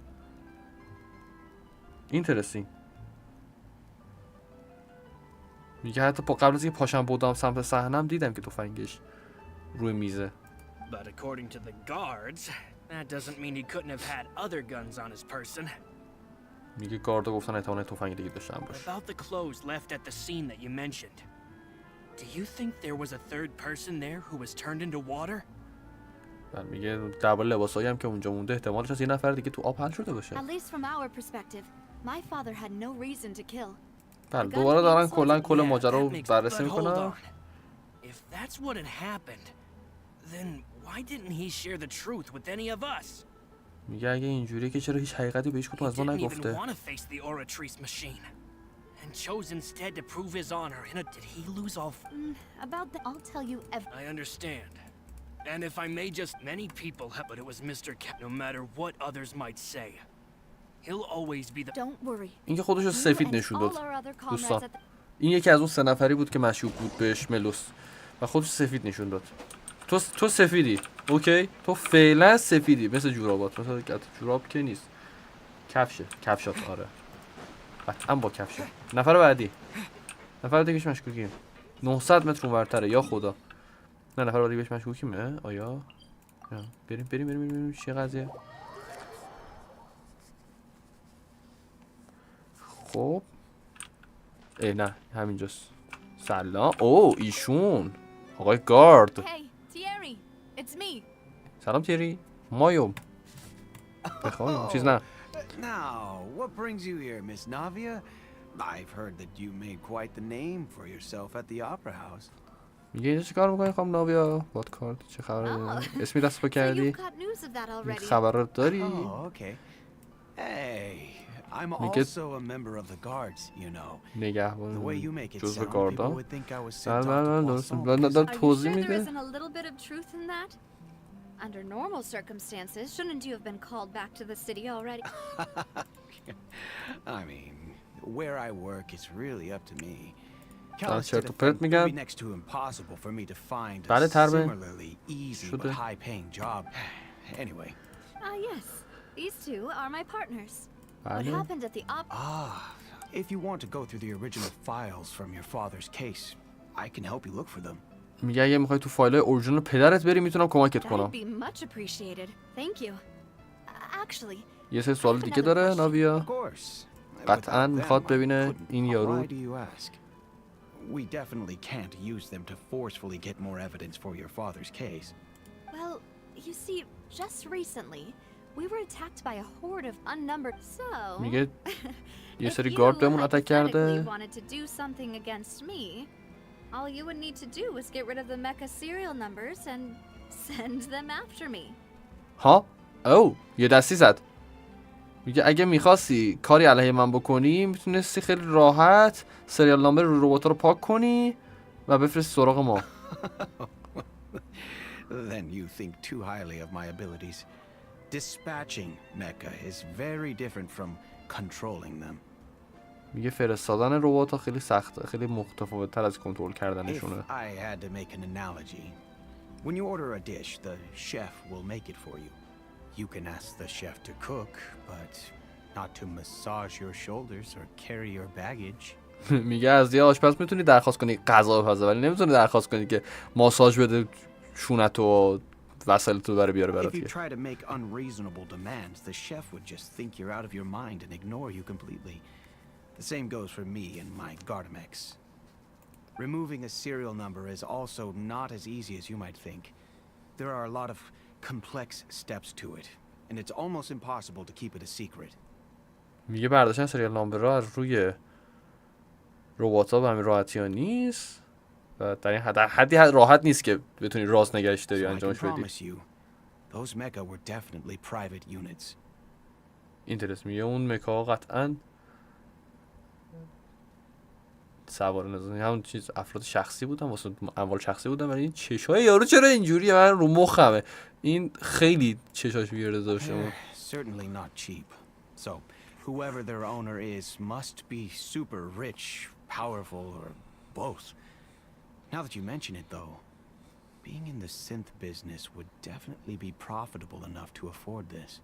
اینترستینگ. میگه حتی قبل از اینکه پاشم بودم سمت صحنم دیدم که تفنگش روی میزه. But according to the guards, that doesn't mean he couldn't have had other guns on his person. میگه گاردا گفتن احتمالاً تفنگ دیگه داشتن باشه. About the clothes left at the scene that you mentioned. Do you think there was a third person there who was turned into water? میگه درباره لباسایی هم که اونجا مونده احتمالش از یه نفر دیگه تو آب حل شده باشه. At least from our perspective, my father had no reason to kill. بله دوباره دارن کل ماجرا رو بررسی But hold میکنن. on. If that's what had happened, then why didn't he share the truth with any of us? میگه اگه اینجوریه که چرا هیچ حقیقتی به هیچ کدوم از ما Didn't even نگفته. want to face the Oratrice machine, and chose instead to prove his honor. Did he lose all? About the... I'll tell you I understand. And if I may just, many people have, but it was Mr. Cat. No matter what others might say, he'll always be the... Don't worry. این که خودشو سفید نشون داد. All our other دوستان comrades at the... این یکی از اون 3 نفری بود که مشکوک بود بهش ملوس و خودش سفید نشون داد. تو سفیدی، اوکی؟ تو فعلا سفیدی مثل جورابات. مثلا جوراب که نیست، کفشات. آره قطعا با کفشه. نفر بعدی، نفر دیگهش مشکوکیم. 900 متر اونورتره یا خدا. نه نفر بعدی بهش مشکوکیم. آیا بریم چه قضیه؟ خب نه همینجاست. سلام. او ایشون آقای گارد. Hey, Thierry, it's me. سلام تیری. مایوم. بخوام چیز نه. Now, what brings you here, Miss Navia? I've heard that you made quite the name for yourself at the Opera House. میگه اینجا چیکار می‌کنی خانم ناویا؟ باد کارت چه خبره؟ اسمی دست پا کردی؟ You've got news of that already. خبر داری؟ Oh, okay. Hey, I'm میگه also a member of the guards, you know. The way نگهبان you make it جزو sound, people گاردا. would think I was sent نه off to درست Poisson. داد Are you توضیح sure there میده. isn't a little bit of truth in that? Under normal circumstances, shouldn't you have been called back to the city already? I mean, where I work is really up to me. چرت و پرت میگم. Next to impossible for me to find a بله تربه similarly easy but شده. high-paying job. Anyway. Yes, these two are my partners. What بله. happened at the If you want to go through the original files from your father's case, I can help you look for them. میگه اگه میخوای تو فایل‌های اورجینال پدرت بری میتونم کمکت کنم. That'd be much appreciated. Thank you. Actually, یه سری سوال دیگه داره ناویا. Of course. قطعاً Without them, میخواد I ببینه couldn't. این یارو. Why do you ask? We definitely can't use them to forcefully get more evidence for your father's case. well, you see, just recently, we were attacked by a horde of unnumbered. So, میگه یه if سری you گارد بهمون اتک کرده. hypothetically wanted to do something against me, all you would need to do was get rid of the mecha serial numbers and send them after me. ها؟ او یه دستی زد. میگه اگه میخواستی کاری علیه من بکنی میتونستی خیلی راحت سریال نامبر رو ربات‌ها رو پاک کنی و بفرستی سراغ ما. Then you think too highly of my abilities. Dispatching mecha is very different from controlling them. میگه فرستادن ربات‌ها خیلی سخته، خیلی متفاوت‌تر از کنترل If کردنشونه. I had to make an analogy, when you order a dish, the chef will make it for you. You can ask the chef to cook, but not to massage your shoulders or carry your baggage. میگه از یه آشپز میتونی درخواست کنی غذا بپزه ولی نمیتونی درخواست کنی که ماساژ بده شونت و وسایلتو بره بیاره برات. If you try to make unreasonable demands, the chef would just think you're out of your mind and ignore you completely. The same goes for me and my Gardamex. Removing a serial number is also not as easy as you might think. There are a lot of complex steps to it, and it's almost impossible to keep it a secret. میگه برداشتن سریال نامبر رو از روی ربات‌ها به همین راحتی ها نیست و در این حدی راحت نیست که بتونی راست نگهش داری So I can انجامش بدی. promise you, those mecha were definitely private units. اینترست میگه اون مکا قطعاً سوار نظامی همون چیز افراد شخصی بودن واسه اموال شخصی بودن ولی این چشای یارو چرا اینجوریه؟ من رو مخمه این خیلی چشاش ویرده داشته. Certainly not cheap. So, whoever their owner is must be super rich, powerful, or both. Now that you mention it, though, being in the synth business would definitely be profitable enough to afford this.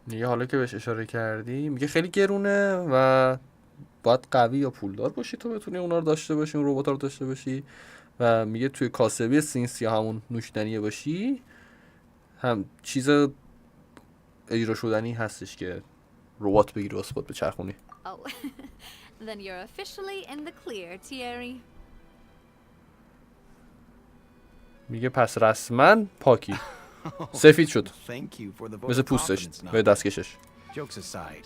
میگه حالا که بهش اشاره کردی میگه خیلی گرونه و باید قوی یا پولدار باشی تا بتونی اونا رو داشته باشی، اون ربات‌ها رو داشته باشی و میگه توی کاسبی سینس یا همون نوشیدنی باشی هم چیز اجرا شدنی هستش که ربات بگیری واسه خود بچرخونی. Oh, then you're officially in the clear, Thierry. میگه پس رسما پاکی سفید شد Thank you for the vote مثل of پوستش confidence, به Nava. دستکشش. Jokes aside,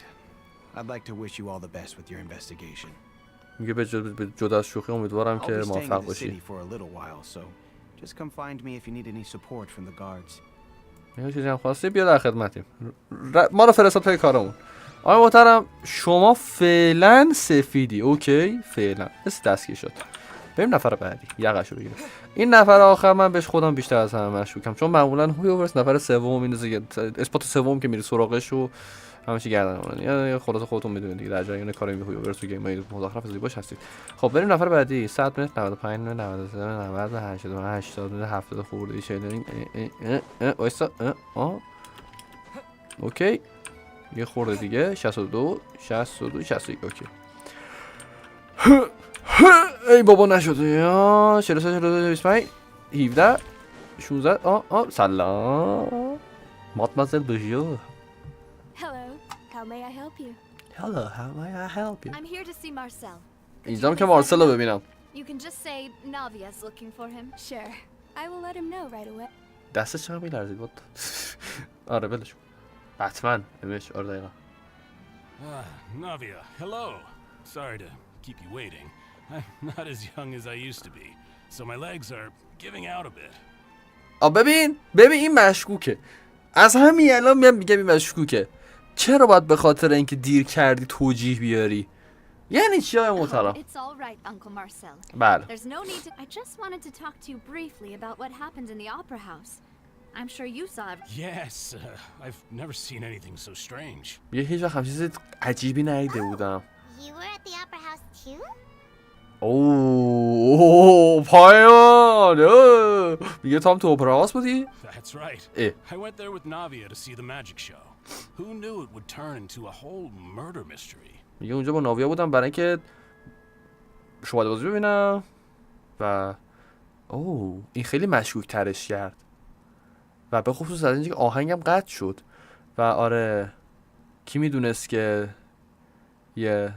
I'd like to wish you all the best with your investigation. میگه به جدا از شوخی امیدوارم I'll که be staying موفق in the باشی. city for a little while, so just come find me if you need any support from the guards. یه چیزی هم خواستی بیا در خدمتیم. ما رو فرستاد پای کارمون. آقای محترم شما فعلا سفیدی. اوکی فعلا مثل دستگیر شد. بریم نفر بعدی یقشو بگیریم. این نفر آخر من بهش خودم بیشتر از همه مشکوکم، چون معمولا هویورس نفر سوم میندازه، اثبات سوم که میری سراغش و همه چی گردن اون. یا خلاص خودتون میدونید دیگه در جریان کار هویورس تو گیم‌های مزخرف زیباش هستید. خب بریم نفر بعدی. 100 متر 95 متر 93 90 80 70 خورده 40 وایسا. اوکی یه خورده دیگه 62 61 اوکی. ای بابا نشده یا 43 42 25 17 16 سلام مادمازل بوژور. Hello, how may I help you? Hello, how may I help you? I'm here to see Marcel. اینجام که مارسل رو ببینم. You can just say Navia's looking for him. Sure. I will let him know right away. دستش چرا میلرزید بود؟ آره بلش حتما امش آره دقیقا. Navia, hello. Sorry to keep you waiting. I'm not as young as I used to be, so my legs are giving out a bit. ببین این مشکوکه. از همین الان میگم این مشکوکه. چرا باید به خاطر اینکه دیر کردی توجیه بیاری؟ یعنی چی آقای محترم؟ It's all right, Uncle Marcel. بله. There's no need to. I just wanted to talk to you briefly about what happened in the opera house. I'm sure you saw it. Yes, I've never seen anything so strange. یه هیچ وقت چیز عجیبی ندیده بودم. You were at the opera house too? پایان میگه تو هم تو اپرا هاوس بودی؟ That's right. I went there with Navia to see the magic show. Who knew it would turn into a whole murder mystery? میگه اونجا با ناویا بودم برای اینکه شواهد بازی ببینم و این خیلی مشکوک ترش کرد و به خصوص از اینکه آهنگم قطع شد و آره کی میدونست که یه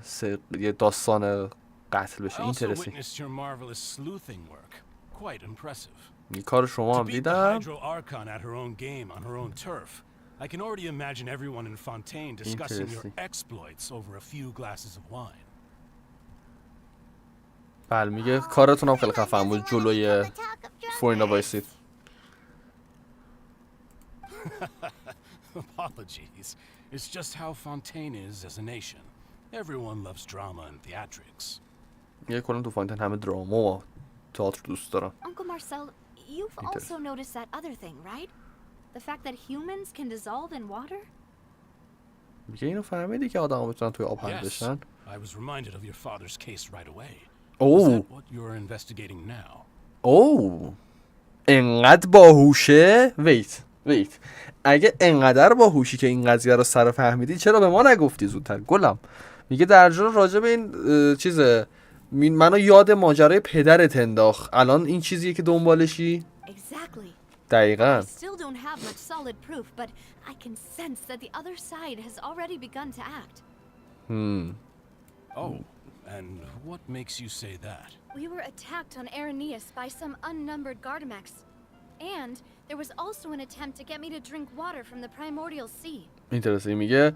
داستان قتل بشه. اینترسی این کار شما هم دیدم. I can already imagine everyone in Fontaine discussing your exploits over a few glasses of wine. بله میگه کارتون هم خیلی خفن بود جلوی فورینا وایسید. Apologies. It's just how Fontaine is as a nation. Everyone loves drama and theatrics. میگه کلا تو فونتین همه دراما و تئاتر دوست دارن. Uncle Marcel, you've also noticed that other thing, right? The fact that humans can dissolve in water? میگه اینو فهمیدی که آدم‌ها میتونن توی آب حل بشن؟ I was reminded of your father's case right away. Oh. Is that what you're investigating now? انقدر باهوشه؟ wait. اگه انقدر باهوشی که این قضیه رو سر فهمیدی چرا به ما نگفتی زودتر گلم؟ میگه در راجع به این چیزه منو یاد ماجرای پدرت انداخت. الان این چیزیه که دنبالشی؟ Exactly. دقیقاً. I still don't have much solid proof, but I can sense that the other side has already begun to act. Oh, and what makes you say that? We were attacked on Araneus by some unnumbered Gardamex. And there was also an attempt to get me to drink water from the primordial sea. اینترسی میگه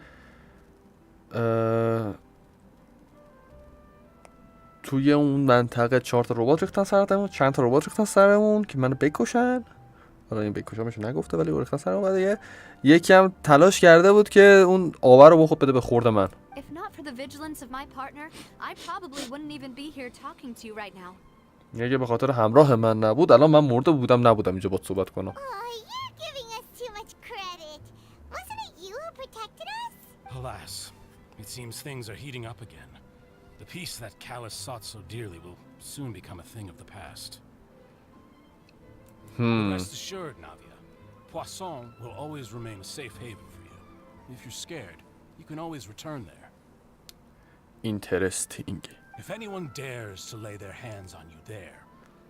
توی اون منطقه 4 تا ربات ریختن سرمون، چند تا ربات ریختن سرمون که منو بکشن. حالا این بکشمشو نگفته ولی ریختن سرمون. بعد یکی هم تلاش کرده بود که اون آوه رو بخود بده به خورد من. If not for the vigilance of my partner, I probably wouldn't even be here talking to you right now. اگه به خاطر همراه من نبود الان من مرده بودم نبودم اینجا باهات صحبت کنم. You're giving us too much credit. Wasn't it you who protected us? Alas, it seems things are heating up again. The peace that Callus sought so dearly will soon become a thing of the past. Rest assured, Navia, Poisson will always remain a safe haven for you. If you're scared, you can always return there. Interesting. If anyone dares to lay their hands on you there,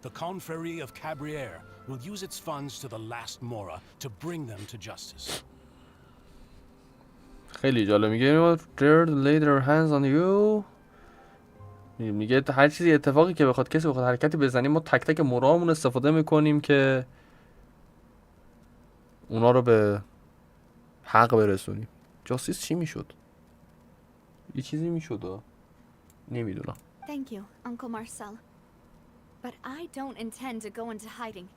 the Confrérie of Cabriere will use its funds to the last Mora to bring them to justice. خیلی جالب. میگه dare to lay their hands on you. میگه هر چیزی اتفاقی که بخواد کسی بخواد حرکتی بزنیم ما تک تک مرامون استفاده میکنیم که اونا رو به حق برسونیم. جاستیس چی میشد؟ یه چیزی میشد نمیدونم. Thank you, Uncle Marcel. But I don't intend to go into hiding.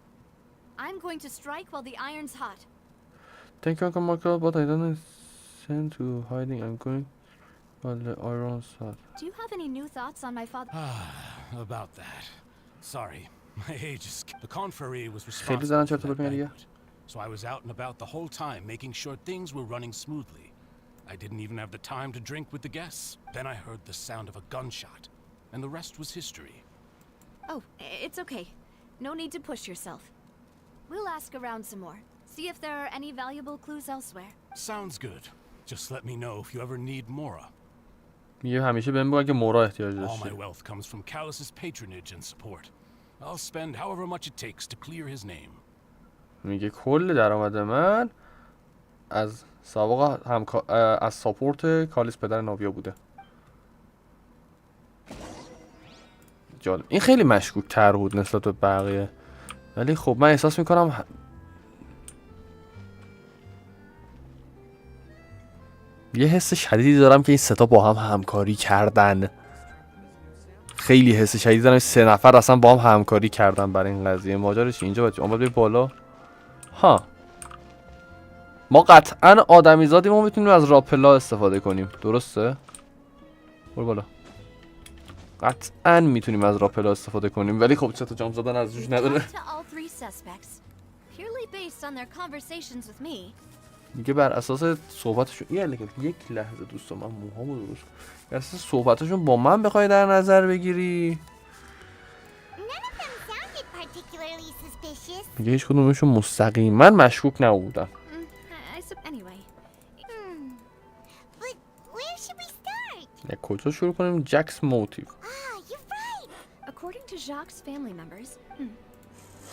I'm going to strike while the iron's hot. Thank you, Uncle Marco, but I don't intend to hiding. I'm going on the iron side. Do you have any new thoughts on my father? About that. Sorry, my age is... The confrérie was خیلی responsible زدن for چرت و that پرت میگه دیگه. banquet, so I was out and about the whole time making sure things were running smoothly. I didn't even have the time to drink with the guests. Then I heard the sound of a gunshot, and the rest was history. Oh, it's okay. No need to push yourself. We'll ask around some more. See if there are any valuable clues elsewhere. Sounds good. Just let me know if you ever need Mora. میگه همیشه بهم بگن که مورا احتیاج All my داشتی. wealth comes from Callus's patronage and support. I'll spend however much it takes to clear his name. میگه کل درآمد من از سابقه از ساپورت کالیس پدر ناویا بوده. جالب. این خیلی مشکوک تر بود نسبت به بقیه، ولی خب من احساس میکنم یه حس شدیدی دارم که این سه تا با هم همکاری کردن. خیلی حس شدیدی دارم 3 نفر اصلا با هم همکاری کردن برای این قضیه. ماجراش اینجا بچه اون باید بالا. ها ما قطعا آدمیزادی ما میتونیم از راپلا استفاده کنیم، درسته؟ برو بالا. قطعا میتونیم از راپلا استفاده کنیم، ولی خب چطور جام زدن از روش نداره. میگه بر اساس صحبتشون یک لحظه دوستان من موهامو درست کنم. بر اساس صحبتشون با من بخوای در نظر بگیری، میگه هیچ کدومشون مستقیما مشکوک نبودن. کجا شروع کنیم؟ جکس موتیو. According to Jacques' family members,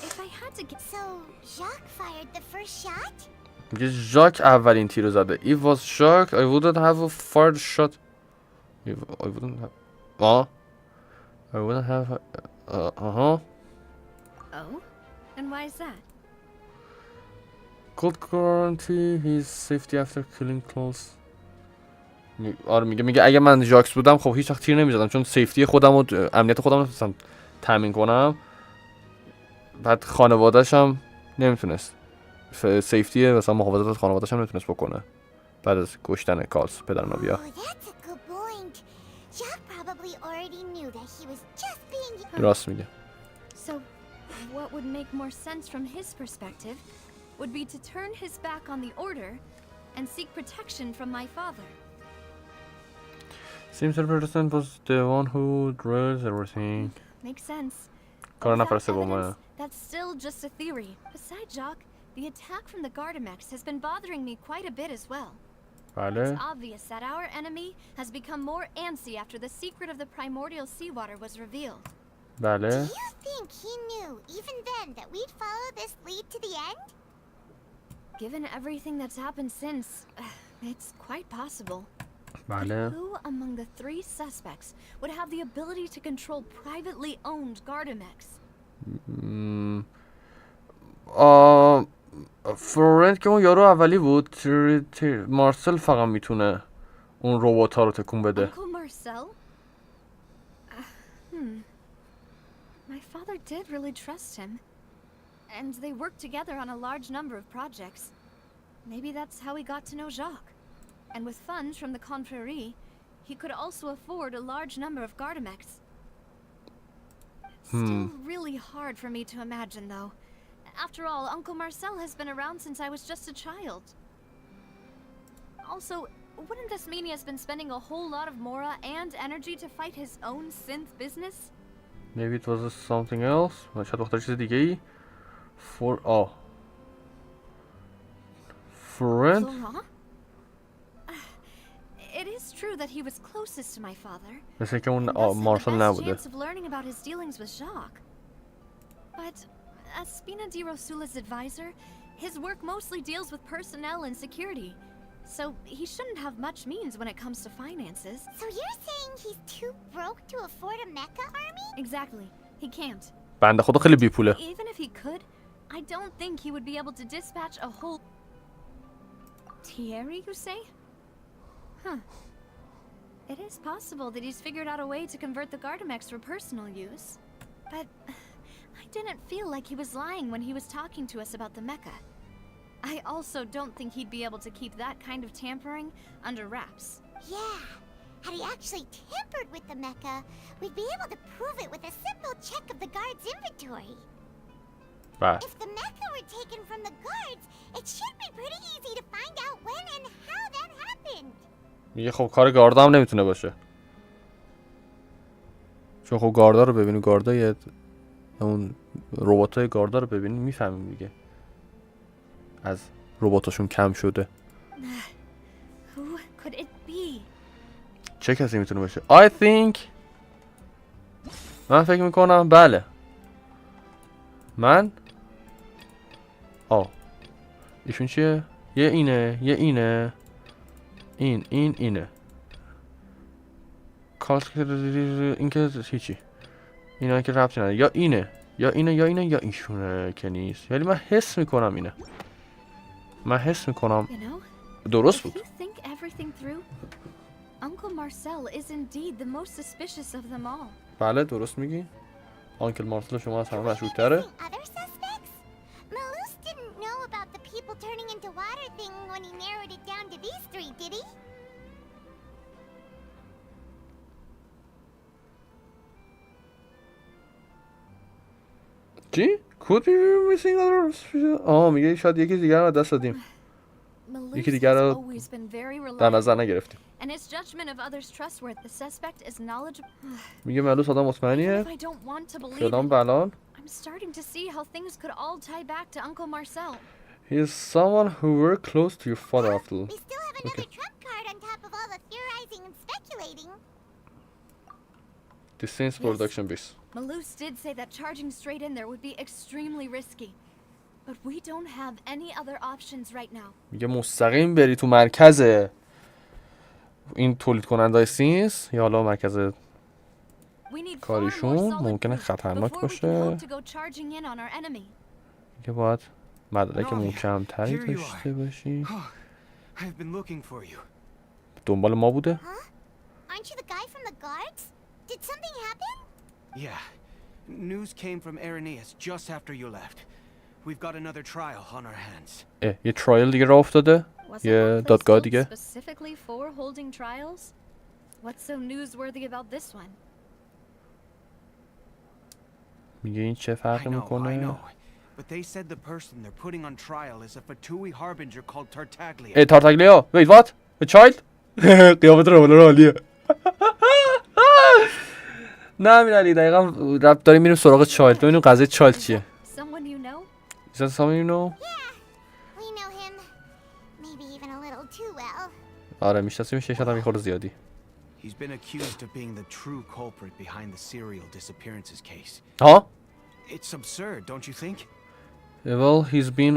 if I had to get... So, Jacques fired the first shot? میگه ژاک اولین تیر رو زده. It was Jacques. I wouldn't have fired a shot. I wouldn't have... I wouldn't have... Oh? And why is that? Could guarantee his safety after killing close. آره میگه اگه من ژاکس بودم خب هیچ وقت تیر نمیزدم، چون سیفتی خودم و امنیت خودم نمیتونستم تامین کنم. بعد خانواده‌ش هم نمیتونست سیفتی مثلا محافظت خانواده‌ش هم نمیتونست بکنه بعد از کشتن کالس پدر ناویا. راست میگه. So what would make more sense from his perspective would be to turn his back on the order and seek protection from my father. Seems the person was the one who drove everything. Makes sense. That's still just a theory. Besides, Jacques, the attack from the Gardamex has been bothering me quite a bit as well. It's obvious that our enemy has become more antsy after the secret of the primordial seawater was revealed. Do you think he knew, even then, that we'd follow this lead to the end? Given everything that's happened since, it's quite possible. But who among the 3 suspects would have the ability to control privately owned Gardamex? فرنت که اون یارو اولی بود، مارسل فقط میتونه اون ربات ها رو تکون بده. Uncle Marcel? My father did really trust him. And they worked together on a large number of projects. Maybe that's how he got to know Jacques. And with funds from the confrérie, he could also afford a large number of Gardamex. Still really hard for me to imagine, though. After all, Uncle Marcel has been around since I was just a child. Also, wouldn't this mean he has been spending a whole lot of mora and energy to fight his own synth business? Maybe it was something else. شاید دختر چیز دیگه ای. Friend? It is true that he was closest to my father. مثل که اون مارسل نبوده. Chance of learning about his dealings with Jacques. But as Spina di Rosula's advisor, his work mostly deals with personnel and security. So he shouldn't have much means when it comes to finances. So you're saying he's too broke to afford a mecha army? Exactly. He can't. بنده خدا خیلی بیپوله. Even if he could, I don't think he would be able to dispatch a whole... Thierry, you say? Huh. It is possible that he's figured out a way to convert the Gardamex for personal use. But I didn't feel like he was lying when he was talking to us about the mecha. I also don't think he'd be able to keep that kind of tampering under wraps. Yeah. Had he actually tampered with the mecha, we'd be able to prove it with a simple check of the guard's inventory. Right. If the mecha were taken from the guards, it should be pretty easy to find out when and how that happened. میگه خب کار گاردا هم نمیتونه باشه، چون خب گاردا رو ببینیم، گاردای اون رباتای گاردا رو ببینیم میفهمیم دیگه از رباتاشون کم شده. Who could it be? چه کسی میتونه باشه؟ I think من فکر میکنم بله من ایشون چیه؟ یه اینه یه اینه اینه این که هیچی، اینا که ربطی نداره، یا اینه یا اینه یا اینه یا ایشونه که نیست، ولی من حس میکنم اینه، من حس میکنم درست بود. Uncle Marcel is indeed the most suspicious of them all. بله درست میگی. آنکل مارسل شما از همه مشهورتره. Malus didn't know about the people turning into water thing when he narrowed it down to these three, did he? چی؟ Could be missing others. میگه شاید یکی دیگر رو دست دادیم. یکی دیگر رو در نظر نگرفتیم. میگه ملوس آدم مطمئنیه. فلان بلان. He is someone who were close to your father after all. We still have another trump card on top of all the theorizing and speculating. This seems production base. Malus did say that charging straight in there would be extremely risky. But we don't have any other options right now. میگه مستقیم بری تو مرکز این تولید کننده سینس یا حالا مرکز کاریشون ممکنه خطرناک باشه. میگه باید مدرک محکم‌تری داشته باشی. دنبال ما بوده؟ Aren't you the guy from the guards? Did something happen? Yeah. News came from Irenaeus just after you left. We've got another trial on our hands. یه ترایل دیگه راه افتاده. یه دادگاه دیگه. Specifically for holding trials? What's so newsworthy about this one? میگه این چه فرقی میکنه؟ But they said the person they're putting on trial is a Fatui harbinger called Tartaglia. Tartaglia. Wait, what? A child? قیافت رو عالیه. نه امیرعلی دقیقاً ربط داریم میریم سراغ چایلد ببینیم قضیه چایلد چیه. Someone you know? Is that someone you know? Yeah, we know him. Maybe even a little too well. آره میشناسیمش یه شاید هم خورده زیادی. He's been accused of being the true culprit behind the serial disappearances case. ها؟ It's absurd, don't you think? Well, he's been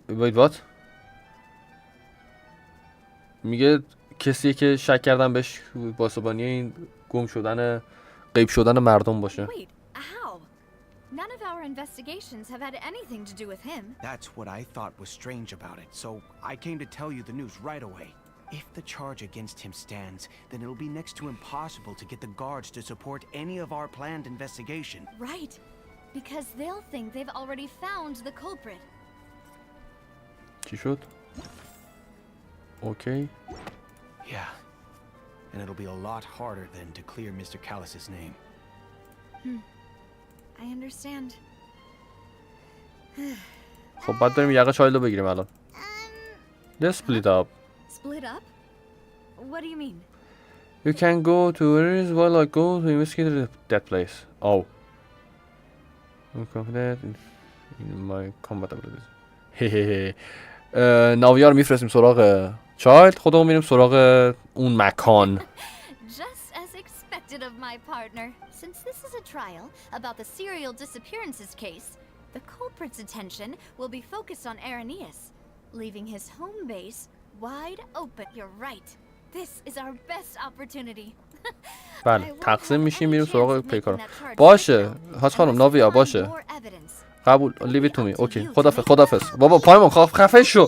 wait, what? میگه کسی که شک کردن بهش باسبانی این گم شدن غیب شدن مردم باشه. Wait, how? None of our investigations have had anything to do with him. That's what I thought was strange about it, so I came to tell you the news right away. If the charge against him stands, then it'll be next to impossible to get the guards to support any of our planned investigation. Right, because they'll think they've already found the culprit. چی شد؟ Okay. Yeah, and it'll be a lot harder then to clear Mr. Callus's name. I understand. خب بعد بریم یقه چایلد رو بگیریم الان. Let's split up. Split up? What do you mean? You can go to where is while I go to investigate that place. Oh. I'm confident in my combat abilities. Hehehe. ناویا رو میفرستیم سراغ چایلد، خودمون میریم سراغ اون مکان. Just as expected of my partner. Since this is a trial about the serial disappearances case, the culprit's attention will be focused on Irenaeus, leaving his home base wide open. You're right. This is our best opportunity. بله تقسیم میشیم میریم سراغ پیکارم. باشه حاج خانم ناویا باشه قبول. leave it to me. اوکی خدافظ بابا پایمون خفه شو.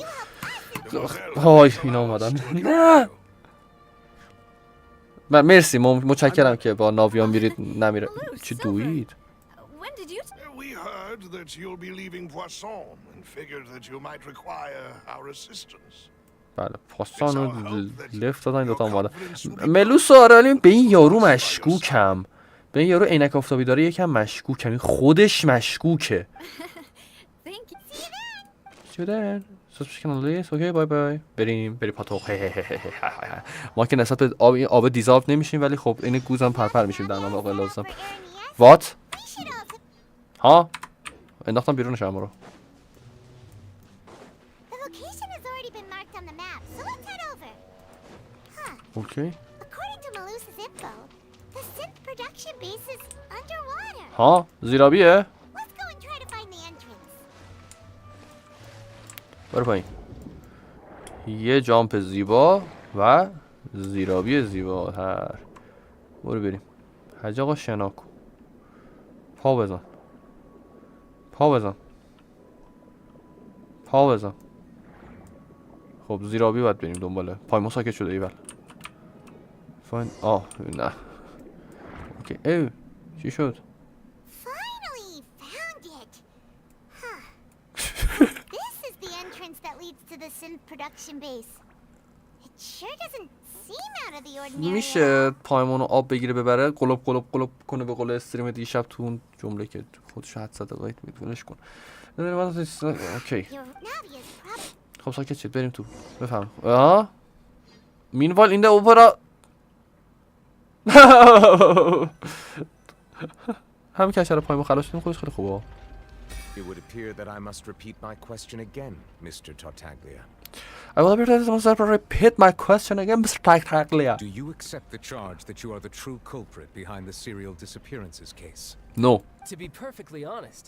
های اینا اومدن. نه مرسی متشکرم که با ناویا میرید نمیره. چی دوید؟ We heard heard that you'll be leaving Poisson and figured that you might require our assistance. بله پاسان رو لفت دادن دوتا اومدن. ملوس آره ولی به این یارو مشکوکم. به این یارو عینک آفتابی داره یکم مشکوکم. این خودش مشکوکه. شده سبسکرایب کانال لیست. اوکی بای بای. بریم پاتوق. ما که نسبت به آب دیزالو نمیشیم ولی خب این گوزم پرپر میشیم در نام آقای لازم. وات؟ ها؟ انداختم بیرونش همه رو. اوکی. ها زیرابیه؟ برو پایین. یه جامپ زیبا و زیرابی زیباتر. برو بریم. حاج آقا شناکو. پا بزن. پا بزن. پا بزن. خب زیرابی باید بریم دنباله. پای ما ساکت شده ایول. فاین آه نه. اوکی ای چی شد؟ میشه پایمونو آب بگیره ببره قلب کنه به قول استریم دیشب تو اون جمله که خودش حد زده لایت میدونش کن. اوکی خب ساکت شد بریم تو بفهم. مینوال این ده اوپرا همین که اشاره پایمون خلاص شدیم خودش خیلی خوبه. It would appear that I must repeat my question again, Mr. Tartaglia. I will repeat my question again, Mr. Tartaglia. Do you accept the charge that you are the true culprit behind the serial disappearances case? No. To be perfectly honest,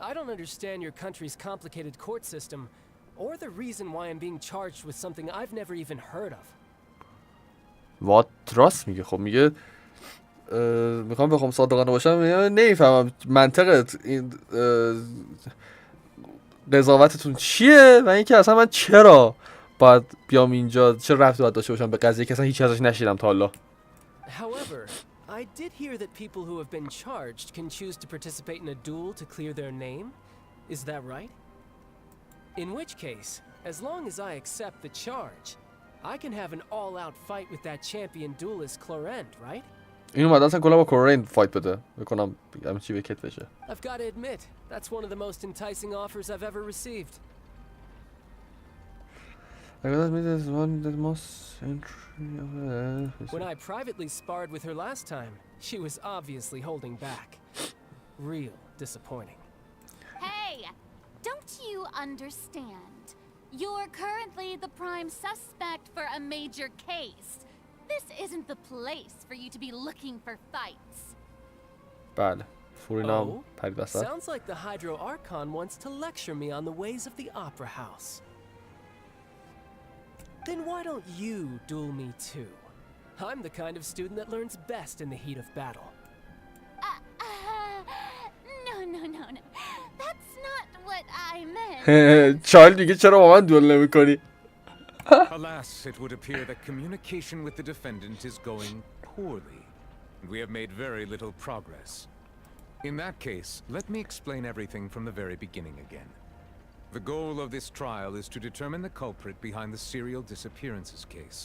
I don't understand your country's complicated court system or the reason why I'm being charged with something I've never even heard of. What راست میگه. خب میگه میخوام بخوام صادقانه باشم نمیفهمم منطقت این قضاوتتون چیه و اینکه اصلا من چرا باید بیام اینجا چه ربطی باید داشته باشم به قضیه که اصلا هیچ ازش نشیدم تا حالا. However, I did hear that people who have been charged can choose to participate in a duel to clear their name. Is that right? In which case, as long as I accept the charge, I can have an all-out fight with that champion duelist Clorend, right? این اومده اصلا کلا با کورین فایت بده بکنم همه چی وکت بشه. I've got to admit, that's one of the most enticing offers I've ever received. When I privately sparred with her last time, she was obviously holding back. Real disappointing. Hey, don't you understand? You're currently the prime suspect for a major case. This isn't the place for you to be looking for fights. بله فورینام پرید وسط. Sounds like the Hydro Archon wants to lecture me on the ways of the Opera House. Then why don't you duel me too? I'm the kind of student that learns best in the heat of battle. No. That's not what I meant. چایلد میگه چرا با من دوئل نمی‌کنی؟ Alas, it would appear that communication with the defendant is going poorly, and we have made very little progress. In that case, let me explain everything from the very beginning again. The goal of this trial is to determine the culprit behind the serial disappearances case.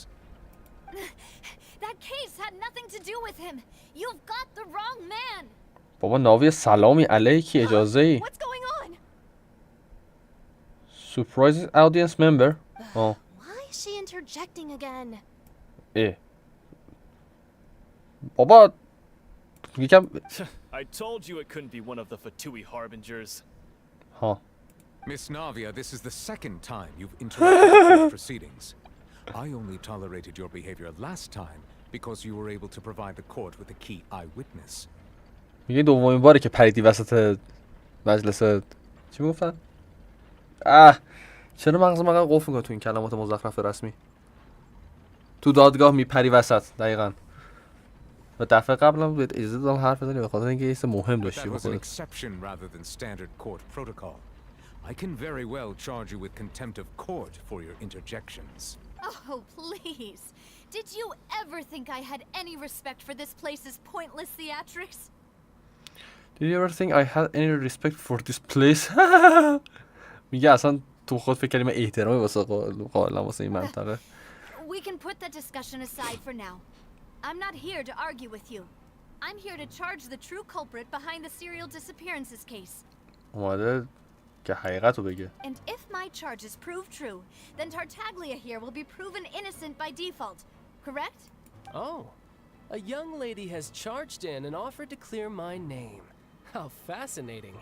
That case had nothing to do with him. You've got the wrong man. بابا ناوی سلامی علیکی اجازه ای. What's going on? Surprise audience member. Why is she interjecting again? بابا یکم I told you it couldn't be one of the Fatui harbingers. ها. Miss Navia, this is the second time you've interrupted the proceedings. I only tolerated your behavior last time because you were able to provide the court with a key eyewitness. میگه دومین باره که پریدی وسط مجلس چی میگفتن؟ چرا مغز من قفل میکنه تو این کلمات مزخرف رسمی؟ تو دادگاه میپری وسط دقیقاً. و دفعه قبلم بهت اجازه دادم حرف بزنی به خاطر اینکه یه چیز مهم داشتی That was an بخوری. exception rather than standard court protocol. I can very well charge you with contempt of court for your interjections. Oh, please. Did you ever think I had any respect for this place's pointless theatrics? Did you ever think I had any respect for this place? میگه اصلا تو خود فکر کردی من احترامی واسه قائلم واسه این منطقه. We can put that discussion aside for now. I'm not here to argue with you. I'm here to charge the true culprit behind the serial disappearances case. اومده که حقیقت رو بگه. And if my charges prove true, then Tartaglia here will be proven innocent by default. Correct? Oh, a young lady has charged in and offered to clear my name. How fascinating.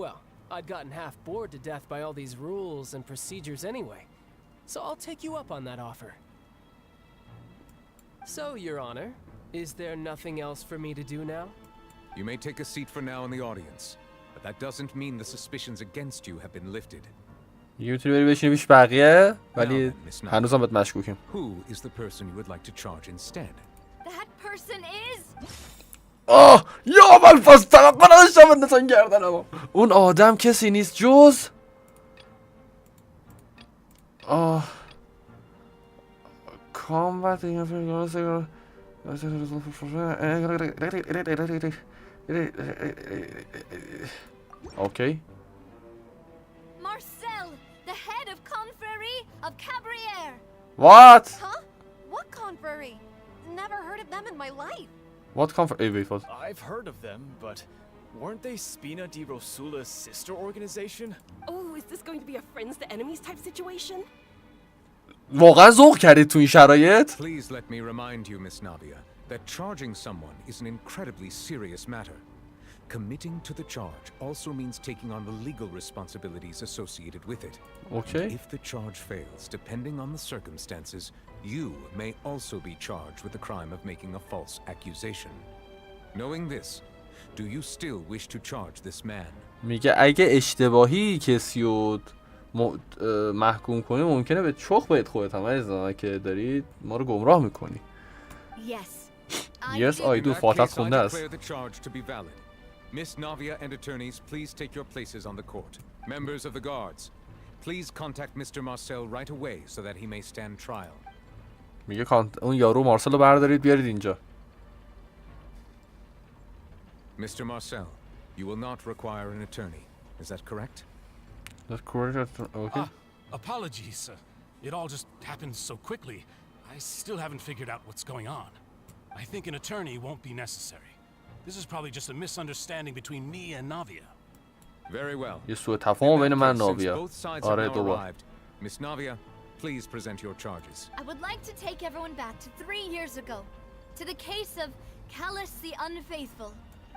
Well, I'd gotten half bored to death by all these rules and procedures anyway, so I'll take you up on that offer. So, Your Honor, is there nothing else for me to do now? You may take a seat for now in the audience, but that doesn't mean the suspicions against you have been lifted. میتونی بری بشینی پیش بقیه ولی هنوزم بهت مشکوکیم. Who is the person you would like to charge instead? That person is... یا من پس توقع نداشتم بندازن گردنم. اون آدم کسی نیست جز کامبت. اوکی. Marcel, the head of Confrérie of Cabrières. What? Huh? What confrérie? Never heard of them in my life. What confrérie? Wait, what? I've heard of them, but weren't they Spina di Rosula's sister organization? Oh, is this going to be a friends to enemies type situation? واقعا ذوق کردید تو این شرایط؟ Please let me remind you, Miss Navia, that charging someone is an incredibly serious matter. Committing to the charge also means taking on the legal responsibilities associated with it. Okay. And if the charge fails, depending on the circumstances, you may also be charged with the crime of making a false accusation. Knowing this, do you still wish to charge this man? میگه اگه اشتباهی کسی رو محکوم کنی ممکنه به چخ بهت خودت هم عزیزم که داری ما رو گمراه میکنی. Yes, I do. فاتحت خونده است. Miss Navia and attorneys, please take your places on the court. Members of the guards, please contact Mr. Marcel right away so that he may stand trial. میگه اون یارو مارسل رو بردارید بیارید اینجا. Mr. Marcel, you will not require an attorney. Is that correct? That's correct. Okay. Apologies. It all just happened so quickly. I still haven't figured out what's going on. I think an attorney won't be necessary. This is probably just a misunderstanding between me and Navia. Very well. یه سوء تفاهم بین من و ناویا. آره دوباره. Miss Navia, please present your charges. I would like to take everyone back to 3 years ago, to the case of Callus the Unfaithful.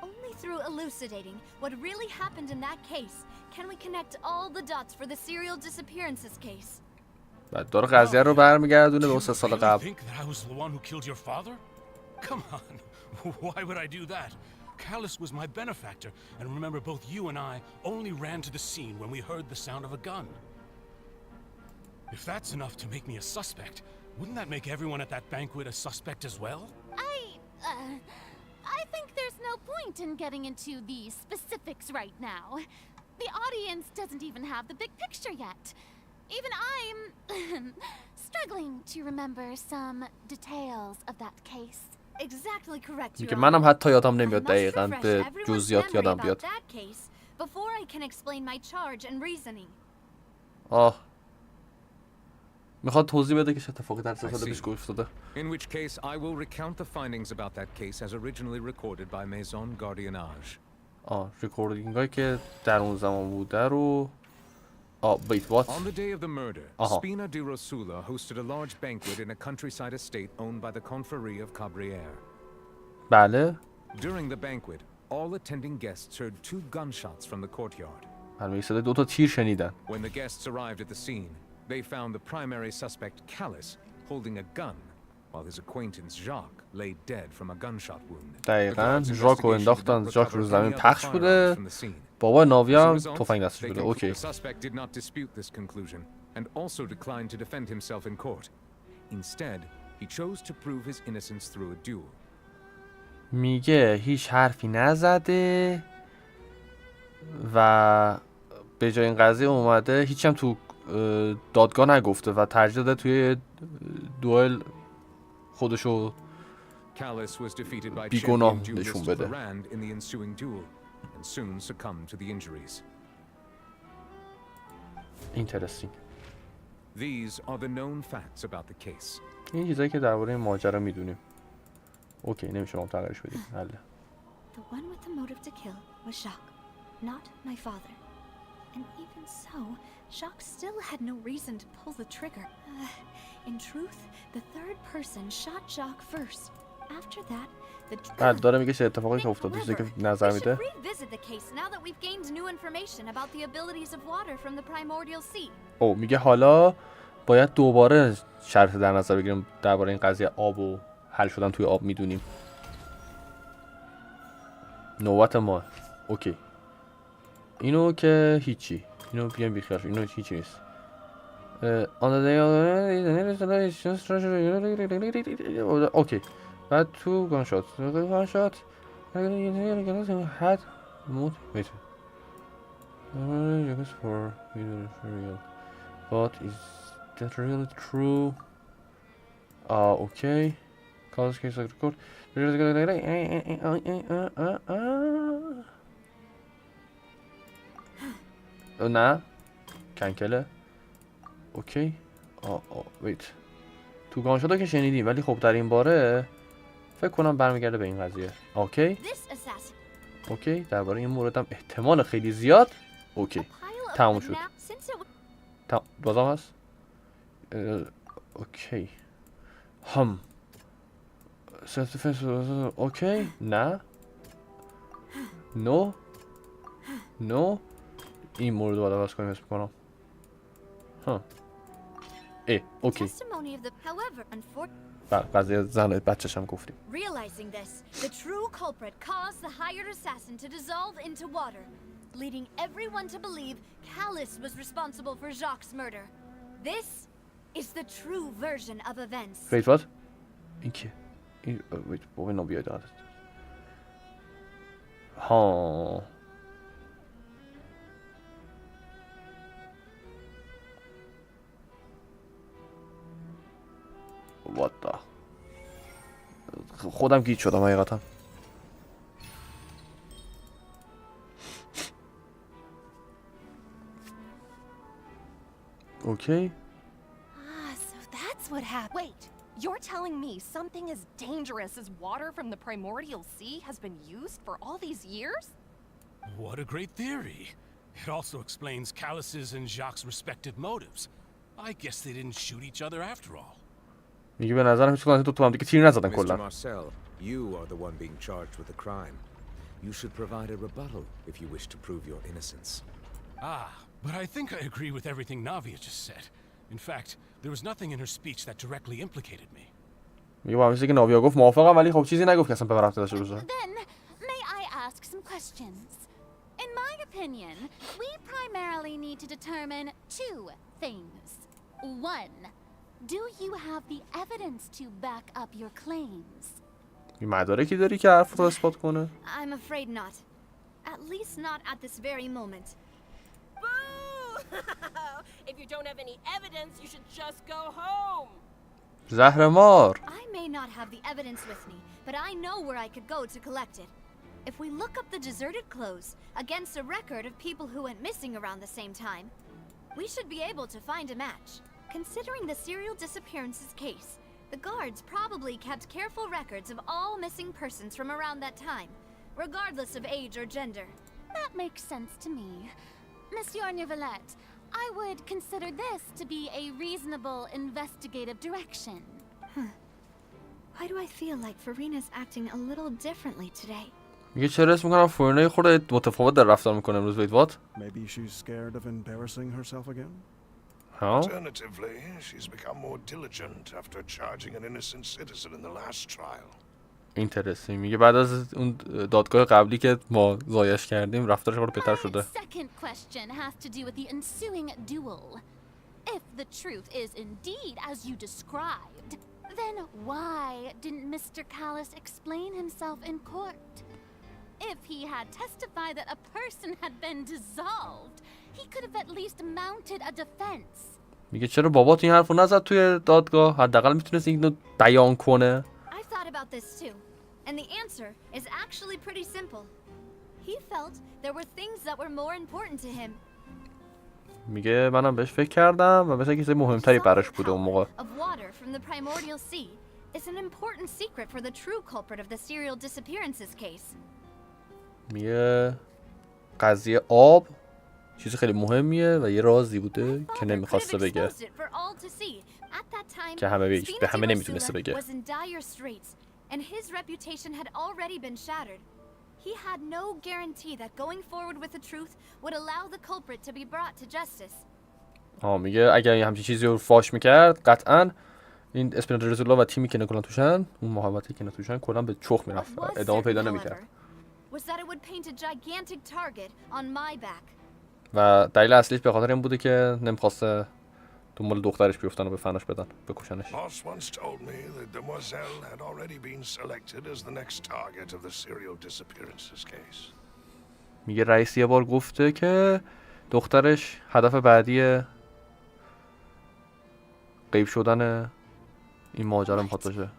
Only through elucidating what really happened in that case can we connect all the dots for the serial disappearances case. بعد داره قضیه رو برمیگردونه به 3 سال قبل. Think that I was the one who killed your father? Come on. Why would I do that? Callus was my benefactor, and remember both you and I only ran to the scene when we heard the sound of a gun. If that's enough to make me a suspect, wouldn't that make everyone at that banquet a suspect as well? I think there's no point in getting into the specifics right now. The audience doesn't even have the big picture yet. Even I'm struggling to remember some details of that case. Exactly correct. میگه منم حتی یادم نمیاد دقیقاً به جزئیات یادم بیاد. Before I can explain my charge and reasoning. میخواد توضیح بده که چه اتفاقی در 3 سال پیش افتاده. In which case I will recount the findings about that case as originally recorded by Maison Gardiennage. ریکوردینگ هایی که در اون زمان بوده رو wait, what? On the day of the murder, Spina di Rosula hosted a large banquet in a countryside estate owned by the Confrérie of Cabrières. بله. During the banquet, all attending guests heard 2 gunshots from the courtyard. همه صدای 2 تا تیر شنیدن. When the guests arrived at the scene, they found the primary suspect Callus holding a gun, while his acquaintance Jacques lay dead from a gunshot wound. دقیقاً ژاک رو انداختن. ژاک رو زمین پخش بوده. بابا ناویا هم تفنگ دستش بوده. اوکی. The suspect did not dispute this conclusion and also declined to defend himself in court. Instead, he chose to prove his innocence through a duel. میگه هیچ حرفی نزده و به جای این قضیه اومده هیچ هم تو دادگاه نگفته و ترجیح داده توی دوئل خودشو بیگناه نشون بده. and soon succumbed to the injuries. Interesting. These are the known facts about the case. این چیزایی که درباره این ماجرا میدونیم. اوکی نمیشه ما تغییرش بدیم. حله. The one with the motive to kill was Jacques, not my father. And even so, Jacques still had no reason to pull the trigger. In truth, the third person shot Jacques first. After that, بعد داره میگه چه اتفاقی که افتاد چیزی که نظر میده. revisit the case now that we've gained new information about the abilities of water from the primordial sea. او میگه حالا باید دوباره شرط در نظر بگیریم درباره این قضیه آب و حل شدن توی آب میدونیم. نوبت ما. اوکی. اینو که هیچی. اینو بیایم بیخیال. اینو هیچی نیست. اوکی. بعد تو گنشات. گنشات. had wait. But is that really true? Okay. Cause case record. نه کنکله. اوکی. ویت. تو گانشادا که شنیدیم ولی خب در این باره فکر کنم برمیگرده به این قضیه. اوکی. اوکی درباره این مورد هم احتمال خیلی زیاد. اوکی تموم شد. بازم هست. اوکی اوکی نه نو این مورد رو عوض کنیم اسم کنم. اوکی قضیه زن بچه‌ش هم گفتیم. Realizing this, the true culprit caused the hired assassin to dissolve into water, leading everyone to believe Callus was responsible for Jacques' murder. This is the true version of events. Wait, what? این که wait, بابا اینا بیاید عادت. ها What the خودم گیج شدم حقیقتا. اوکی. So that's what happened. Wait, you're telling me something as dangerous as water from the primordial sea has been used for all these years? What a great theory. It also explains Callus's and Jacques' respective motives. I guess they didn't shoot each other after all. میگه به نظرم هیچ کدوم تو هم دیگه تیر نزدن کلا. Mr. Marcel, you are the one being charged with the crime. You should provide a rebuttal if you wish to prove your innocence. But I think I agree with everything Navia just said. In fact, there was nothing in her speech that directly implicated me. میگه با همین که ناویا گفت موافقم ولی خب چیزی نگفت که اصلا به رفته داشته باشه. Then, may I ask some questions? In my opinion, we primarily need to determine two things. One, do you have the evidence to back up your claims? این مدارکی داری که حرف رو اثبات کنه؟ I'm afraid not. At least not at this very moment. Boo! If you don't have any evidence, you should just go home. زهرمار. I may not have the evidence with me, but I know where I could go to collect it. If we look up the deserted clothes against a record of people who went missing around the same time, we should be able to find a match. Considering the serial disappearances case, the guards probably kept careful records of all missing persons from around that time, regardless of age or gender. That makes sense to me. Monsieur Neuvillette, I would consider this to be a reasonable investigative direction. Why do I feel like Farina's acting a little differently today? میگه چرا اسم میکنم فورینا خورده متفاوت در رفتار میکنه امروز. Wait, what? Maybe she's scared of embarrassing herself again? Alternatively, she's become more diligent after charging an innocent citizen in the last trial. Interesting. میگه بعد از اون دادگاه قبلی که ما ضایعش کردیم رفتارش خورده بهتر شده. Second question has to do with the ensuing duel. If the truth is indeed as you described, then why didn't Mr. Callus explain himself in court? If he had testified that a person had been dissolved, he could have at least mounted a defense. میگه چرا بابات این حرفو نزد توی دادگاه؟ حداقل میتونست اینو بیان کنه. I've thought about this too, and the answer is actually pretty simple. He felt there were things that were more important to him. میگه منم بهش فکر کردم و مثلا چیز مهمتری براش بوده اون موقع. Of water from the primordial sea is an important secret for the true culprit of the serial disappearances case. میگه قضیه آب چیز خیلی مهمیه و یه رازی بوده که نمیخواسته بگه، که به همه نمیتونسته بگه. And his reputation had already been shattered. He had no guarantee that going forward with the truth would allow the culprit to be brought to justice. میگه اگر یه همچین چیزی رو فاش میکرد قطعاً این اسپینوزا رسولا و تیمی که کلا توشن، اون محوطه‌ای که توشن کلا به چخ میرفت و ادامه پیدا نمیکرد. Was that it would paint a gigantic target on my back. و دلیل اصلیش به خاطر این بوده که نمیخواسته دنبال دخترش بیفتن و به فناش بدن، بکشنش. Boss once told me that Demoiselle had already been selected as the next target of the serial disappearances case. میگه رئیس یه بار گفته که دخترش هدف بعدی غیب شدن این ماجرا میخواد باشه.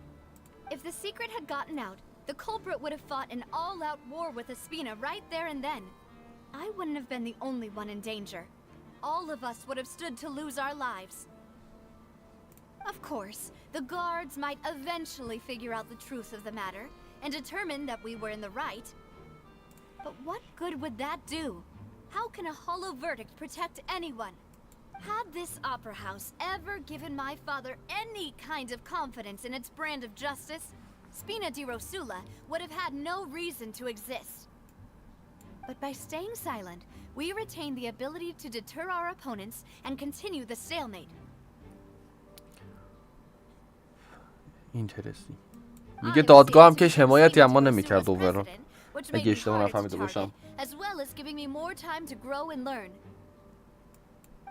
If the secret had gotten out, the culprit would have fought an all-out war with Espina right there and then. I wouldn't have been the only one in danger. All of us would have stood to lose our lives. Of course, the guards might eventually figure out the truth of the matter and determine that we were in the right. But what good would that do? How can a hollow verdict protect anyone? Had this opera house ever given my father any kind of confidence in its brand of justice, Spina di Rosula would have had no reason to exist. But by staying silent, we retain the ability to deter our opponents and continue the stalemate. Interesting. میگه دادگاه هم که حمایتی اما نمیکرد اوورال. اگه اشتباه نفهمیده باشم. As well as giving me more time to grow and learn.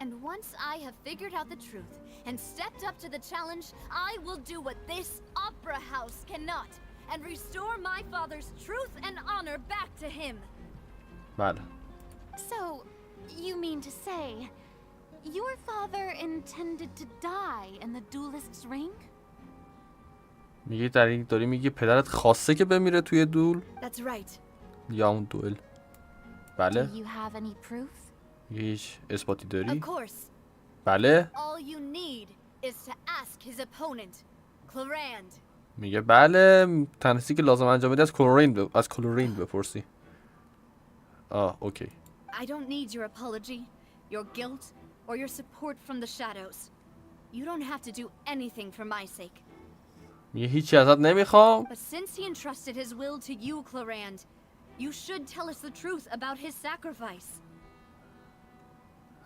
And once I have figured out the truth and stepped up to the challenge, I will do what this opera house cannot and restore my father's truth and honor back to him. بله. So, you mean to say your father intended to die in the duelist's ring? میگه داری میگه پدرت خواسته که بمیره توی دوئل؟ That's right. یا اون دوئل. بله. Do you have any proof? هیچ اثباتی داری؟ Of course. بله. All you need is to ask his opponent, Clorand. میگه بله، تنها چیزی که لازم انجام بدی از کلورین بپرسی. اوکی. I don't need your apology, your guilt, or your support from the shadows. You don't have to do anything for my sake. میگه هیچی ازت نمیخوام. But since he entrusted his will to you, Clorand, you should tell us the truth about his sacrifice.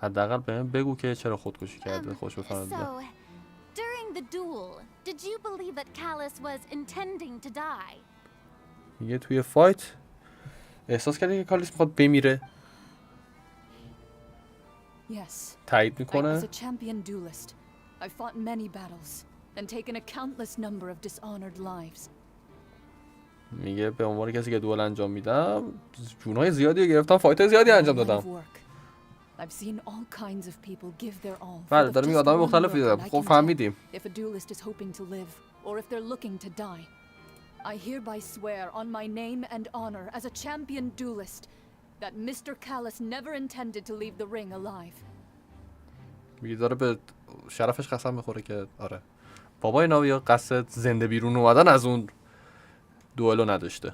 حداقل بهم بگو که چرا خودکشی کرده، خوش بفهمه. So, during the duel, did you believe that Callus was intending to die? میگه توی فایت احساس کردی که کالیس میخواد بمیره؟ Yes. تایید I میکنه. was a champion duelist. I fought many battles and taken a countless number of dishonored lives. میگه به عنوان کسی که دوئل انجام میدم جونهای زیادی گرفتم، فایت زیادی انجام دادم. I've seen all kinds of people give their all. بله داره میگه آدم مختلفی دیدم. خب فهمیدیم. If a duelist is hoping to live or if they're looking to die. I hereby swear on my name and honor as a champion duelist that Mr. Callus never intended to leave the ring alive. میگه داره به شرفش قسم میخوره که آره بابای ناویا قصد زنده بیرون اومدن از اون دوئلو نداشته.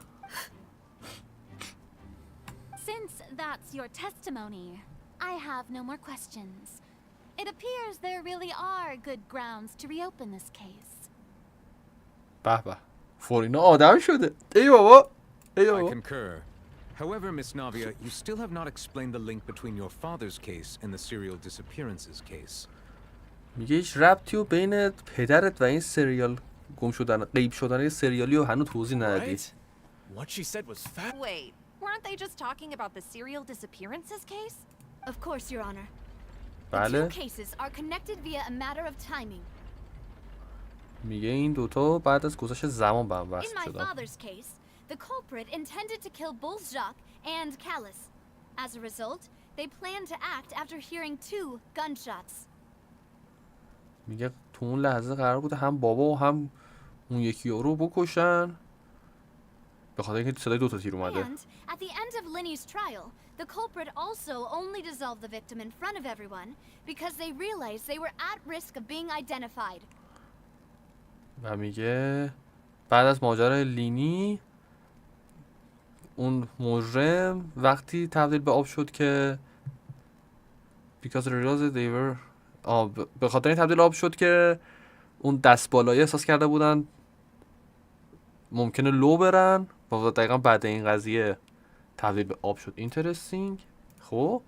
Since that's your testimony, I have no more questions. It appears there really are good grounds to reopen this case. به به فورینا آدم شده. ای بابا ای I بابا. concur. However, Miss Navia, you still have not explained the link between your father's case and the serial disappearances case. میگه هیچ ربطی بین پدرت و این سریال گم شدن غیب شدن سریالی رو هنوز توضیح ندادی. What she said was fact. Wait, weren't they just talking about the serial disappearances case? Of course, Your Honor. The بله. two cases are connected via a matter of timing. میگه این دوتا بعد از گذشت زمان به هم In وصل my شدن. father's case, the culprit intended to kill both Jacques and Callus. As a result, they planned to act after hearing 2 gunshots. میگه تو اون لحظه قرار بوده هم بابا و هم اون یکی رو بکشن به خاطر اینکه صدای 2 تا تیر اومده. And at the end of Linny's trial, the culprit also only dissolved the victim in front of everyone because they realized they were at risk of being identified. و میگه بعد از ماجرای لینی اون مجرم وقتی تبدیل به آب شد که because they realized they were به خاطر این تبدیل آب شد که اون دست بالایی احساس کرده بودن ممکنه لو برن و دقیقا بعد این قضیه تبدیل به آب شد. اینترستینگ. خب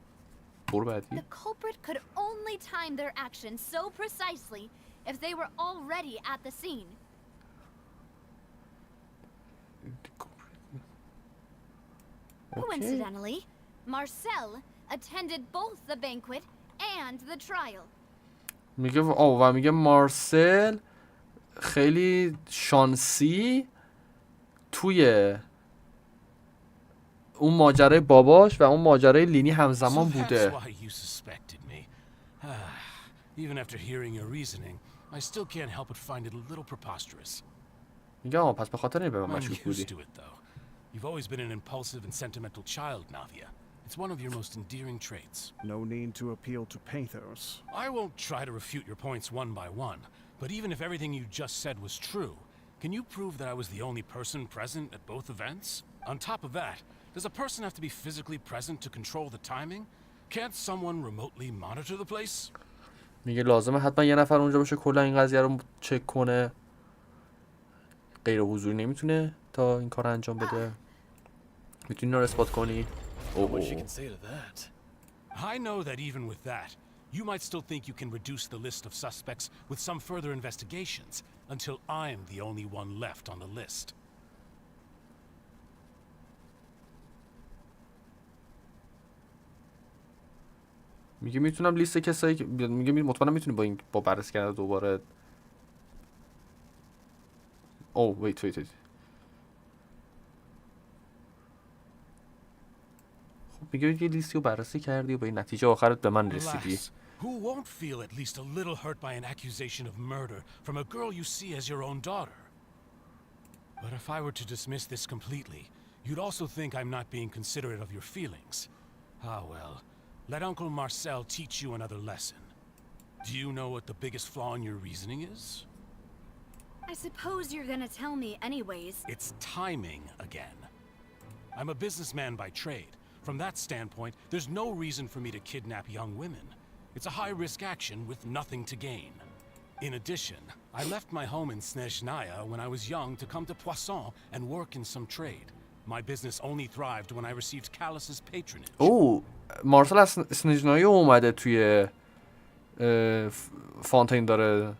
برو بعدی. The culprit could only time their actions so precisely if they were already at the scene. Coincidentally, Marcel attended both the banquet and the trial. میگه و میگه مارسل خیلی شانسی توی اون ماجرای باباش و اون ماجرای لینی همزمان بوده. Even after hearing your reasoning, I still can't help but find it a little preposterous. میگه پس به خاطر این به من I'm مشکوک بودی. used to it though. You've always been an impulsive and sentimental child, Navia. It's one of your most endearing traits. No need to appeal to pathos. I won't try to refute your points one by one, but even if everything you just said was true, can you prove that I was the only person present at both events? On top of that, does a person have to be physically present to control the timing? Can't someone remotely monitor the place? میگه لازمه حتما یه نفر اونجا باشه کلا این قضیه رو چک کنه. غیر حضوری نمیتونه تا این کار انجام بده. میتونی اینا رو اثبات کنی؟ I know that even with that, you might still think you can reduce the list of suspects with some further investigations until I'm the only one left on the list. میگه میتونم لیست کسایی که میگه مطمئنم میتونی با این با بررسی کردن دوباره ویت خب میگه یه لیستی رو بررسی کردی و به این نتیجه آخرت به من رسیدی. Who won't feel at least a little hurt by an accusation of murder from a girl you see as your own daughter? But if I were to dismiss this completely, you'd also think I'm not being considerate of your feelings. Ah well, let Uncle Marcel teach you another lesson. Do you know what the biggest flaw in your reasoning is? I suppose you're gonna tell me anyways. It's timing again. I'm a businessman by trade. From that standpoint, there's no reason for me to kidnap young women. It's a high-risk action with nothing to gain. In addition, I left my home in Snezhnaya when I was young to come to Poisson and work in some trade. My business only thrived when I received Callus's patronage. مارسل از سنجنایی اومده توی فونتین داره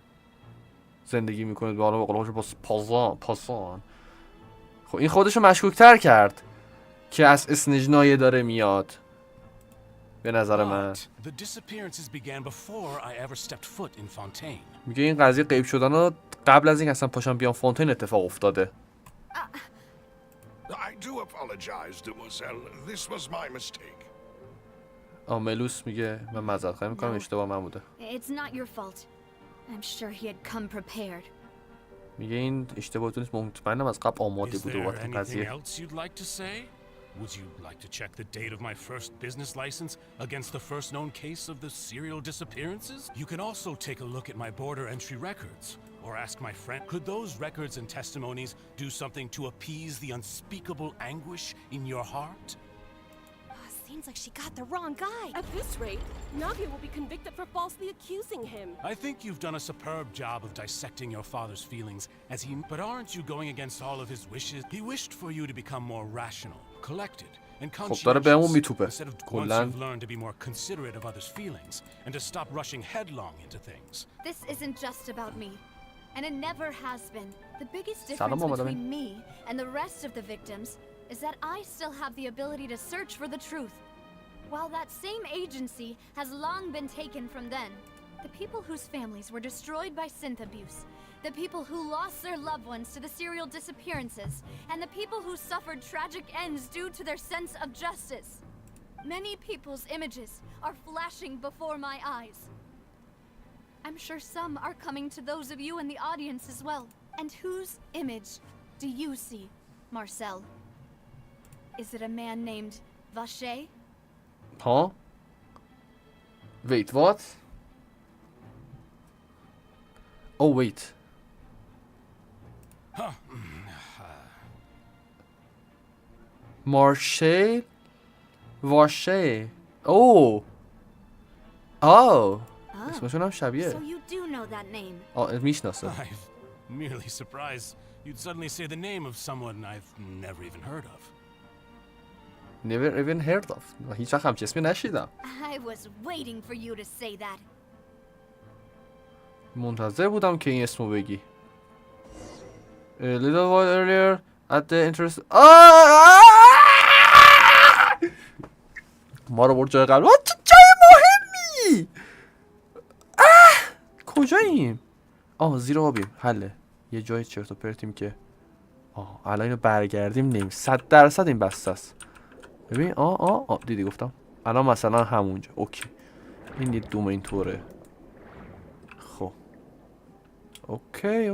زندگی میکنه به حالا با پاسان. خب این خودشو مشکوک‌تر کرد که از اسنجنایه داره میاد به نظر من. میگه این قضیه غیب شدن رو قبل از این اصلا پاشم بیان فونتین اتفاق افتاده. I do apologize, demoiselle. This was my mistake. ملوس میگه من معذرت خواهی میکنم اشتباه من بوده. It's not your fault. I'm sure he had come prepared. میگه این اشتباهتون نیست مطمئنم از قبل آماده بوده وقتی قضیه. Would you like to check the date of my first business license against the first known case of the serial disappearances? You can also take a look at my border entry records, or ask my friend, could those records and testimonies do something to appease the unspeakable anguish in your heart? Seems like she got the wrong guy. At this rate, Navia will be convicted for falsely accusing him. I think you've done a superb job of dissecting your father's feelings as he... But aren't you going against all of his wishes? He wished for you to become more rational, collected, and conscientious. Instead of once you've learned to be more considerate of others' feelings and to stop rushing headlong into things. This isn't just about me, and it never has been. The biggest difference between me and the rest of the victims is that I still have the ability to search for the truth. While that same agency has long been taken from them, the people whose families were destroyed by synth abuse, the people who lost their loved ones to the serial disappearances, and the people who suffered tragic ends due to their sense of justice. Many people's images are flashing before my eyes. I'm sure some are coming to those of you in the audience as well. And whose image do you see, Marcel? Is it a man named Vache? ها wait what oh wait مارشل واشه اوه اسمشون هم شبیه So you do know that name. میشناسه I'm merely surprised you'd suddenly say the name of someone I've never even heard of. never even heard of هیچ وقت همچه اسمی نشیدم I was waiting for you to say that. منتظر بودم که این اسمو بگی A little while earlier at the interest ما رو برد جای قبل چه جای مهمی کجاییم زیر آبیم حله یه جای چرت و پرتیم که الان اینو برگردیم نیم 100% این بسته است ببین دیدی گفتم الان مثلا همونجا اوکی این یه دوم اینطوره خب اوکی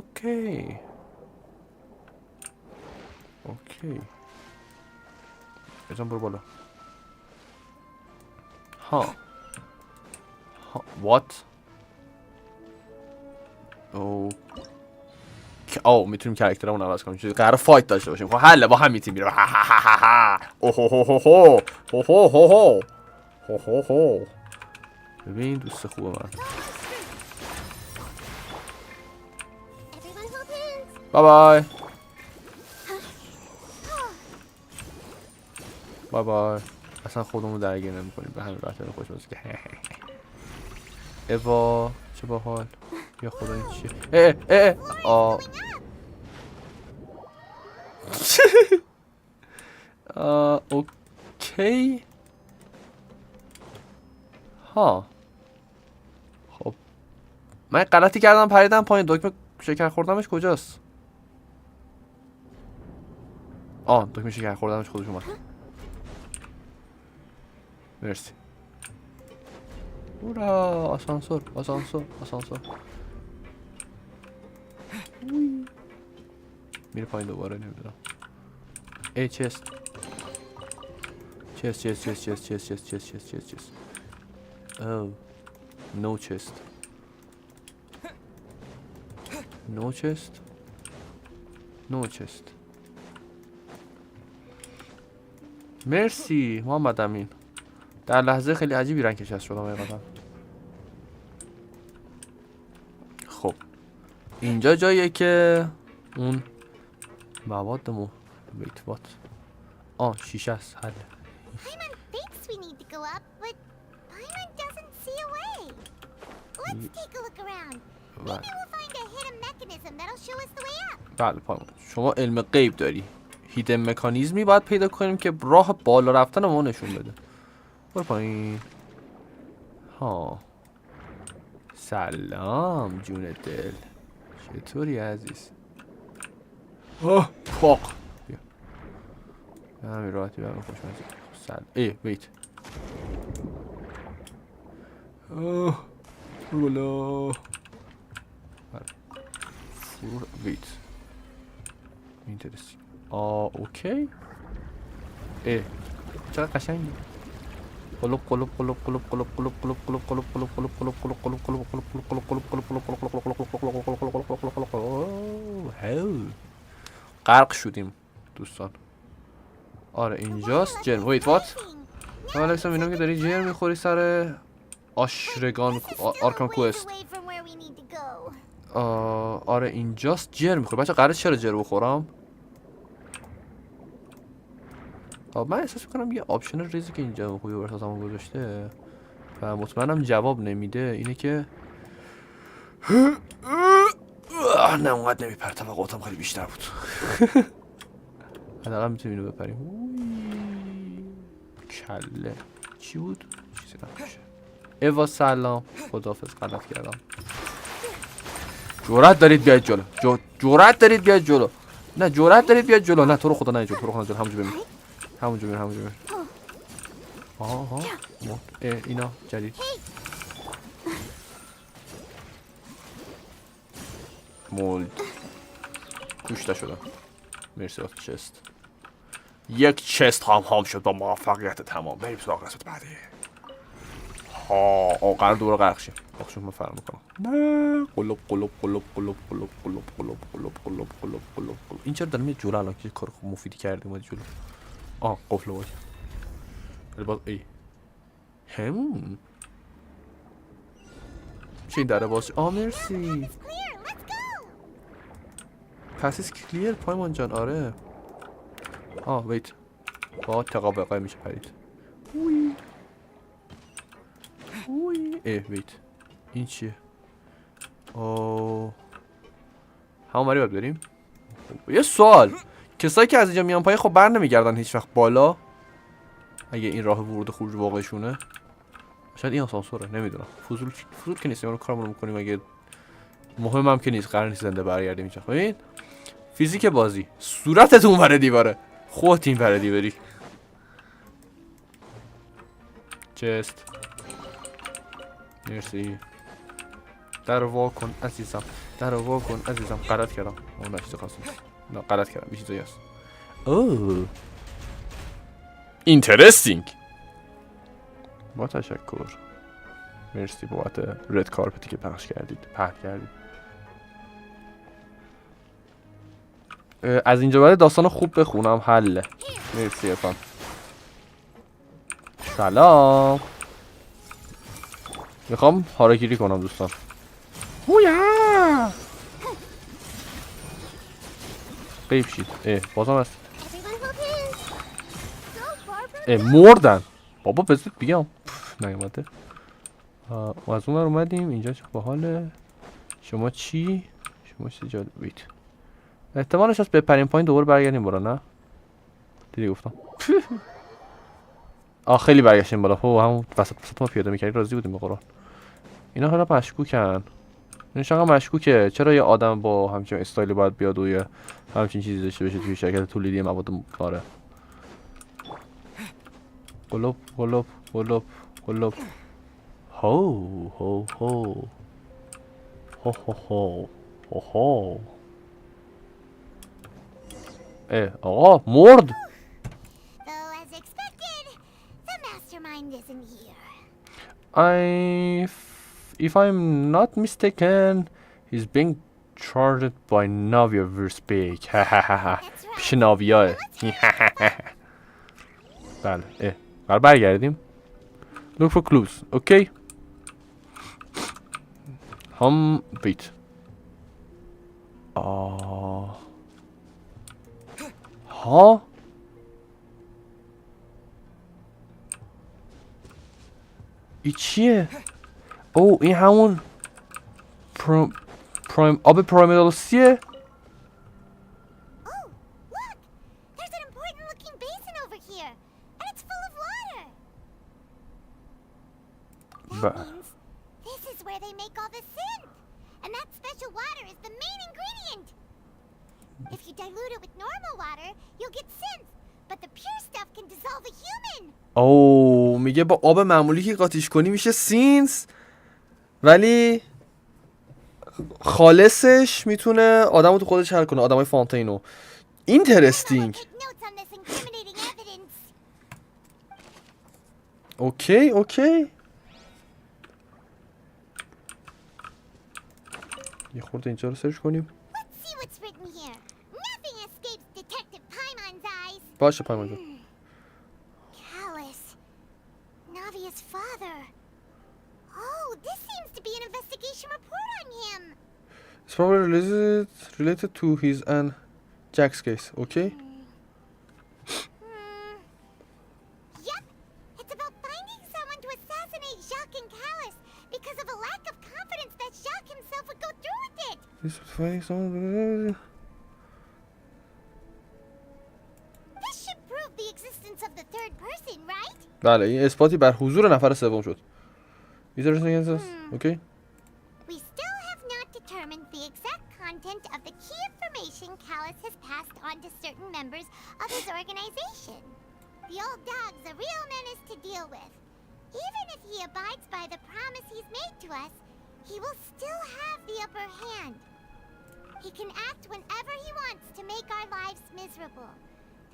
بزن برو بالا what میتونیم کرکترمون عوض کنیم چون قرار فایت داشته باشیم خب حله با هم میتیم میره ببین دوست خوب من بای بای اصلا خودمون درگیر نمی کنیم به همین راحتی خوش بازی که ایوا چه باحال یا خدا این چیه اوکی خب من غلطی کردم پریدم پایین دکمه شکر خوردمش کجاست دکمه شکر خوردمش خودش اومد مرسی اورا آسانسور میره پایین دوباره نمیدونم چست no chest مرسی محمد امین در لحظه خیلی عجیبی رنگ کشست شدم حقیقتا خب اینجا جاییه که اون موادمو شیشه است حله Paimon thinks we need to go up, but Paimon doesn't see a way. Let's take a look around. Maybe we'll find a hidden mechanism that'll show us the way up. بله پایین شما علم غیب داری هیدن مکانیزمی باید پیدا کنیم که راه بالا رفتن ما نشون بده برو پایین سلام جون دل چطوری عزیز پاق همین راحتی برم خوش مزید ویت بالا فرور ویت اینترسی اوکی چقدر قشنگی قلوب قلوب قلوب قلوب قلوب قلوب قلوب قلوب قلوب قلوب قلوب قلوب قلوب قلوب قلوب قلوب قلوب قلوب غرق شدیم دوستان آره اینجاست جرم ویت وات الکس میبینم که داری جرم میخوری سر آشرگان آرکان کوست آره اینجاست جرم میخوری بچه قراره چرا جرم بخورم من احساس میکنم یه آپشن ریزی که اینجا خوبی برساز همون گذاشته و مطمئنم جواب نمیده اینه که نه اونقدر نمیپره توقعاتم خیلی بیشتر بود حداقل میتونیم اینو بپریم کله چی بود؟ چیزی نمیشه ایوا سلام خداحافظ غلط کردم جرأت دارید بیاید جلو جرأت دارید بیاید جلو نه جرأت دارید بیاید جلو نه تو رو خدا نه جلو تو رو خدا جلو همونجا بمیر همونجا بمیر آها اینا جدید مولد کشته شدم مرسی آف چست یک چست هم شد با موفقیت تمام. بریم سراغ قسمت بعدی. ها قرار دوباره غرق شیم. بخشون من فرق میکنم. نه قلوب قلوب قلوب قلوب قلوب قلوب قلوب قلوب قلوب قلوب قلوب قلوب. این چرا دارم یه جلو الان که کار خوب مفیدی کردیم جلو. قفل وای. ولی باز ای چه این دره باز؟ مرسی. پسیس کلیر پایمان جان. آره ویت با تقابقای میشه پرید. ویت این چیه؟ همون بری باید بریم. یه سوال، کسایی که از اینجا میان پایین خب بر نمیگردن هیچ وقت بالا اگه این راه ورود و خروج واقعشونه؟ شاید این آسانسوره، نمیدونم. فضول که نیست، ما رو کارمون میکنیم. اگه مهمم که نیست، قرار نیست زنده برگردیم اینجا. ببین فیزیک بازی، صورتت اون ور دیواره، خودت این ور دیواری. چست مرسی. در وا کن عزیزم، در وا کن عزیزم. غلط کردم. اون نشته خواستم. نه غلط کردم. یه چیزایی هست. اینترستینگ. با تشکر. مرسی بابت رد کارپتی که پخش کردید، پهن کردید. از اینجا بعد داستان خوب بخونم حله. مرسی افهم. سلام. میخوام هاراگیری کنم دوستان. هویا قیب شید. بازم هست. مردن. بابا بذارید بیام. نیومده. و از اون ور اومدیم اینجا. چه باحاله. شما چی؟ شما چی جالب بید. احتمالش هست بپریم پایین دوباره برگردیم بالا. نه دیدی گفتم. خیلی برگشتیم بالا. همون وسط ما پیاده میکردیم راضی بودیم به قرآن. اینا حالا مشکوکن. این شاید مشکوکه. چرا یه آدم با همچین استایلی باید بیاد و یه همچین چیزی داشته باشه توی شرکت تولیدی مواد کاره. قلوب قلوب قلوب قلوب. هو هو هو هو هو هو هو. آقا مرد. If I'm not mistaken, he's being charged by Navia Verspeak. پیش ناویاه. بله. قرار برگردیم. Look for clues. Okay. هم بیت. ها ای چیه؟ این همون آب پرایمدالسیه؟ If you dilute it with normal water, you'll get synth, but the pure stuff can dissolve a human. میگه با آب معمولی که قاطیش کنی میشه سینس، ولی خالصش میتونه آدمو تو خودش حل کنه. آدمای فونتینو. اینترستینگ. اوکی. یه خورده اینجا رو سرچ کنیم. باشه پایمان جان. Callus, Navia's father. This seems to be an investigation report on him. It's probably related to his and Jack's case, okay? Yep, it's about finding someone to assassinate Jacques and Callus because of a lack of confidence that Jacques himself would go through with it. This was finding someone. بله این اثباتی بر حضور نفر سوم شد. Is there anything else? Okay. We still have not determined the exact content of the key information Callus has passed on to certain members of his organization. The old dog's a real menace to deal with. Even if he abides by the promise he's made to us, he will still have the upper hand. He can act whenever he wants to make our lives miserable.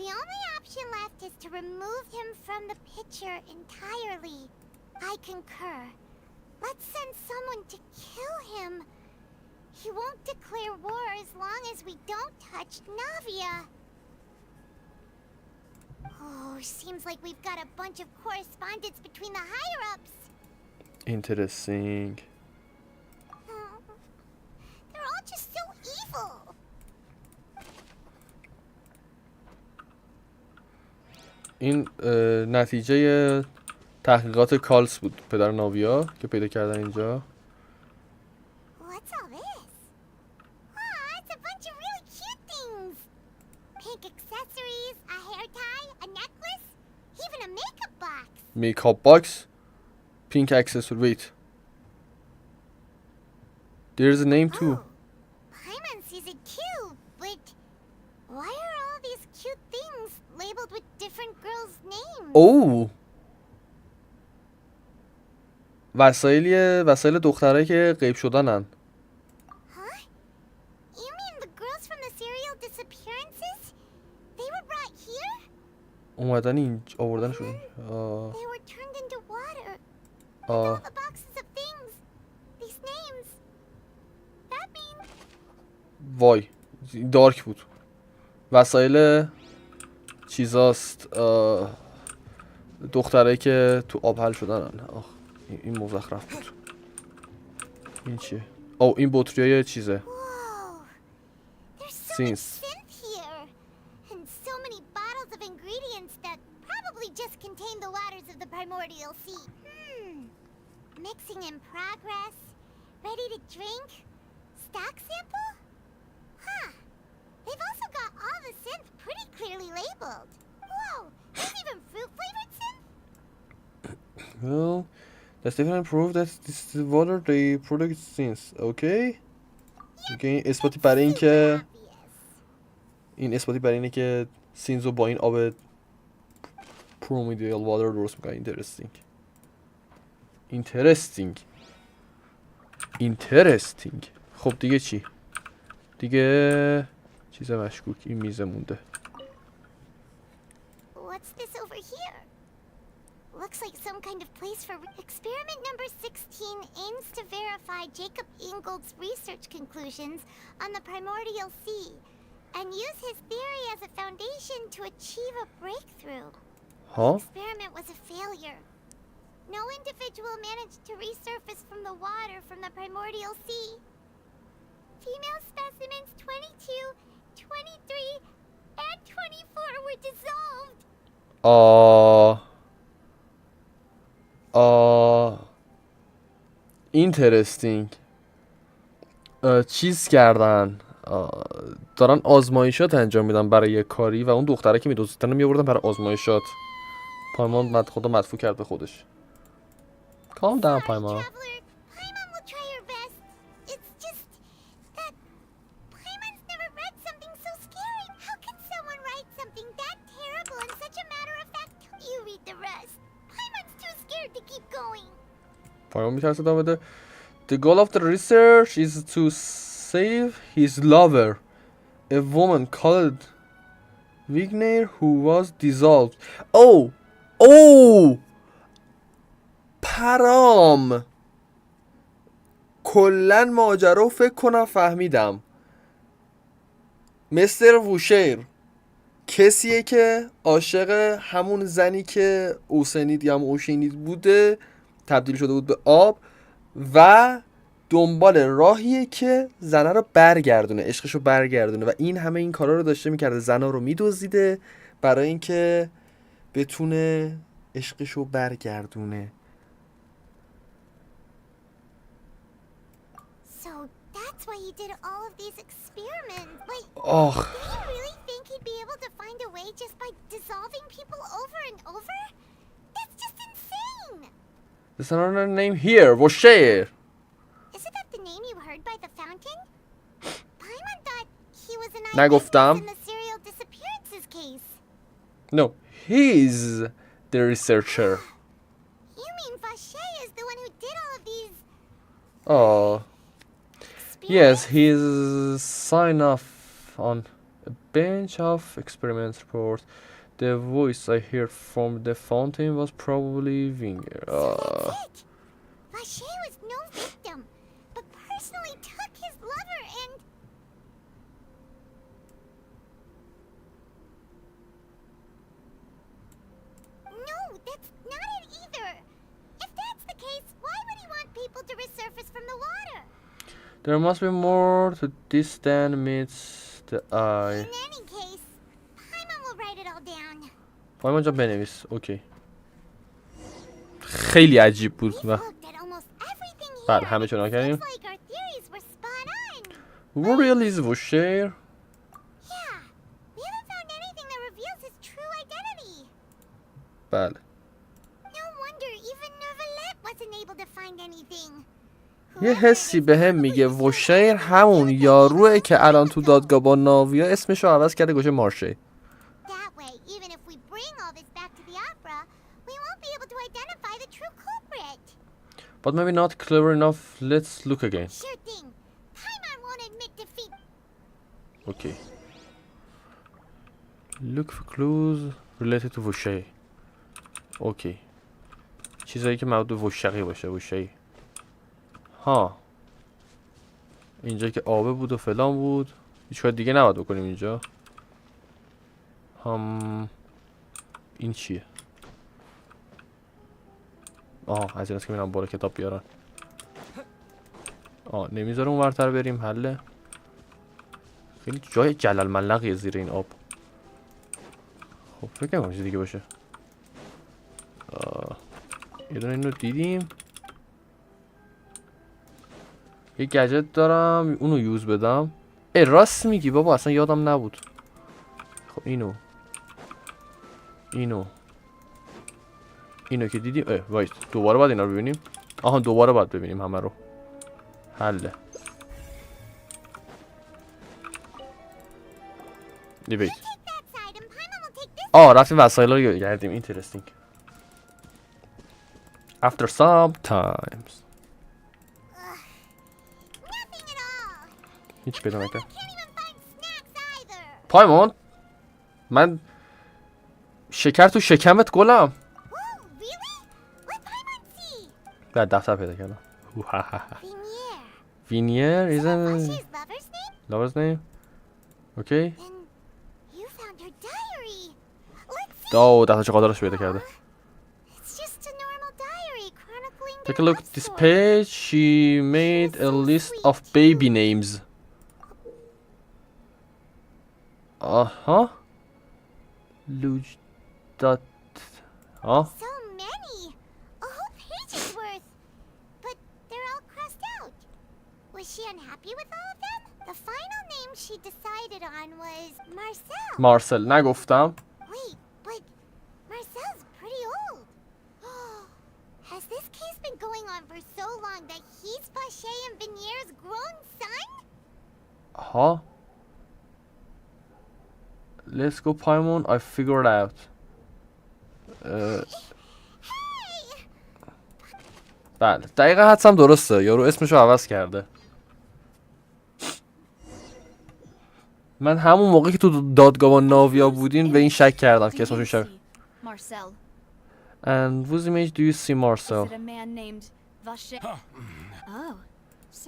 The only option left is to remove him from the picture entirely. I concur. Let's send someone to kill him. He won't declare war as long as we don't touch Navia. Oh, seems like we've got a bunch of correspondence between the higher-ups. Interesting. Oh, they're all just so evil. این نتیجه تحقیقات کالس بود، پدر ناویا که پیدا کردن اینجا. What's all this? Ah, it's a bunch of really cute things. Pink accessories, a hair tie, a necklace, even a makeup box. Makeup box, pink accessory. Wait, there's a name too. Paimon sees it too, but why are all these cute things labeled with different girls' names? Oh. وسایل دخترایی که غیب شدنن. Huh? You mean the girls from the serial disappearances? They were brought here? اومدن اینجا آوردنشون. They were turned into water. All the boxes of things. These names. That means وای دارک بود. وسایل چیزاست، دخترایی که تو آب حل شدنن. آخ این مزخرف بود. این چیه؟ او این بطریای چیزه. سینس. synth here. And so many bottles of ingredients that probably just contain the waters of the primordial sea. Mixing in progress. Ready to drink? Stock sample? Huh. They've also got all the synth pretty clearly labeled. Whoa, there's even fruit-flavored synth? Well, that's definitely proof that this is water they product since. Okay? Okay, اثباتی برای این که اثباتی برای اینه که سینز رو با این آب پرومیدیال واتر درست میکنن. Interesting. خب دیگه چی؟ دیگه چیز مشکوک این میزه مونده. What's this over here? Looks like some kind of place for experiment number 16 aims to verify Jacob Ingold's research conclusions on the primordial sea and use his theory as a foundation to achieve a breakthrough. Huh? The experiment was a failure. No individual managed to resurface from the water from the primordial sea. Female specimens 22, 23, and 24 were dissolved. Interesting. چیز کردن، دارن آزمایشات انجام میدن برای یه کاری و اون دختره که میدوزیدن رو میآوردن برای آزمایشات. پایمان خدا مدفوع کرد به خودش. Calm down, پایمان. Paimon will try her best. It's just that Paimon's never read something so scary. How can someone write something that terrible in such a matter-of-fact? You read the rest. Paimon's too scared to keep going. پایمان میترسه ادامه بده. The goal of the research is to save his lover, a woman called Wigner who was dissolved. Oh! پرام کلن ماجرا فکر کنم فهمیدم. مستر ووشیر کسیه که عاشق همون زنی که اوسنید یا اوشینید بوده، تبدیل شده بود به آب و دنبال راهیه که زنه رو برگردونه، عشقشو برگردونه و این همه این کارا رو داشته میکرده، زنها رو میدزدیده برای اینکه بتونه عشقشو برگردونه. So that's why he did all of these experiments. Wait, Oh. did he really think he'd be able to find a way just by dissolving people over and over? That's just insane! There's another name here, Vosher. Isn't that the name you heard by the fountain? Paimon thought he was an نگفتم. eyewitness in the serial disappearances case. No, he's the researcher. You mean Vache is the one who did all of these? Oh. Yes, he's signed off on bench of experiments report. The voice I heard from the fountain was probably Winger. Vache was no victim, but personally took his lover and... No, that's not it either. If that's the case, why would he want people to resurface from the water? There must be more to this than meets the eye. In any case, Paimon will write it all down. پایمان جان بنویس. اوکی. خیلی عجیب بود. بله همه چون کردیم. What is Vosher? بله. یه حسی بهم میگه وشیر همون یاروئه که الان تو دادگاه با ناویا اسمشو عوض کرده گوشه مارشه. But maybe not clever enough. Let's look again. Sure thing. Paimon won't admit defeat. Okay. Look for clues related to Voshay. Okay. چیزایی که مربوط به وشقی باشه. وشقی. ها. اینجا که آبه بود و فلان بود. هیچ کار دیگه نباید بکنیم اینجا. این چیه؟ از این است که میرم بالا کتاب بیارن. نمیذاره اون ورتر بریم. حله. خیلی جای جلل ملقیه زیر این آب. خب فکر نکنم چیز دیگه باشه. یه دونه اینو دیدیم. یه گجت دارم اونو یوز بدم. راست میگی بابا اصلا یادم نبود. خب اینو که دیدیم. وایت دوباره باید اینا رو ببینیم. دوباره باید ببینیم همه رو. حله. وایت. رفتیم وسایل رو گردیم. اینترستینگ. After some times. هیچ پیدا نکرد. پایمان من شکر تو شکمت گلم. بعد دفتر پیدا کردم. Vinier is a lover's name. Okay. دفتر چقدرش پیدا کرده. Take a look at this page. She made a list of baby names. Luge. So many. A whole page's worth. But they're all crossed out. Was she unhappy with all of them? The final name she decided on was Marcel. نگفتم. Wait, but Marcel's pretty old. Has this case been going on for so long that he's Vache and Vinier's grown son? Let's go Paimon. I figured out. بله دقیقا حدسم درسته. یارو اسمشو عوض کرده. من همون موقعی که تو دادگاه با ناویا بودین به این شک کردم که اسمشو شبیه. Marcel. And whose image do you see Marcel?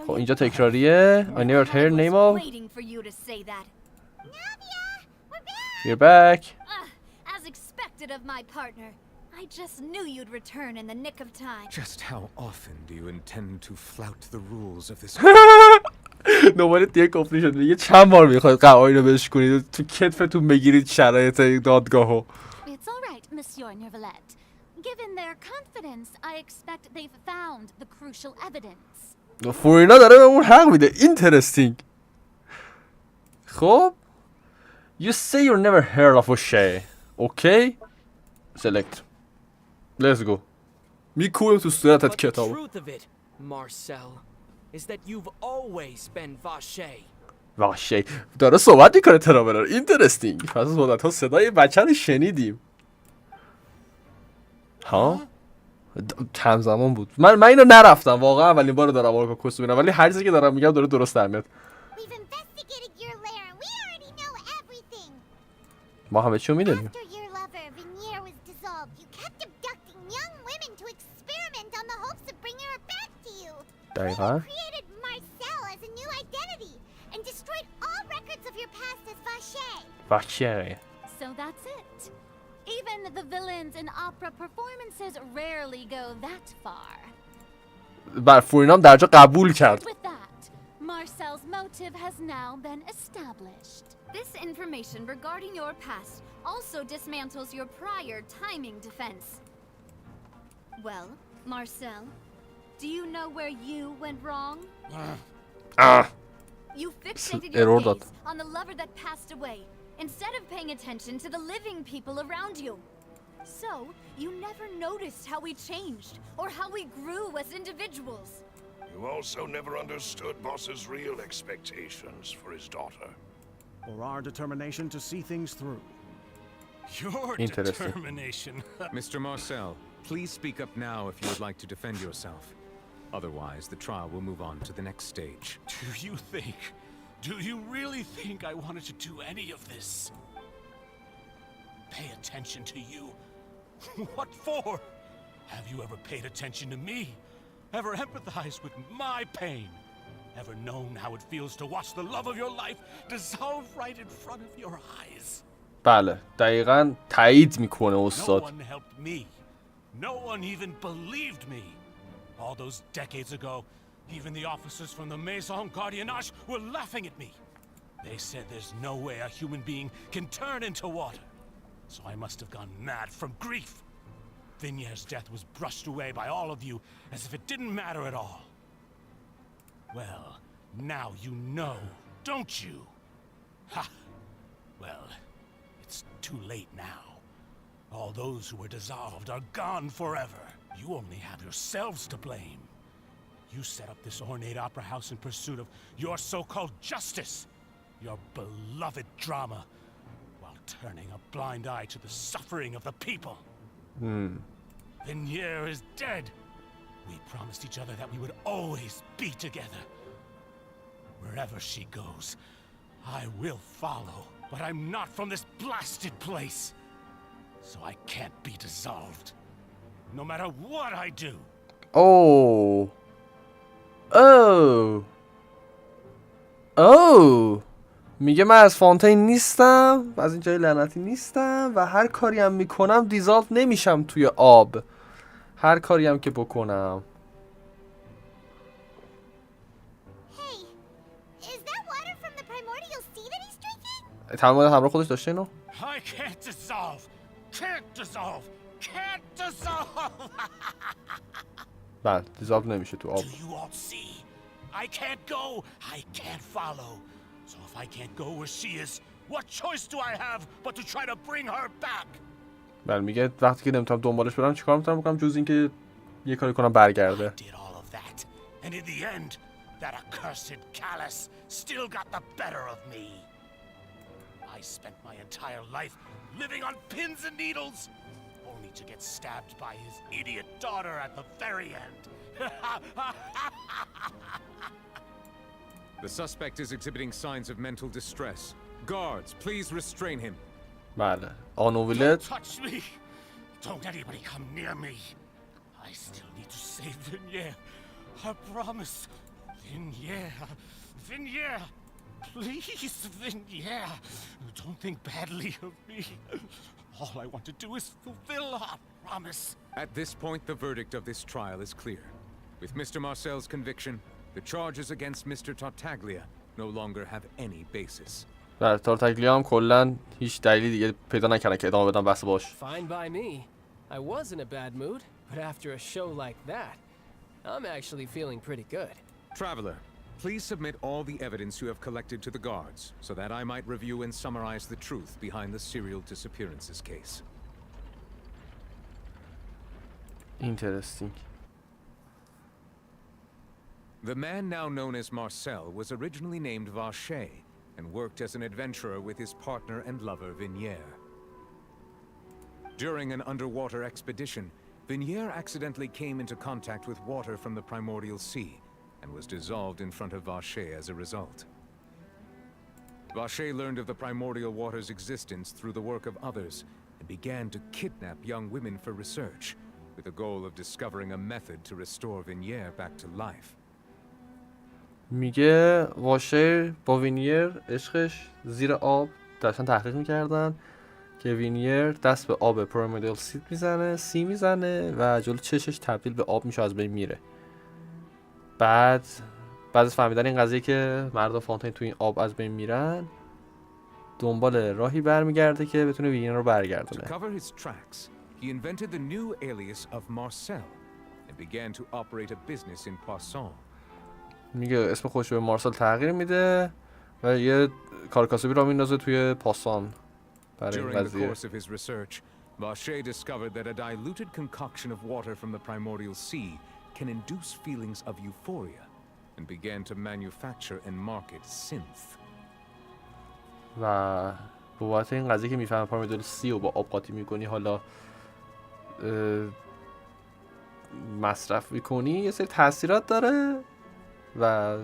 خب اینجا تکراریه. I never heard name of. You're back. As expected of my partner. I just knew you'd return in the nick of time. Just how often do you intend to flout the rules of this? دوباره دیگه کفری شد. دیگه چند بار میخواید قوانین رو بهش کنید تو کتفتون بگیرید شرایط دادگاهو. It's all right, Monsieur Nervalette. Given their confidence, I expect they've found the crucial evidence. فورینا داره به اون حق میده. اینترستینگ. خب You say you never heard of O'Shea. Okay? Select. Let's go. میکوبم تو صورتت کتابو. The truth of it, Marcel, is that you've always been Vache. واشه داره صحبت میکنه ترابلر. اینترستینگ. پس از مدت ها صدای بچه رو شنیدیم. همزمان بود. من اینو نرفتم واقعا. اولین بار دارم آرکاکوس میبینم ولی هر چیزی که دارم میگم داره درست در میاد. ما همه چی رو میدونیم. After your lover, Veneer, was dissolved, you kept abducting young women to experiment on the hopes of bringing her back to you. دقیقا. You created Marcel as a new identity and destroyed all records of your past as Vache. وحشیه. So that's it. Even the villains in opera performances rarely go that far. بر فورینام در جا قبول کرد. With that, Marcel's motive has now been established. This information regarding your past also dismantles your prior timing defense. Well, Marcel, do you know where you went wrong? You fixated your gaze on the lover that passed away, instead of paying attention to the living people around you. So, you never noticed how we changed, or how we grew as individuals. You also never understood Boss's real expectations for his daughter. Or our determination to see things through. Your Interesting. determination. Mr. Marcel, please speak up now if you would like to defend yourself. Otherwise, the trial will move on to the next stage. Do you really think I wanted to do any of this? Pay attention to you? What for? Have you ever paid attention to me? Ever empathized with my pain? Ever known how it feels to watch the love of your life dissolve right in front of your eyes? بله دقیقاً تایید میکنه No استاد. one helped me. No one even believed me. All those decades ago, even the officers from the Maison Gardiennage were laughing at me. They said there's no way a human being can turn into water. So I must have gone mad from grief. Vignere's death was brushed away by all of you as if it didn't matter at all. Well, now you know, don't you? Ha! Well, it's too late now. All those who were dissolved are gone forever. You only have yourselves to blame. You set up this ornate opera house in pursuit of your so-called justice, your beloved drama, while turning a blind eye to the suffering of the people. Vignere is dead. We promised each other that we would always be together. Wherever she goes, I will follow. But I'm not from this blasted place. So I can't be dissolved. No matter what I do. Oh. Oh. Oh. میگه من از فونتین نیستم، از این جای لعنتی نیستم و هر کاری هم میکنم دیزالو نمیشم توی آب. هر کاری هم که بکنم. تمام همراه خودش داشته اینو؟ I can't dissolve. Can't dissolve. Can't dissolve. بله دیزالو نمیشه تو آب. Do you all see? I can't go. I can't follow. So if I can't go where she is, what choice do I have but to try to bring her back? بله میگه وقتی که نمیتونم دنبالش برم چیکار میتونم بکنم جز اینکه یه کاری کنم برگرده. I did all of that. And in the end, that accursed callous still got the better of me. I spent my entire life living on pins and needles, only to get stabbed by his idiot daughter at the very end. The suspect is exhibiting signs of mental distress. Guards, please restrain him. بله آنویلت. Don't touch me! Don't anybody come near me! I still need to save Vignere. I promise. Vignere. Vignere! Please, Vignere! Don't think badly of me. All I want to do is fulfill our promise. At this point, the verdict of this trial is clear. With Mr. Marcel's conviction, the charges against Mr. Tartaglia no longer have any basis. بله تارتاگلیا هم کلا هیچ دلیلی دیگه پیدا نکردن که ادامه بدن بحث باش. Fine by me. I was in a bad mood, but after a show like that, I'm actually feeling pretty good. Traveler, please submit all the evidence you have collected to the guards so that I might review and summarize the truth behind the serial disappearances case. Interesting. The man now known as Marcel was originally named Vache and worked as an adventurer with his partner and lover Vignere. During an underwater expedition, Vignere accidentally came into contact with water from the primordial sea and was dissolved in front of Vache as a result. Vache learned of the primordial water's existence through the work of others and began to kidnap young women for research, with the goal of discovering a method to restore Vinier back to life. میگه واشه با وینیر عشقش زیر آب داشتن تحقیق میکردن که وینیر دست به آب پرایموریال سی میزنه و جلو چشش تبدیل به آب میشه، از بین میره. بعد از فهمیدن این قضیه که مردم فونتین تو این آب از بین میرن، دنبال راهی برمیگرده که بتونه وینیر رو برگردونه. To cover his tracks, he invented the new alias of Marcel and began to operate a business in Poisson. میگه اسم خودش به مارسل تغییر میده و یه کارکاسبی را میندازه توی پاسان برای این During the قضیه. course of his research, Vache discovered that a diluted concoction of water from the primordial sea can induce feelings of euphoria and began to manufacture and market synth. و بابت این قضیه که میفهمه پارمیدال سی رو با آب قاطی میکنی، حالا مصرف میکنی، یه سری تاثیرات داره و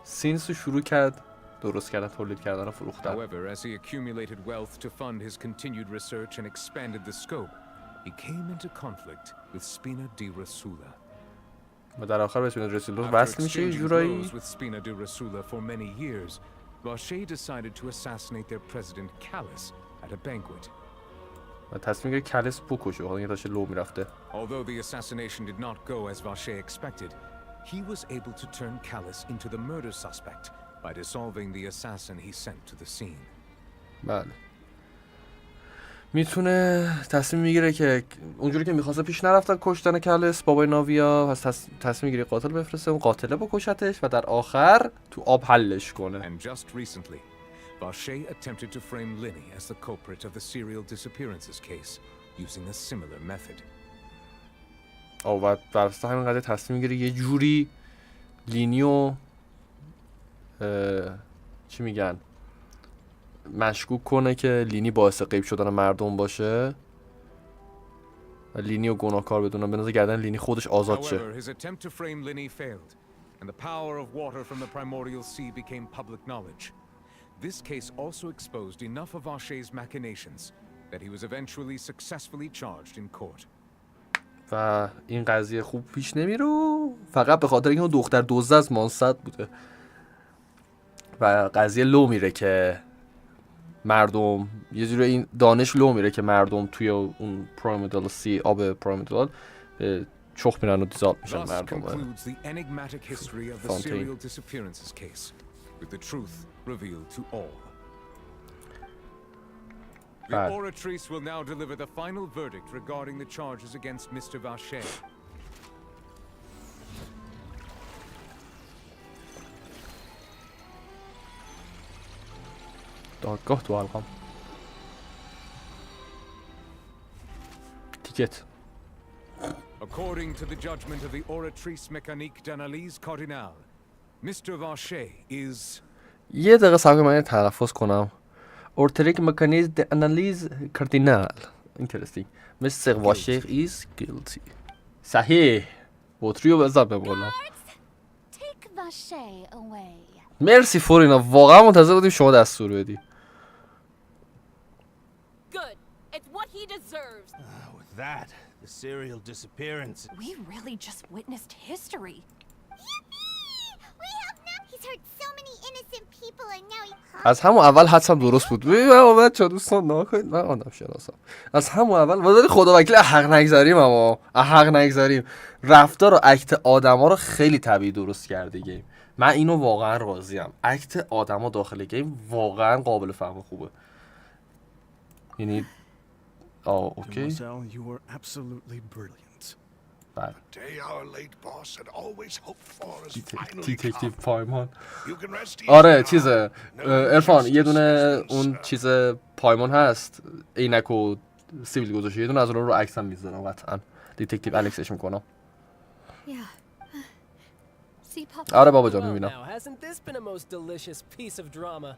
سینس رو شروع کرد درست کردن، تولید کردن و فروختن. However, as he accumulated wealth to fund his continued research and expanded the scope, he came into conflict with Spina di Rosula. و در آخر به اسپینا دی رسولا After وصل میشه یه exchanging جورایی. blows with Spina di Rosula for many years, Vache decided to assassinate their president Callus at a banquet. و تصمیم گرفت کلس بکشه، حالا یه تاشه لو میرفته. Although the assassination did not go as Vache expected, he was able to turn Callus into the murder suspect by dissolving the assassin he sent to the scene. بله. میتونه تصمیم میگیره که اونجوری که میخواسته پیش نرفتن کشتن کلس بابای ناویا، پس تصمیم میگیره قاتل بفرسته، اون قاتله بکشتش و در آخر تو آب حلش کنه. And just recently, Vache attempted to frame Linny as the culprit of the serial disappearances case using a similar method. و بر اساس همین قضیه تصمیم میگیره یه جوری لینیو چی میگن مشکوک کنه که لینی باعث غیب شدن مردم باشه و لینی رو گناهکار بدونن، بنازه گردن لینی خودش آزاد شه. However, his attempt to frame Linny failed, and the power of water from the primordial sea became public knowledge. This case also exposed enough of Vache's machinations that he was eventually successfully charged in court. و این قضیه خوب پیش نمیره فقط به خاطر اینکه اون دختر دزد از مانصد بوده و قضیه لو میره که مردم یه جوری این دانش لو میره که مردم توی اون پرایموریال سی آب پرایموریال چخ میرن و دیزالو میشن Thus مردم. concludes the enigmatic history of the serial disappearances case, with the truth revealed to all. The oratrice will now deliver the final verdict regarding the charges against Mr. Vache. دادگاه تو حلقم. تیکت. According to the judgment of the oratrice mécanique d'analyse cardinale, Mr. Vache is... یه دقیقه صبر کنم من تلفظ کنم. اورتریک مکانیز د انالیز کاردینال. اینترستینگ. مستر واشه is guilty. صحیح. بطریو بزن به بالا. Take Vache away. مرسی فورینا، واقعا منتظر بودیم شما دستور بدی. Good. It's what he deserves. With that, the serial disappearance. We really just witnessed history. We have now. He's hurt so many innocent people and now he... از همون اول حدسم درست بود. من بچه‌ها دوستان نکنید، من آدم شناسم. از همون اول ولی خدا وکیل حق نگذاریم، اما حق نگذاریم. رفتار و اکت آدما رو خیلی طبیعی درست کرده گیم. من اینو واقعا راضیم. اکت آدما داخل گیم واقعا قابل فهم خوبه. یعنی اوکی. Marcel, you were absolutely brilliant. بله. Day our late boss had always hoped for is finally دیتکتیو come. پایمان. You can rest easy آره now. چیزه عرفان یه دونه اون چیز پایمان هست، عینک و سیبیل گذاشته، یه دونه از اون رو عکسم میذارم قطعا دیتکتیو الکسش میکنم. آره بابا جان میبینم. Now, hasn't this been a most delicious piece of drama?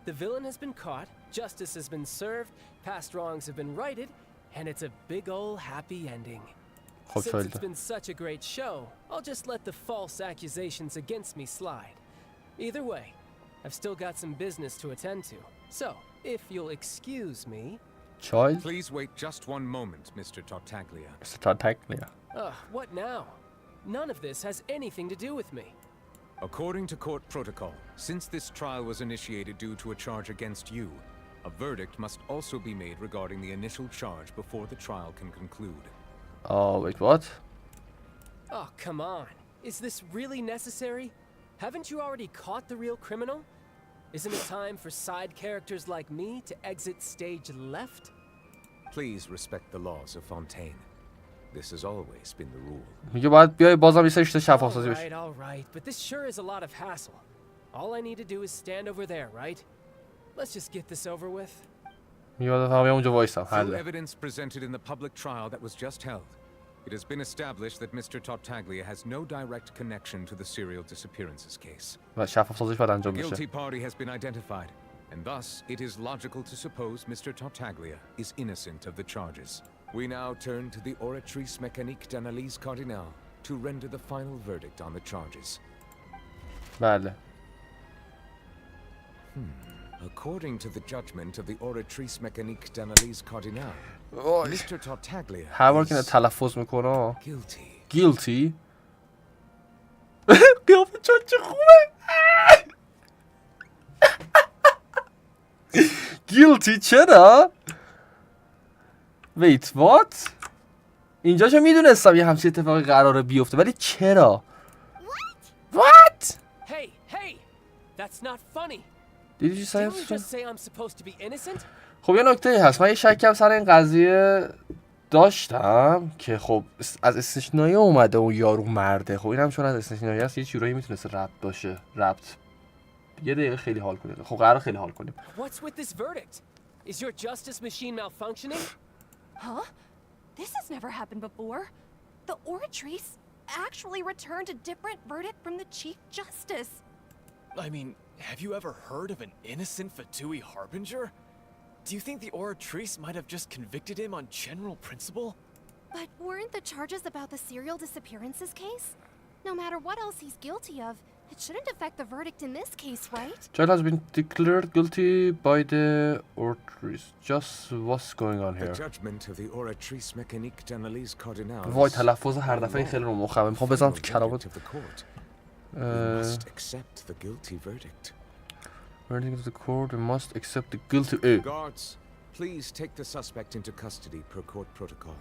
The villain has been caught, justice has been served, past wrongs have been righted, and it's a big ol' happy ending. Since it's been such a great show, I'll just let the false accusations against me slide. Either way, I've still got some business to attend to. So, if you'll excuse me... Child? Please wait just one moment, Mr. Tartaglia. Mr. Tartaglia. What now? None of this has anything to do with me. According to court protocol, since this trial was initiated due to a charge against you, a verdict must also be made regarding the initial charge before the trial can conclude. Oh, wait, what? Oh, come on. Is this really necessary? Haven't you already caught the real criminal? Isn't it time for side characters like me to exit stage left? Please respect the laws of Fontaine. This has always been the rule. میگه باید بیای بازم یه سری شفاف سازی بشه. All right, but this sure is a lot of hassle. All I need to do is stand over there, right? Let's just get this over with. میگه باید فقط اونجا وایسم. Through حله. evidence presented in the public trial that was just held, it has been established that Mr. Tartaglia has no direct connection to the serial disappearances case. و شفاف سازیش باید The انجام guilty بشه. party has been identified, and thus it is logical to suppose Mr. Tartaglia is innocent of the charges. We now turn to the oratrice mécanique d'analyse cardinale to render the final verdict on the charges. بله. According to the judgment of the oratrice mécanique d'analyse cardinale, Mr. Tartaglia هر بار که is تلفظ میکنه guilty. guilty. قیافه چه خوبه. guilty چرا؟ wait what؟ اینجاشو میدونستم یه همچین اتفاقی قراره بیفته ولی چرا؟ what؟ Hey, hey! That's not funny. Did you say Didn't you just say I'm supposed to be innocent? خب یه نکته هست من یه شکم سر این قضیه داشتم که خب از استثنایی اومده اون یارو مرده خب اینم چون از استثنایی هست یه چیزایی میتونسته ربط باشه ربط یه دقیقه خیلی حال کنیم خب قرار خیلی حال کنیم What's with this verdict? Is your justice machine malfunctioning? Huh? This has never happened before. The oratrice actually returned a different verdict from the Chief Justice. I mean, have you ever heard of an innocent Fatui Harbinger? Do you think the oratrice might have just convicted him on general principle? But weren't the charges about the serial disappearances case? No matter what else he's guilty of, it shouldn't affect the verdict in this case, right? Child has been declared guilty by the oratrice. Just what's going on here? The judgment of the oratrice mécanique d'analyse cardinale. وای تلفظ هر دفعه خیلی رو مخم میخوام بزنم تو کلامت We must accept the guilty verdict. Verdict of the court, we must accept the guilty. Guards, please take the suspect into custody per court protocol.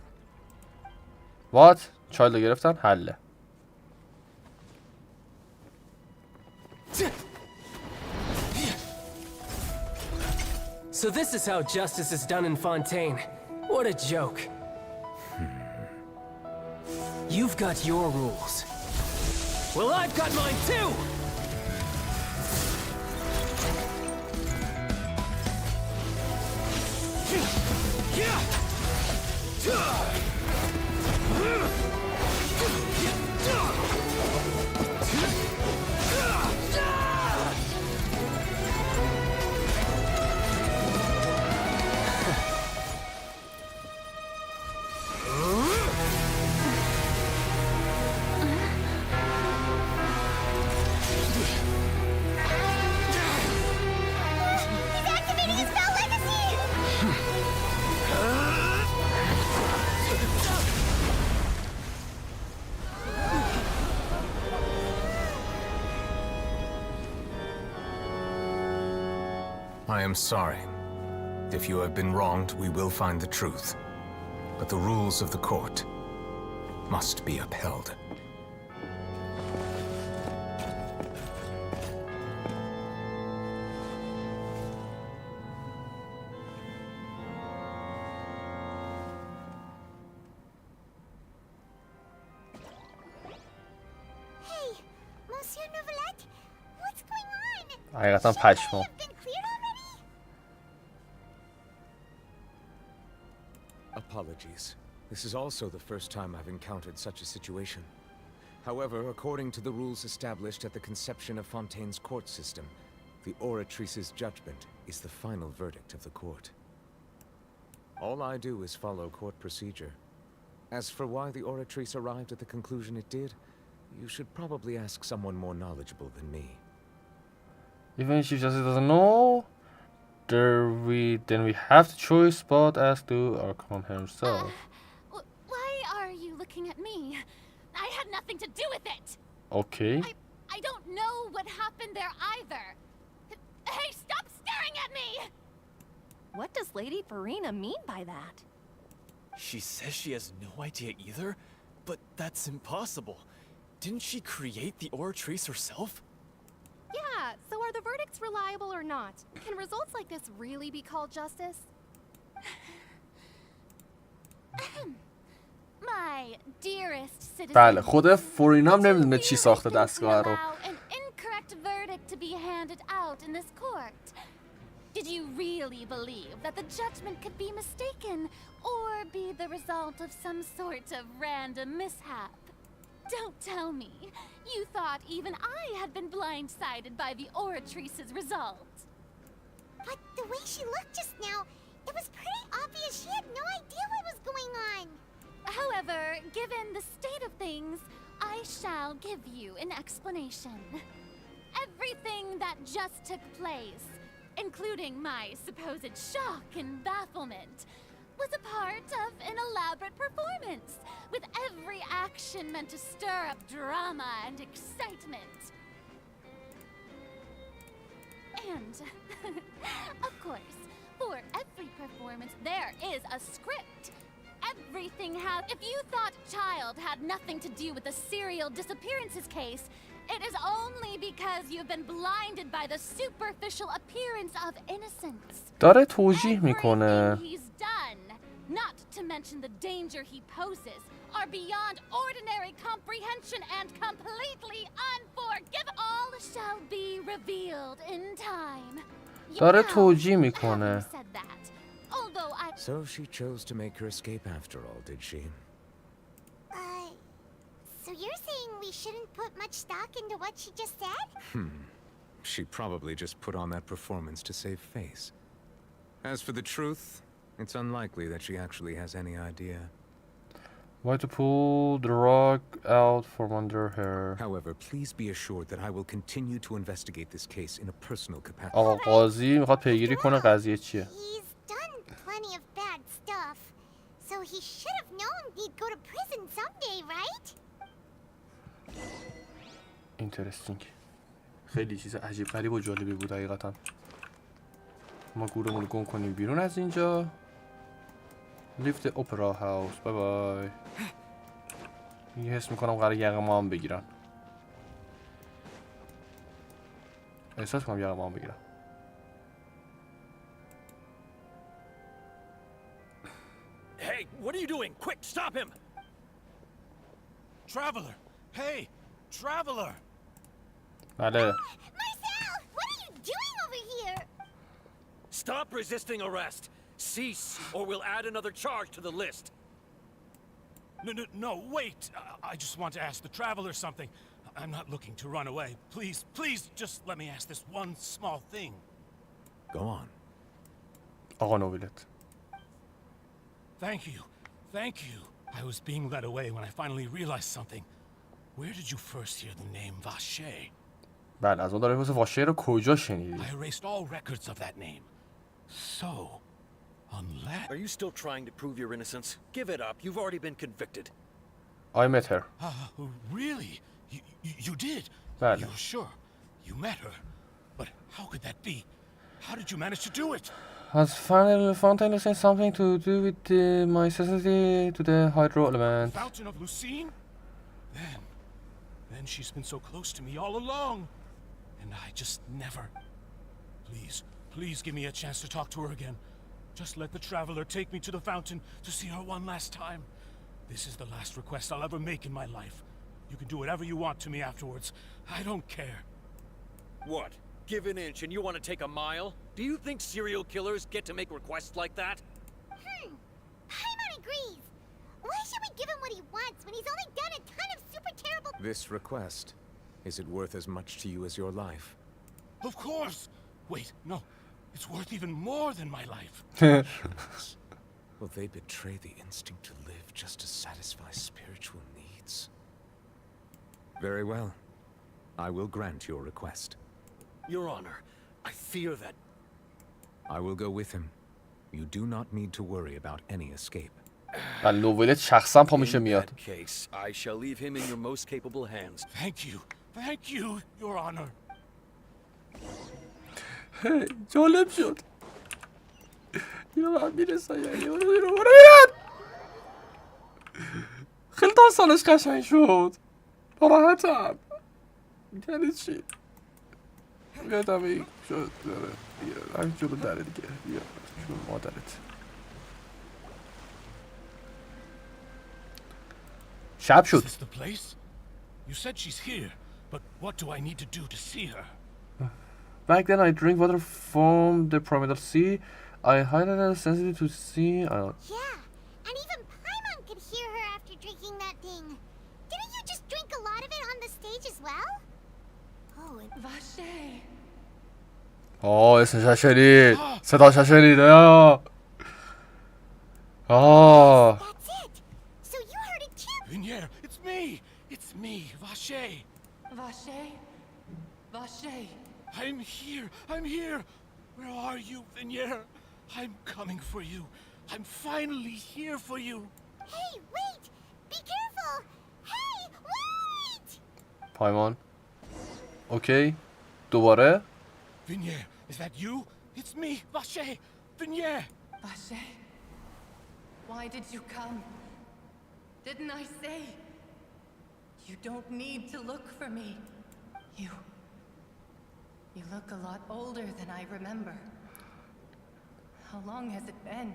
What? Child رو گرفتن؟ حله. So this is how justice is done in Fontaine. What a joke. You've got your rules. Well, I've got mine too! I am sorry. If you have been wronged, we will find the truth. But the rules of the court must be upheld. Hey, Monsieur Novelette, what's going on? حقیقتا پشمام. Apologies. This is also the first time I've encountered such a situation. However, according to the rules established at the conception of Fontaine's court system, the oratrice's judgment is the final verdict of the court. All I do is follow court procedure. As for why the oratrice arrived at the conclusion it did, you should probably ask someone more knowledgeable than me. Even if she just doesn't know, then we have the choice but as to Arkham himself. Why are you looking at me? I had nothing to do with it. Okay. I don't know what happened there either. Hey, stop staring at me! What does Lady Farina mean by that? She says she has no idea either, but that's impossible. Didn't she create the Oratrice herself? Yeah, so are the verdicts reliable or not? Can results like this really be called justice? My dearest citizen. بله خود فورینام نمیدونه چی ساخته دستگاه رو. An incorrect verdict to be handed out in this court. Did you really believe that the judgment could be mistaken or be the result of some sort of random mishap? Don't tell me you thought even I had been blindsided by the Oratrice's result. But the way she looked just now, it was pretty obvious she had no idea what was going on. However, given the state of things, I shall give you an explanation. Everything that just took place, including my supposed shock and bafflement, was a part of an elaborate performance, with every action meant to stir up drama and excitement. And, of course, for every performance there is a script. Everything has... If you thought Child had nothing to do with the serial disappearances case, it is only because you've been blinded by the superficial appearance of innocence. داره توجیه میکنه. He's done, not to mention the danger he poses, are beyond ordinary comprehension and completely unforgivable. All shall be revealed in time. داره توجیه میکنه. So she chose to make her escape after all, did she? So you're saying we shouldn't put much stock into what she just said? She probably just put on that performance to save face. As for the truth, it's unlikely that she actually has any idea. Why to pull the rug out from under her? However, please be assured that I will continue to investigate this case in a personal capacity. آقا قاضی میخواد پیگیری کنه قضیه چیه. He's done plenty of bad stuff, so he should have known he'd go to prison someday, right? اینترستینگ. خیلی چیز عجیب غریب و جالبی بود حقیقتا. ما گورمون رو گم کنیم بیرون از اینجا. Leave the opera house. بای بای. یه حس میکنم قراره یقه ما هم بگیرن. احساس میکنم یقه ما هم بگیرن. Hey, what are you doing? Quick, stop him! Traveler! Hey, traveler! بله. Marcel, what are you doing over here? Stop resisting arrest. Cease, or we'll add another charge to the list. No, wait. I just want to ask the traveler something. I'm not looking to run away. Please, just let me ask this one small thing. Go on. آقا نوبلت. Thank you. I was being led away when I finally realized something. Where did you first hear the name Vache? بله از اون داره میپرسه واشه رو کجا شنیدی؟ I erased all records of that name. So, unless... Are you still trying to prove your innocence? Give it up. You've already been convicted. I met her. Really? You did? بله. You're sure? You met her? But how could that be? How did you manage to do it? Has Fountain Lucine something to do with my sensitivity to the hydro element? Fountain of Lucine? Then she's been so close to me all along. And I just never... Please give me a chance to talk to her again. Just let the traveler take me to the fountain to see her one last time. This is the last request I'll ever make in my life. You can do whatever you want to me afterwards. I don't care. What? Give an inch and you want to take a mile? Do you think serial killers get to make requests like that? Paimon agrees. Why should we give him what he wants when he's only done a ton of super terrible... This request, is it worth as much to you as your life? Of course! Wait, no. It's worth even more than my life. Will they betray the instinct to live just to satisfy spiritual needs? Very well. I will grant your request. Your Honor, I fear that... I will go with him. You do not need to worry about any escape. نوولت شخصا پا میشه میاد. In that case, I shall leave him in your most capable hands. Thank you, Your Honor. جالب شد. اینو من میرسه یعنی اونو میرد. خیلی داستانش قشنگ شد. ناراحتم. یعنی چی؟ یادم این شد داره. همین جلو داره دیگه. بیا شون مادرت. شب شد. Is this the place? You said she's here, but what do I need to do to see her? Back then I drink water from the primordial sea. I highly sensitive to sea. Yeah, and even Paimon could hear her after drinking that thing. Didn't you just drink a lot of it on the stage as well? Oh, and Vache. اسمش شنید. صداش شنیده. That's it. So you heard it too. Vinier, it's me, Vache. Vache. I'm here. Where are you, Vinier? I'm coming for you. I'm finally here for you. Hey, wait! Be careful! Hey, wait! پایمان. اوکی. دوباره. Vinier, is that you? It's me, Vache. Vinier. Vache. Why did you come? Didn't I say? You don't need to look for me. You look a lot older than I remember. How long has it been?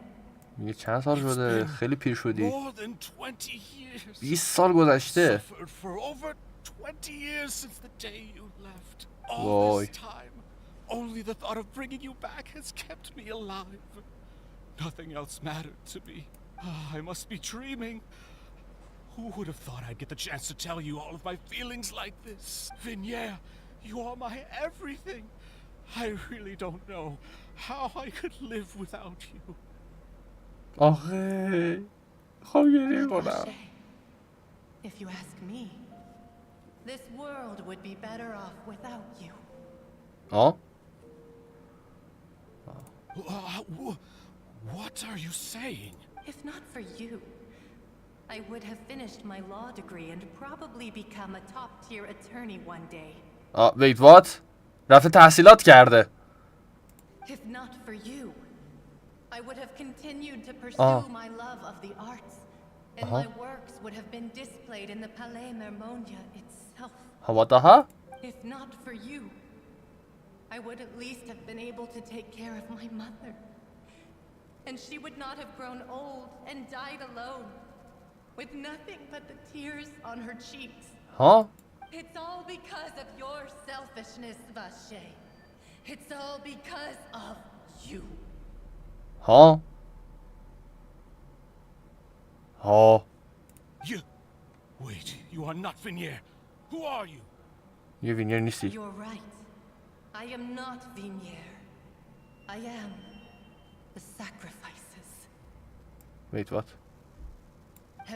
میگه چند سال شده؟ خیلی پیر شدی. More than 20 years. 20 سال گذشته. Suffered for over 20 years since the day you left. All this time, only the thought of bringing you back has kept me alive. Nothing else mattered to me. I must be dreaming. Who would have thought I'd get the chance to tell you all of my feelings like this? Vinier, you are my everything. I really don't know how I could live without you. آخه خب گریه کنم. If you ask me, this world would be better off without you. What are you saying? If not for you, I would have finished my law degree and probably become a top-tier attorney one day. wait, what? رفته تحصیلات کرده. If not for you, I would have continued to pursue my love of the arts, and my works would have been displayed in the Palais Mermonia itself. What the hell? If not for you, I would at least have been able to take care of my mother. And she would not have grown old and died alone, with nothing but the tears on her cheeks. It's all because of your selfishness, Vache. It's all because of you. You... Wait, you are not Vinier. Who are you? یه وینیر نیستی. You're right. I am not Vinier. I am the sacrifices. Wait, what?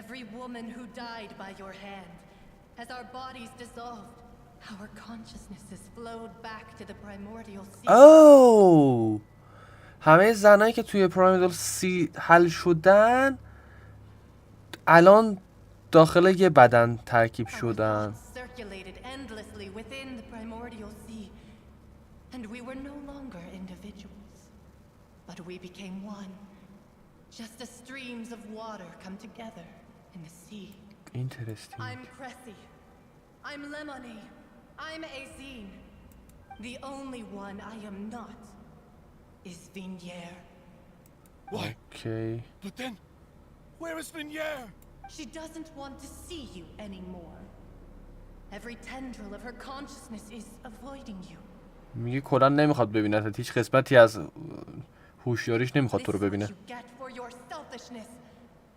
Every woman who died by your hand, as our bodies dissolved, our consciousnesses flowed back to the primordial sea. Oh! همه زنایی که توی پرایمردال سی حل شدن الان داخل یه بدن ترکیب شدن. Circulated endlessly within the primordial sea, and we were no longer individuals, but we became one, just as streams of water come together in the sea. Interesting. I'm Cressy. I'm Lemony. I'm Azine. The only one I am not is Vinier. Why? Okay. But then, where is Vinier? She doesn't want to see you anymore. Every tendril of her consciousness is avoiding you. میگه کلا نمیخواد ببینه. هیچ قسمتی از هوشیاریش نمیخواد تو رو ببینه.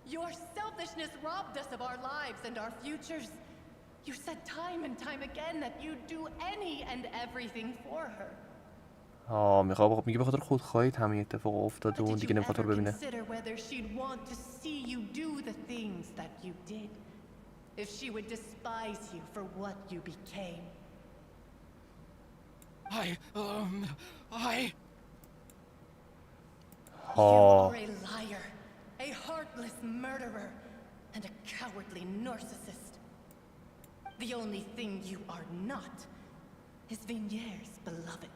Your selfishness robbed us of our lives and our futures. You said time and time again that you'd do any and everything for her. میگه به خاطر خودخواهی همین اتفاق افتاده و اون دیگه نمیخواد تو رو ببینه. Consider whether she'd want to see you do the things that you did. If she would despise you for what you became. You are a liar, a heartless murderer, and a cowardly narcissist. The only thing you are not is Vigniere's beloved.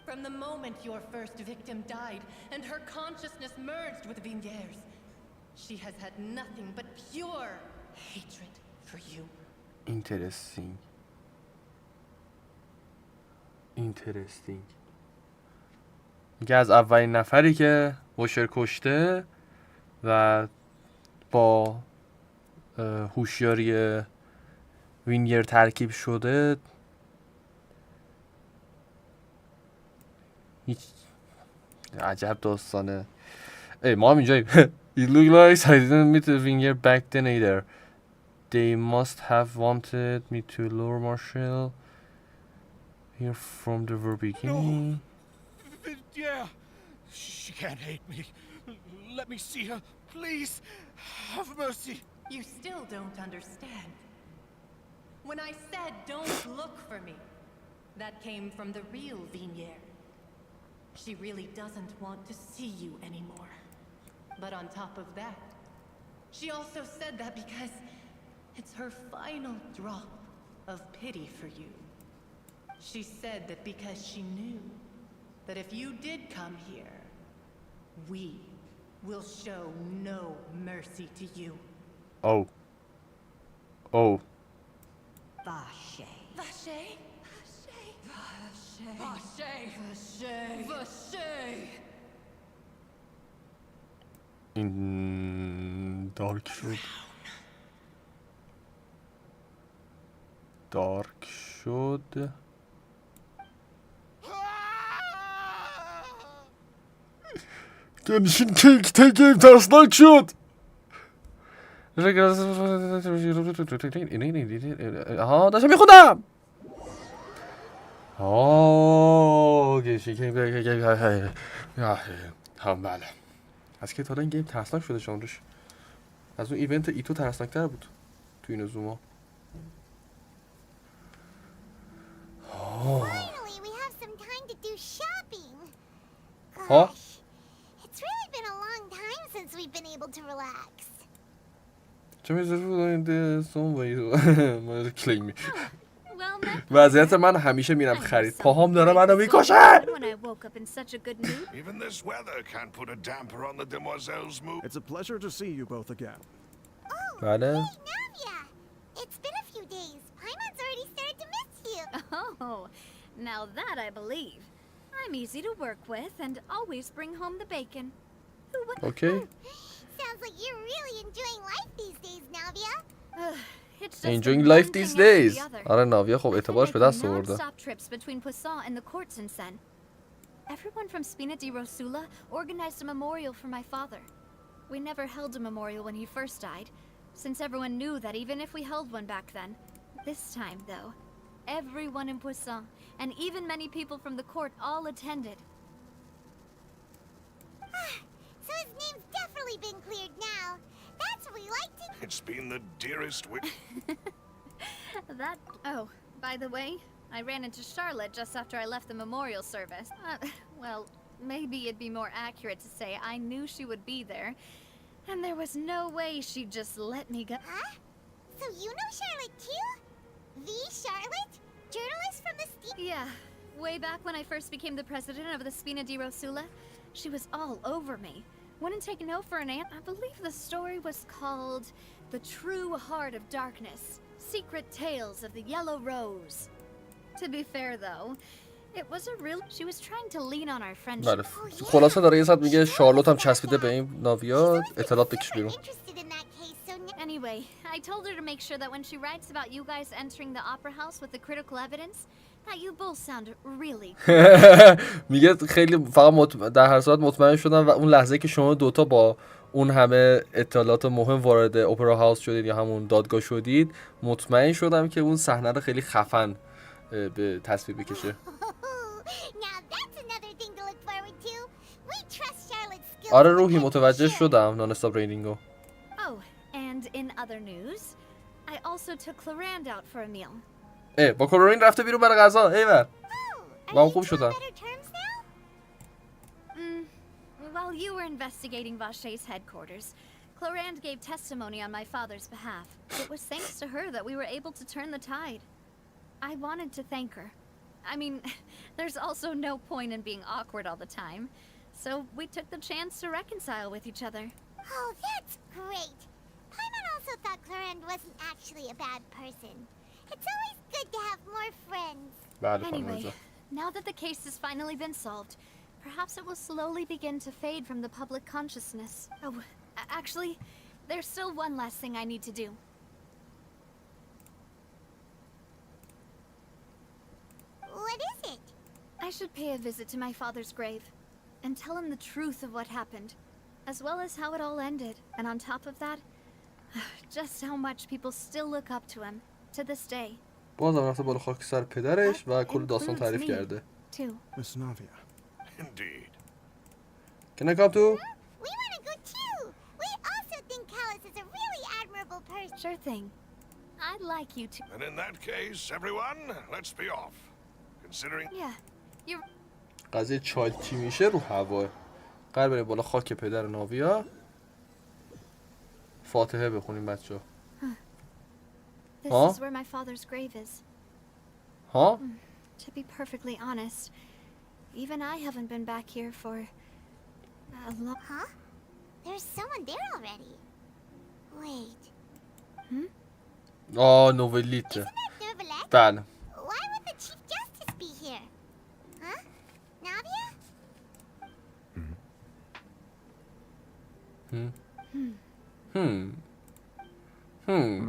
From the moment your first victim died and her consciousness merged with Vigniere's, she has had nothing but pure hatred for you. Interesting. میگه از اولین نفری که وشر کشته و با هوشیاری وینیر ترکیب شده هیچ عجب داستانه. ای ما هم اینجاییم. It looked like I didn't meet Vignier back then either. They must have wanted me to lure Marshall here from the very beginning. Yeah, she can't hate me. Let me see her, please. Have mercy. You still don't understand. When I said don't look for me, that came from the real Vignier. She really doesn't want to see you anymore. But on top of that, she also said that because it's her final drop of pity for you. She said that because she knew that if you did come here, we will show no mercy to you. Oh. Oh. Vache. Vache? Vache. Vache. Vache. Vache. این دارک شد. دارک شد. گنشین کیک تگیم ترسناک شد. آها داشتم میخونم. گنشین کیک هم بله. از که تا این گیم ترسناک شده شانرش. از اون ایونت ایتو ترسناکتر بود تو این زوما. Finally, we have some time to do shopping. ها It's really been a long time since we've been able to relax. چه میذاره ما کلیمی. وضعیت من همیشه میرم خرید. پاهام داره منو میکشه. Even this weather can't put a damper on the demoiselle's mood. It's a pleasure to see you both again. بله. Navia, it's been a few days. Paimon's already started to miss you. Oh, now that I believe. I'm easy to work with and always bring home the bacon. Who would? Okay. Sounds like you're really enjoying life these days, Navia. It's just Enjoying been life one these thing after days. the other. آره ناویا خب اعتبارش به دست آورده. Non-stop trips between Poisson and the court since then. Everyone from Spina di Rosula organized a memorial for my father. We never held a memorial when he first died, since everyone knew that even if we held one back then. This time, though, everyone in Poisson, and even many people from the court, all attended. So his name's definitely been cleared now. That's what we like to... It's been the dearest That... Oh, by the way, I ran into Charlotte just after I left the memorial service. Well, maybe it'd be more accurate to say I knew she would be there, and there was no way she'd just let me go. Huh? So you know Charlotte too? The Charlotte? Journalist from the Yeah, way back when I first became the president of the Spina di Rosula, she was all over me. Wouldn't take no for an aunt. I believe the story was called The True Heart of Darkness, Secret Tales of the Yellow Rose. To be fair though, it was a real... She was trying to lean on our friendship. بله. خلاصه داره یه ساعت میگه شارلوت هم چسبیده به این ناویا اطلاعات بکش بیرون. Anyway, I told her to make sure that when she writes about you guys entering the opera house with the critical evidence, that you both sound really... میگه خیلی فقط در هر صورت مطمئن شدم و اون لحظه که شما دوتا با اون همه اطلاعات مهم وارد اپرا هاوس شدید یا همون دادگاه شدید مطمئن شدم که اون صحنه رو خیلی خفن به تصویر بکشه. آره روحی متوجه شدم نان استاپ ریدینگو. Oh, and in other news, I also took Clarand out for a meal. با کلورین رفته بیرون برای غذا. ایول. Oh, و هم خوب شدن. While you were investigating Vache's headquarters, Clorand gave testimony on my father's behalf. It was thanks to her that we were able to turn the tide. I wanted to thank her. I mean, there's also no point in being awkward all the time. So we took the chance to reconcile with each other. Oh, that's great. Paimon also thought Clorand wasn't actually a bad person. It's always good to have more friends. Anyway, now that the case has finally been solved, perhaps it will slowly begin to fade from the public consciousness. Oh, actually, there's still one last thing I need to do. What is it? I should pay a visit to my father's grave and tell him the truth of what happened, as well as how it all ended, and on top of that, just how much people still look up to him to this day. بازم رفته بالا خاک سر پدرش و کل داستان تعریف کرده. Miss Navia. Indeed. Can I come too? We want to go too. We also think Callus is a really admirable person. Sure thing. I'd like you to. And in that case, everyone, let's be off. Considering... Yeah, you're... قضیه چایلد چی میشه رو هوا. قرار بریم بالا خاک پدر ناویا. فاتحه بخونیم بچه‌ها. This is where my father's grave is. Huh? To be perfectly honest, even I haven't been back here for a long... Huh? There's someone there already. Wait. نوولیت. Isn't that Novelette? بله. Why would the Chief Justice be here? Huh? Navia?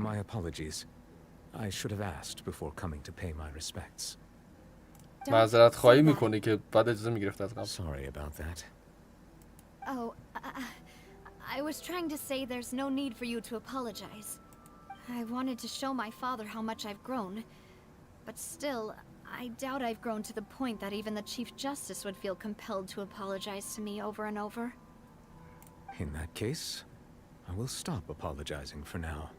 My apologies. I should have asked before coming to pay my respects. معذرت خواهی میکنه که بعد اجازه میگرفت از قبل. Sorry about that. Oh, I was trying to say there's no need for you to apologize. I wanted to show my father how much I've grown, but still, I doubt I've grown to the point that even the Chief Justice would feel compelled to apologize to me over and over. In that case, I will stop apologizing for now.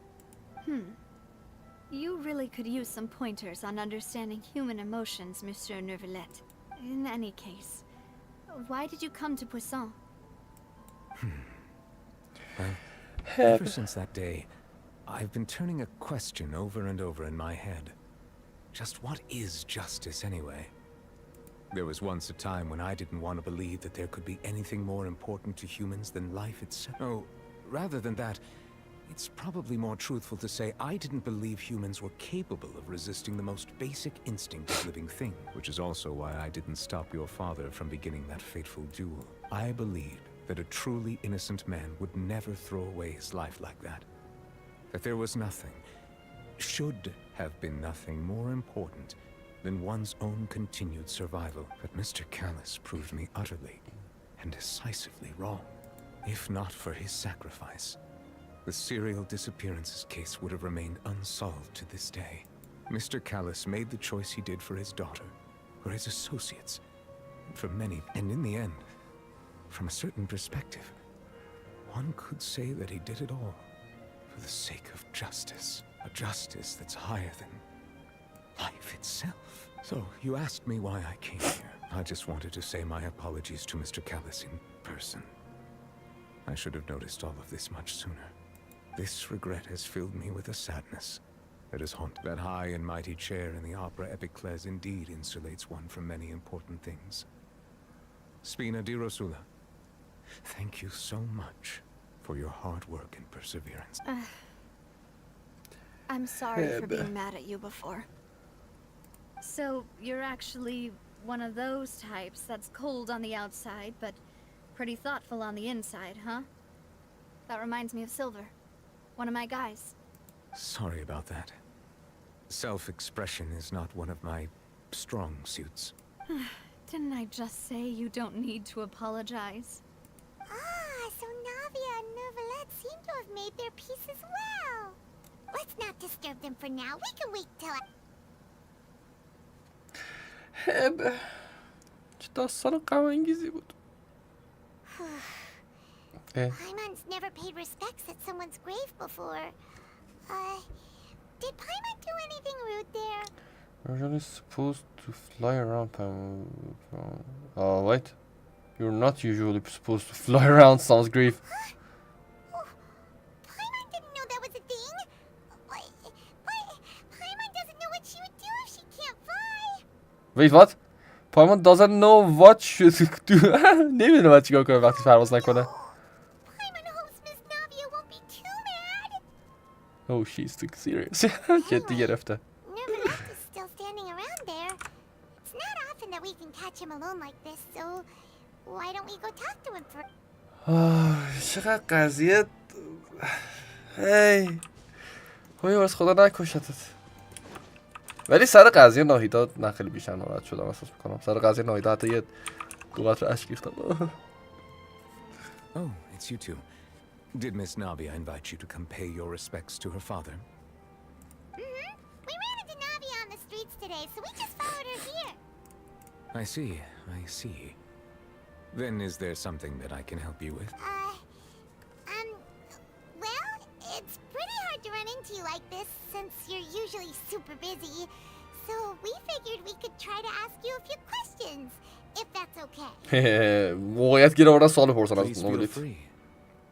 You really could use some pointers on understanding human emotions, Monsieur Neuvillette. In any case, why did you come to Poisson? Well, ever since that day, I've been turning a question over and over in my head. Just what is justice anyway? There was once a time when I didn't want to believe that there could be anything more important to humans than life itself. Oh, rather than that, it's probably more truthful to say I didn't believe humans were capable of resisting the most basic instinct of living thing, which is also why I didn't stop your father from beginning that fateful duel. I believed that a truly innocent man would never throw away his life like that. That there was nothing, should have been nothing more important than one's own continued survival. But Mr. Callus proved me utterly and decisively wrong. If not for his sacrifice, the serial disappearances case would have remained unsolved to this day. Mr. Callus made the choice he did for his daughter, for his associates, and for many. And in the end, from a certain perspective, one could say that he did it all for the sake of justice. A justice that's higher than life itself. So, you asked me why I came here. I just wanted to say my apologies to Mr. Callus in person. I should have noticed all of this much sooner. This regret has filled me with a sadness that has haunted. That high and mighty chair in the opera Epicles indeed insulates one from many important things. Spina di Rosula, thank you so much for your hard work and perseverance. I'm sorry for being mad at you before. So, you're actually one of those types that's cold on the outside, but pretty thoughtful on the inside, huh? That reminds me of Silver, one of my guys. Sorry about that. Self-expression is not one of my strong suits. Didn't I just say you don't need to apologize? So Navia and Neuvillette seem to have made their peace as well. Let's not disturb them for now. We can wait till... چه داستان غم انگیزی بود. Paimon's never paid respects at someone's grave before. Did Paimon do anything rude there? Version is supposed to fly around. Oh, wait. You're not usually supposed to fly around, sounds grief. Paimon didn't know that was a thing. But Paimon doesn't know what she would do if she can't fly. Wait, what? Paimon doesn't know what should do. نمیدونه باید چیکار کنه وقتی پرواز نکنه. Paimon hopes Miss Navia won't be too mad. Oh, she's too serious. جدی گرفته. Nevertheless is still standing around there. It's not often that we can catch him alone like this, so why don't we go talk to him for... چقدر قضیه. هی. وای واسه خدا نکشتت. ولی سر قضیه ناهیدا نه خیلی بیشتر ناراحت شدم احساس میکنم. سر قضیه ناهیدا حتی یه دو قطره اشک ریختم. Oh, it's you two. Did Miss Navia invite you to come pay your respects to her father? Mm-hmm. We ran into Navia on the streets today, so we just followed her here. I see, I see. Then is there something that I can help you with? Well, it's pretty hard to run into you like this since you're usually super busy. So we figured we could try to ask you a few questions, if that's okay. موقعیت گیر آوردن سوال پرسن Please از feel نوبلیت. free.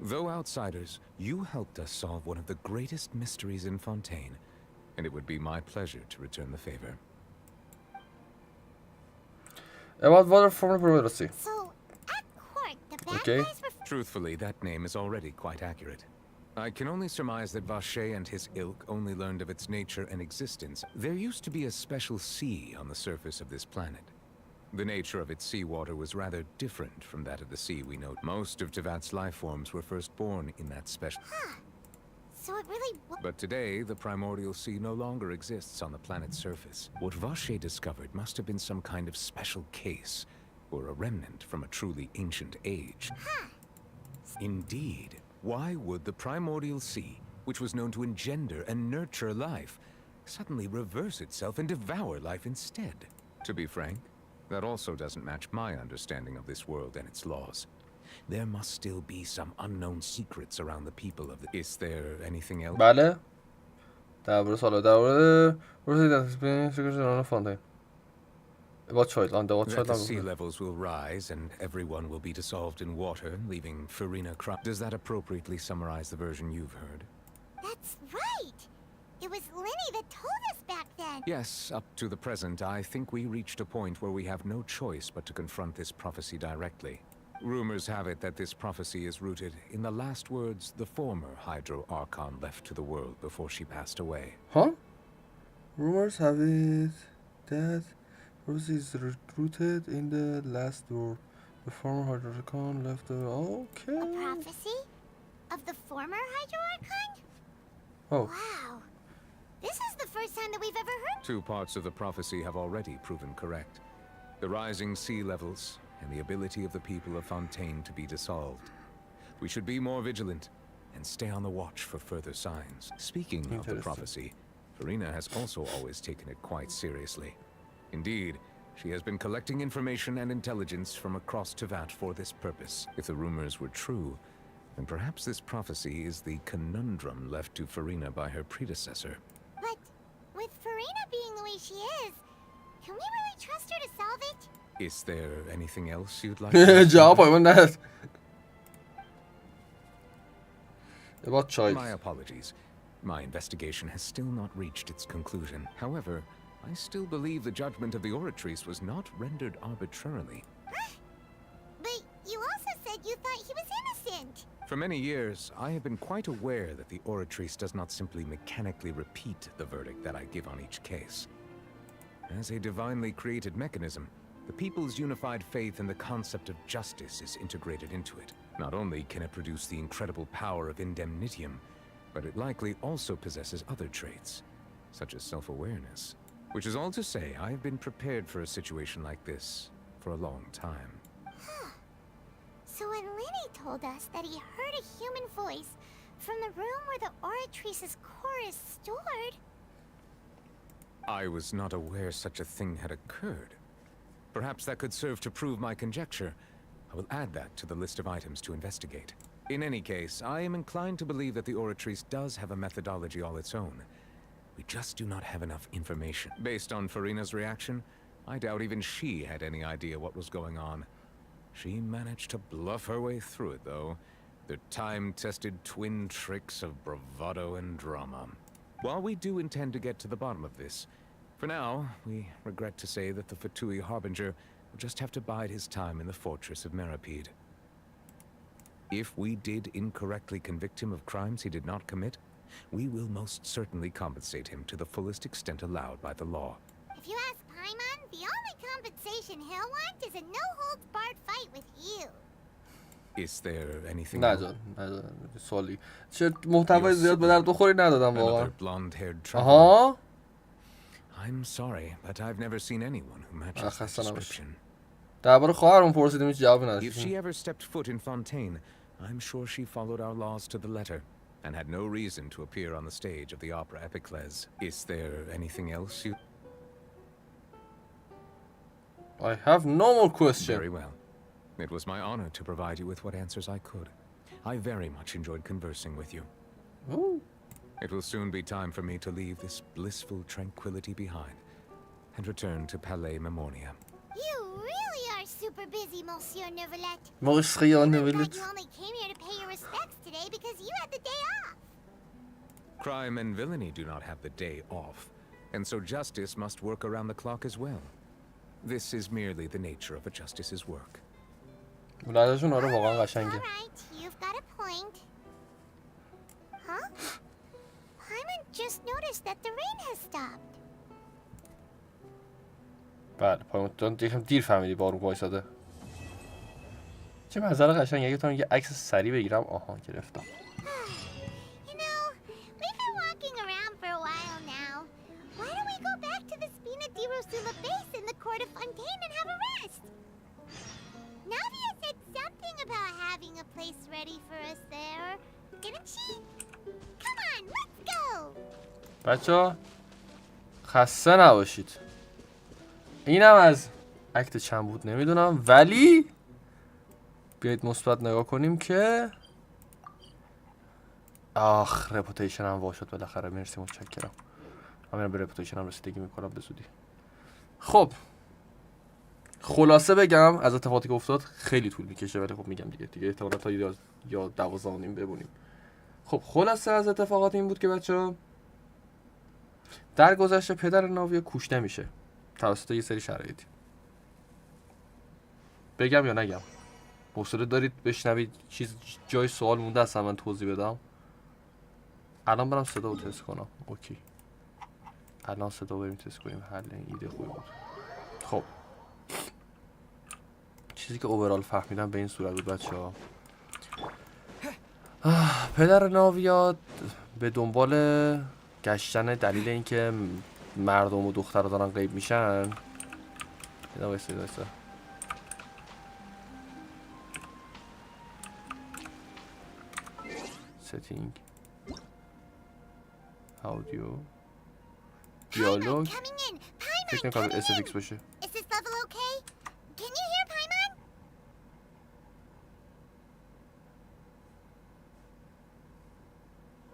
Though outsiders, you helped us solve one of the greatest mysteries in Fontaine, and it would be my pleasure to return the favor. About water from privacy. So, at court, the bad Okay. guys were... Truthfully, that name is already quite accurate. I can only surmise that Vache and his ilk only learned of its nature and existence. There used to be a special sea on the surface of this planet. The nature of its seawater was rather different from that of the sea we know. Most of Tevat's life forms were first born in that special... So it really... But today, the primordial sea no longer exists on the planet's surface. What Vache discovered must have been some kind of special case, or a remnant from a truly ancient age. Indeed, why would the primordial sea, which was known to engender and nurture life, suddenly reverse itself and devour life instead? To be frank, that also doesn't match my understanding of this world and its laws. There must still be some unknown secrets around the people of the... Is there anything else? بله. درباره فونتین. About child, on the what That child? the sea levels will rise and everyone will be dissolved in water, leaving Farina crying. Does that appropriately summarize the version you've heard? That's right! It was Lenny that told us back then. Yes, up to the present, I think we reached a point where we have no choice but to confront this prophecy directly. Rumors have it that this prophecy is rooted in the last words the former Hydro Archon left to the world before she passed away. Huh? Rumors have it that prophecy is rooted in the last word the former Hydro Archon left the... Okay. A prophecy? Of the former Hydro Archon? Oh. Wow. This is the first time that we've ever heard... Two parts of the prophecy have already proven correct. The rising sea levels and the ability of the people of Fontaine to be dissolved. We should be more vigilant and stay on the watch for further signs. Speaking of the prophecy, Farina has also always taken it quite seriously. Indeed, she has been collecting information and intelligence from across Tevat for this purpose. If the rumors were true, then perhaps this prophecy is the conundrum left to Farina by her predecessor. But with Farina being the way she is, can we really trust her to solve it? Is there anything else you'd like to جواب پایمان نداد. About child. My apologies. My investigation has still not reached its conclusion. However, I still believe the judgment of the Oratrice was not rendered arbitrarily. But you also said you thought he was innocent. For many years, I have been quite aware that the Oratrice does not simply mechanically repeat the verdict that I give on each case. As a divinely created mechanism, the people's unified faith in the concept of justice is integrated into it. Not only can it produce the incredible power of indemnitium, but it likely also possesses other traits, such as self-awareness. Which is all to say, I have been prepared for a situation like this for a long time. So when Lenny told us that he heard a human voice from the room where the Oratrice's core is stored... I was not aware such a thing had occurred. Perhaps that could serve to prove my conjecture. I will add that to the list of items to investigate. In any case, I am inclined to believe that the Oratrice does have a methodology all its own. We just do not have enough information. Based on Farina's reaction, I doubt even she had any idea what was going on. She managed to bluff her way through it, though. The time-tested twin tricks of bravado and drama. While we do intend to get to the bottom of this, for now, we regret to say that the Fatui Harbinger will just have to bide his time in the fortress of Meripede. If we did incorrectly convict him of crimes he did not commit, we will most certainly compensate him to the fullest extent allowed by the law. If you ask Paimon, the only compensation he'll want is a no-holds-barred fight with you. Is there anything نه سوالی چه محتوای زیاد به درد بخوری ندادم واقعا. آها I'm sorry, but I've never seen anyone who matches that description. درباره خواهرم پرسیدیم هیچ جوابی نداشتیم. If she ever stepped foot in Fontaine, I'm sure she followed our laws to the letter and had no reason to appear on the stage of the opera Epicles. Is there anything else you... I have no more question. Very well. It was my honor to provide you with what answers I could. I very much enjoyed conversing with you. Ooh. It will soon be time for me to leave this blissful tranquility behind and return to Palais Memoria. You really are super busy, Monsieur Neuvillette. Monsieur Neuvillette. You only came here to pay your respects today because you had the day off. Crime and villainy do not have the day off, and so justice must work around the clock as well. This is merely the nature of a justice's work. ولادشون آره واقعا قشنگه. All right, you've got a point. Huh? Paimon just noticed that the rain has stopped. بله پایمون یکم دیر فهمیدی بارون وایساده. چه منظره قشنگه. اگه بتونم یه عکس سریع بگیرم. آها گرفتم. You know, we've been walking around for a while now. Why don't we go back to the Spina di Rosula base in the court of Fontaine and have a rest? Navia said something about having a place ready for us there, didn't she? Come on, let's go! بچه‌ها خسته نباشید. اینم از اکت چند بود نمیدونم ولی بیایید مثبت نگاه کنیم که آخ رپوتیشن هم وا شد بالاخره. مرسی متشکرم. من به رپوتیشن هم رسیدگی میکنم به زودی. خب خلاصه بگم از اتفاقاتی که افتاد خیلی طول میکشه ولی خب میگم دیگه احتمالاً تا یا 12:30 بمونیم. خب خلاصه از اتفاقات این بود که بچه‌ها در گذشته پدر ناویا کشته میشه توسط یه سری شرایطی. بگم یا نگم؟ حوصله دارید بشنوید؟ چیز جای سوال مونده اصلا من توضیح بدم؟ الان برم صدا رو تست کنم. اوکی الان صدا بریم تست کنیم. حل این ایده خوبی بود. خب چیزی که اوورال فهمیدم به این صورت بود بچه‌ها. پدر ناویا به دنبال گشتن دلیل اینکه مردم و دخترها دارن غیب میشن. اینا وایسا setting audio دیالوگ فکر نکنم SFX باشه. Is this level okay? Can you hear Paimon?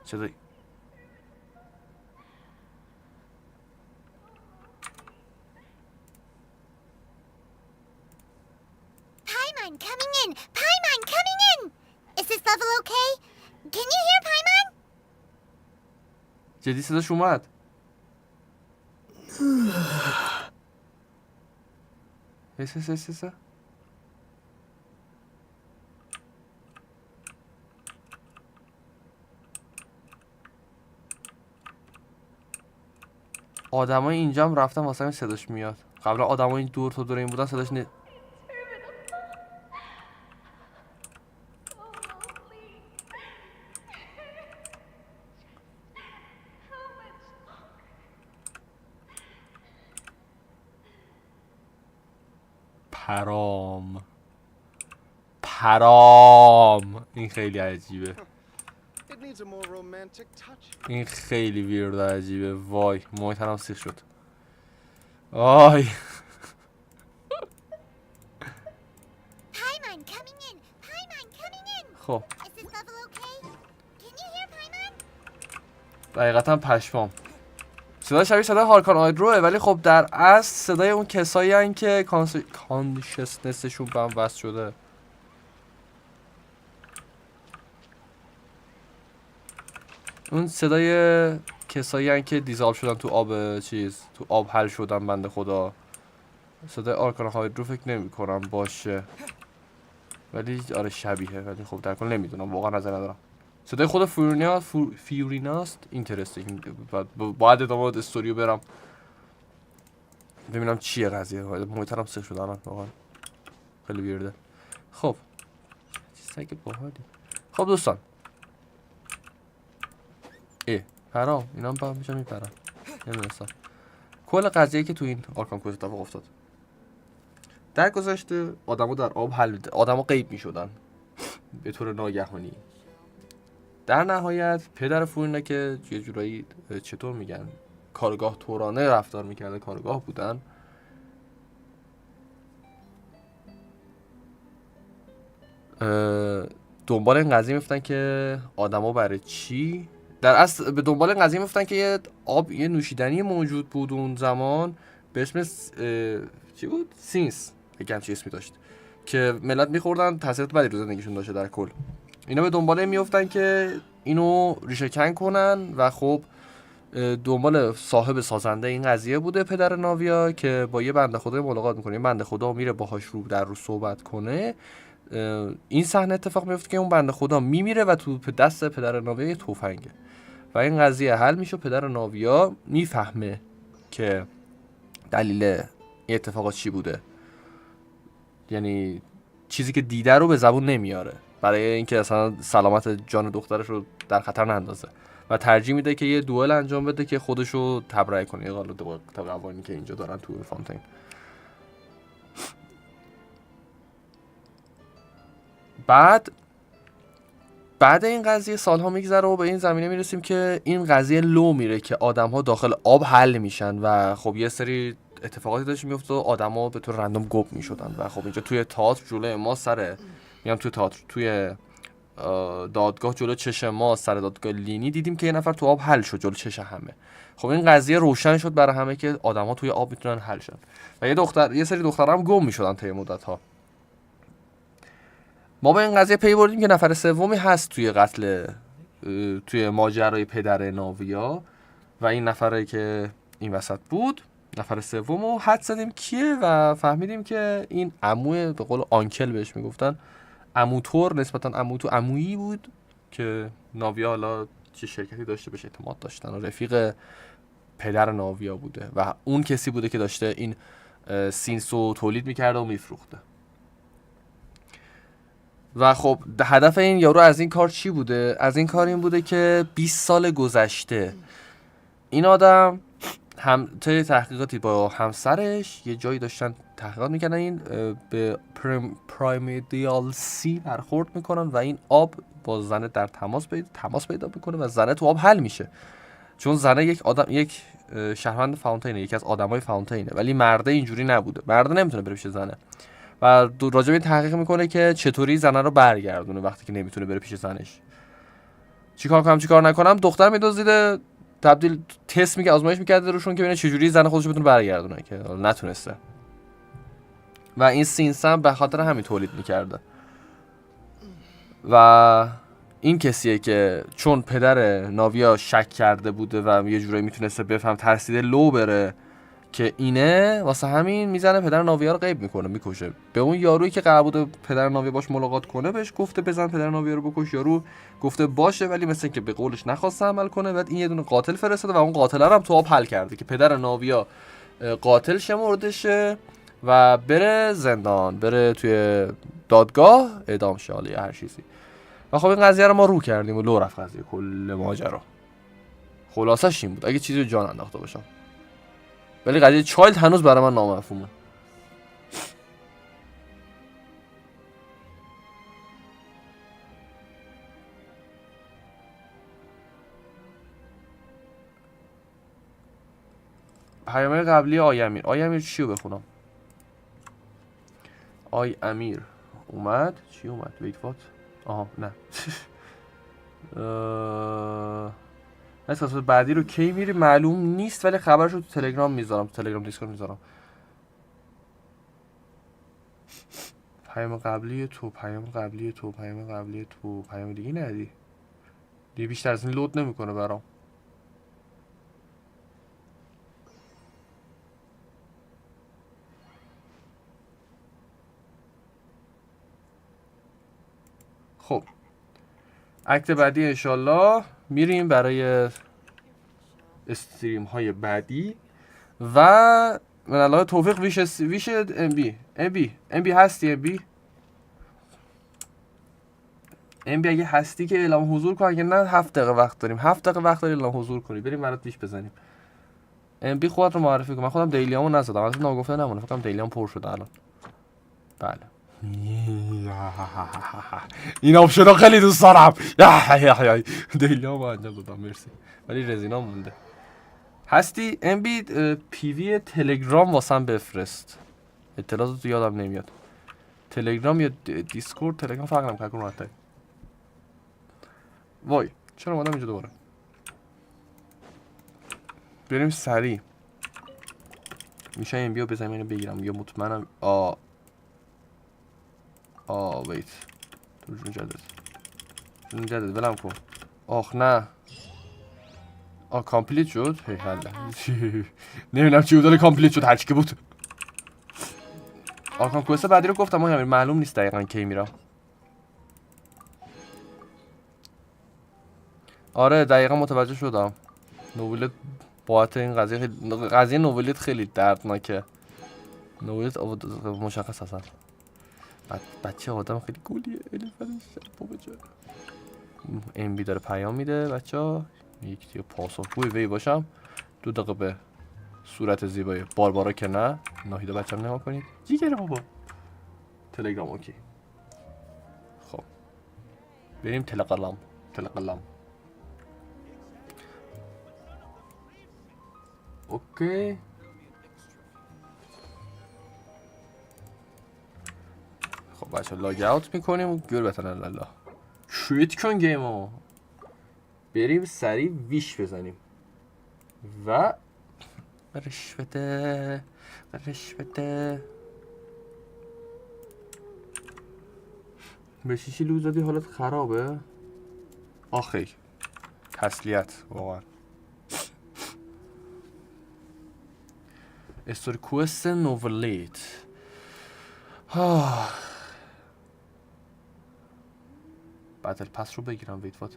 صدای Paimon coming in! Paimon coming in! Is this level okay? Can you hear Paimon? جدی صداش اومد. هس آدمای اینجا هم رفتن واسه همین صداش میاد. قبلا آدمای این دور این بودن صداش پرام این خیلی عجیبه. این خیلی ویرد و عجیبه. وای موهای تنم سیخ شد. آی خب دقیقتا پشمام. صدا شبیه صدای هارکان آیدروه، ولی خب در اصل صدای اون کسایی هن که کانشسنسشون به هم وصل شده. اون صدای کسایی هن که دیزالو شدن تو آب تو آب حل شدن بنده خدا. صدای آرکان هایدرو فکر نمی کنم باشه، ولی آره شبیه، ولی خب در کل نمیدونم، واقعا نظر ندارم. صدای خود فیوریناست. اینترستینگ. باید ادامه استوریو برم ببینم چیه قضیه. محیطرم سه شده الان، واقعا خیلی ویرده. خب سگ باحالی. خب دوستان، پرام اینا هم با میشم میپرم، نمیدونستم کل قضیه که تو این آرکان کویز اتفاق افتاد. در گذشته آدمو در آب آدمو غیب میشدن به طور ناگهانی. در نهایت پدر فورینا که یه جورایی چطور میگن کارگاه تورانه رفتار میکرده، کارگاه بودن، دنبال این قضیه میفتن که آدما برای چی در اصل به دنبال این قضیه میفتن که یه نوشیدنی موجود بود اون زمان به اسم چی بود؟ سینس، یه همچین اسمی داشت که ملت میخوردن، تاثیرات بدی رو زندگیشون داشته. در کل اینا به دنبال میفتن که اینو ریشه کن کنن و خب دنبال صاحب سازنده این قضیه بوده پدر ناویا که با یه بنده خدا ملاقات میکنه. این بنده خدا میره باهاش رو در رو صحبت کنه. این صحنه اتفاق میفته که اون بنده خدا میمیره و تو دست پدر ناویا یه تفنگه و این قضیه حل میشه. پدر ناویا میفهمه که دلیل این اتفاقات چی بوده، یعنی چیزی که دیده رو به زبون نمیاره برای اینکه اصلا سلامت جان دخترش رو در خطر نندازه و ترجیح میده که یه دوئل انجام بده که خودش رو تبرئه کنه. یه قالب قوانینی که اینجا دارن تو فونتین. بعد این قضیه سالها میگذره و به این زمینه میرسیم که این قضیه لو میره که آدم‌ها داخل آب حل میشن و خب یه سری اتفاقاتی داشت میفته و آدما به طور رندوم گوب میشدن و خب اینجا توی تئاتر جلوی ما توی دادگاه جلو چشم ما سر دادگاه لینی دیدیم که یه نفر تو آب حل شد جلو چشم همه. خب این قضیه روشن شد برای همه که آدما توی آب میتونن حل شن و یه سری دخترها هم گم میشدن طی مدت‌ها. ما به این قضیه پی بردیم که نفر سومی هست توی ماجرای پدر ناویا و این نفری که این وسط بود، نفر سومو حد زدیم کیه و فهمیدیم که این عموی، به قول آنکل بهش میگفتن، عموتور نسبتا عمویی بود که ناویا حالا چه شرکتی داشته بهش اعتماد داشتن و رفیق پدر ناویا بوده و اون کسی بوده که داشته این سینسو تولید میکرده و میفروخته. و خب هدف این یارو از این کار چی بوده؟ از این کار این بوده که 20 سال گذشته این آدم طی تحقیقاتی با همسرش یه جایی داشتن تحقیقات میکنن، این به پرایمردیال سی برخورد میکنن و این آب با زنه در تماس پیدا میکنه و زنه تو آب حل میشه، چون زنه یک شهروند فونتینه، یکی از آدمای فونتینه، ولی مرده اینجوری نبوده، مرده نمیتونه بره پیش زنه و راجع به این تحقیق میکنه که چطوری زنه رو برگردونه وقتی که نمیتونه بره پیش زنش. چیکار کنم چیکار نکنم؟ دختر میدزدیده، تبدیل تست میگه، آزمایش میکرده روشون که ببینه چجوری زن خودش بتونه برگردونه که نتونسته و این سینس هم به خاطر همین تولید میکرده. و این کسیه که چون پدر ناویا شک کرده بوده و یه جورایی میتونسته بفهم، ترسیده لو بره که اینه، واسه همین میزنه پدر ناویا رو غیب میکنه، میکشه. به اون یارویی که قرار بوده پدر ناویا باش ملاقات کنه بهش گفته بزن پدر ناویا رو بکش، یارو گفته باشه، ولی مثل اینکه به قولش نخواسته عمل کنه. بعد این یه دونه قاتل فرستاده و اون قاتل رو هم تو آب حل کرده که پدر ناویا قاتل شمرده شه و بره زندان، بره توی دادگاه اعدام شه یا هر چیزی. و خب این قضیه رو ما رو کردیم و لو رفت قضیه کل ماجرا. خلاصش این بود اگه چیزی رو جان انداخته باشم، ولی قضیه چایلد هنوز برای من نامفهومه. پیامه قبلی آی امیر چی رو بخونم؟ آی امیر اومد، چی اومد؟ ویت وات؟ آها نه قسمت بعدی رو کی میری معلوم نیست، ولی خبرش رو تو تلگرام میذارم، تو تلگرام دیسکورد میذارم. پیام قبلی تو، پیام قبلی تو، پیام قبلی تو، پیام دیگه ندی دیگه، بیشتر از این لود نمیکنه برام. خب اکت بعدی انشالله میریم برای استریم های بعدی و من الله توفیق ویش ام بی هستی ام بی اگه هستی که اعلام حضور کن، اگه نه 7 دقیقه وقت داریم، 7 دقیقه وقت داریم اعلام حضور کنی بریم برات ویش بزنیم. ام بی خودت رو معرفی کن. من خودم دیلیامو نزدم، اصلا ناگفته نمونه، فکر کنم دیلیام پر شده الان. بله این آپشن خیلی دوست دارم. دیلیامو انجام دادم مرسی، ولی رزینا مونده. هستی ام بی پی وی تلگرام واسم بفرست، اطلاعات رو یادم نمیاد. تلگرام یا دیسکورد، تلگرام فرق نمیکنه کدوم راحته. وای چرا اومدم اینجا دوباره؟ بریم سریع. میشه ام بی رو بزنیم اینو بگیرم یا مطمئنم. ویت تو جون جدد ولم کن. آخ نه کامپلیت شد. هی حله نمیدونم چی بوداله کامپلیت شد، هرچی که بود. آرکان کوست بعدی رو گفتم همین معلوم نیست دقیقا کی میرم. آره دقیقا متوجه شدم. نوبلیت باعث این قضیه نوبلیت خیلی دردناکه. نوبلیت مشخص هستن. بچه آدم خیلی گولیه. ام بی داره پیام میده بچه ها. یکی پاسخگوی وی باشم 2 دقیقه به صورت زیبای باربارا که نه. ناهیده بچه هم نما کنید جیگره بابا. تلگرام اوکی. خب بریم تلگرام. اوکی خب بچه لاگ اوت میکنیم و گور بتن الله کویت کن گیمو. بریم سریع ویش بزنیم و رشوته به چیشی لوز دادی حالت خرابه. آخی تسلیت واقعا. استوری کوست نوولیت. بتل پس رو بگیرم. ویت وات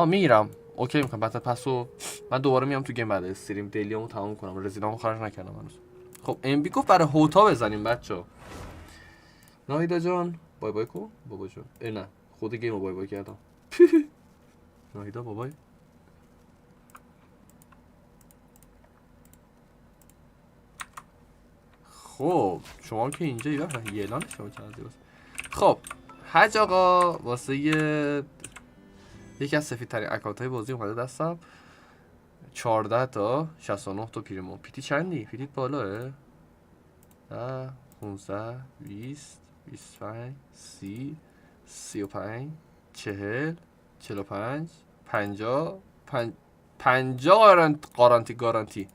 میگیرم اوکی میکنم. بتل پس رو من دوباره میام تو گیم بعد استریم دیلیامو تموم کنم. رزیدامو خارج نکردم هنوز. خب ام بی گفت برای هوتا بزنیم بچه‌ها. ناهیدا جان بای بای کو بابا جان. نه خود گیمو بای بای کردم. ناهیدا بابای. خب شما که اینجا یه وقت اعلان شما چقدر زیباست. خب حج آقا واسه یکی از سفیدترین اکانت های بازی اومده دستم. 14 تا 69 تا پریمو. پیتی چندی؟ پیتیت بالاه؟ 15 20 25 30 35 40 45 50 50 گارانتی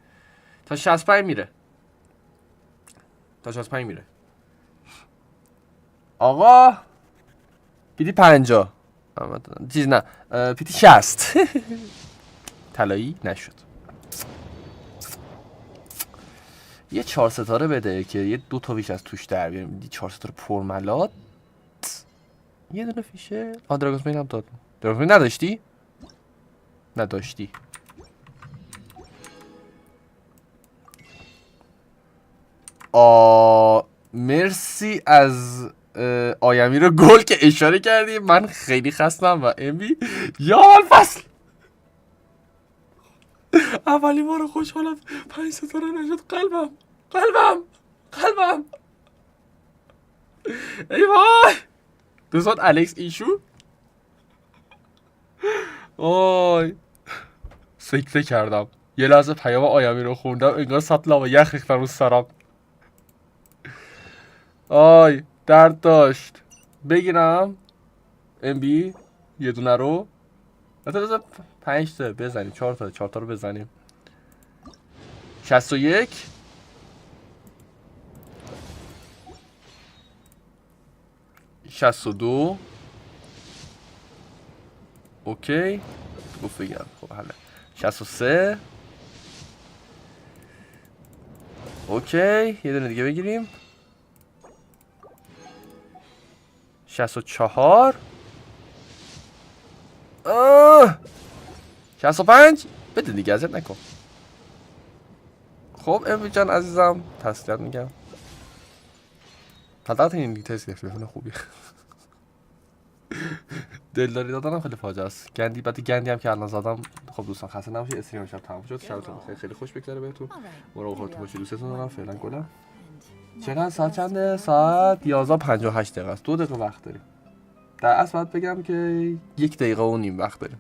تا 65 میره. تا 65 میره. آقا پیتی 50 چیز نه پیتی 60 طلایی نشد. یه 4 ستاره بده که یه 2 تا ویش از توش در بیاریم. 4 ستاره پرملات. یه دونه فیشه دراگونز مین هم داد. دراگونز مین نداشتی؟ نداشتی. مرسی از آیمی رو گل که اشاره کردی. من خیلی خستم و امی یا اول فصل اولی بار خوشحالم 5 ستاره نشد. قلبم ای وای. دوستان الکس ایشو وای سکته کردم. یه لحظه پیام آیمی رو خوندم انگار سطل آب یخ ریختن رو سرم. آی درد داشت. بگیرم ام بی یه دونه رو. 5 تا بزنیم، 4 تا رو بزنیم. 61 62 اوکی گفت بگم. خب حالا 63 اوکی یه دونه دیگه بگیریم. 64 65 بده دیگه ازت نکن. خب امی جان عزیزم تسلیت میگم. فقط این دیگه تلفن خوبی. دلداری دادنم خیلی فاجعه است. گندی بعد گندی هم که الان زدم. خب دوستان خسته نباشید، استریم شب تموم شد. شبتون بخیر، خیلی خوش بگذره بهتون. مراقب خودتون باشید، دوستتون دارم. فعلا گلم. چقدر ساعت چنده؟ ساعت 11:58 دقیقه است. 2 دقیقه وقت داریم. در اصل باید بگم که 1 دقیقه و نیم وقت داریم.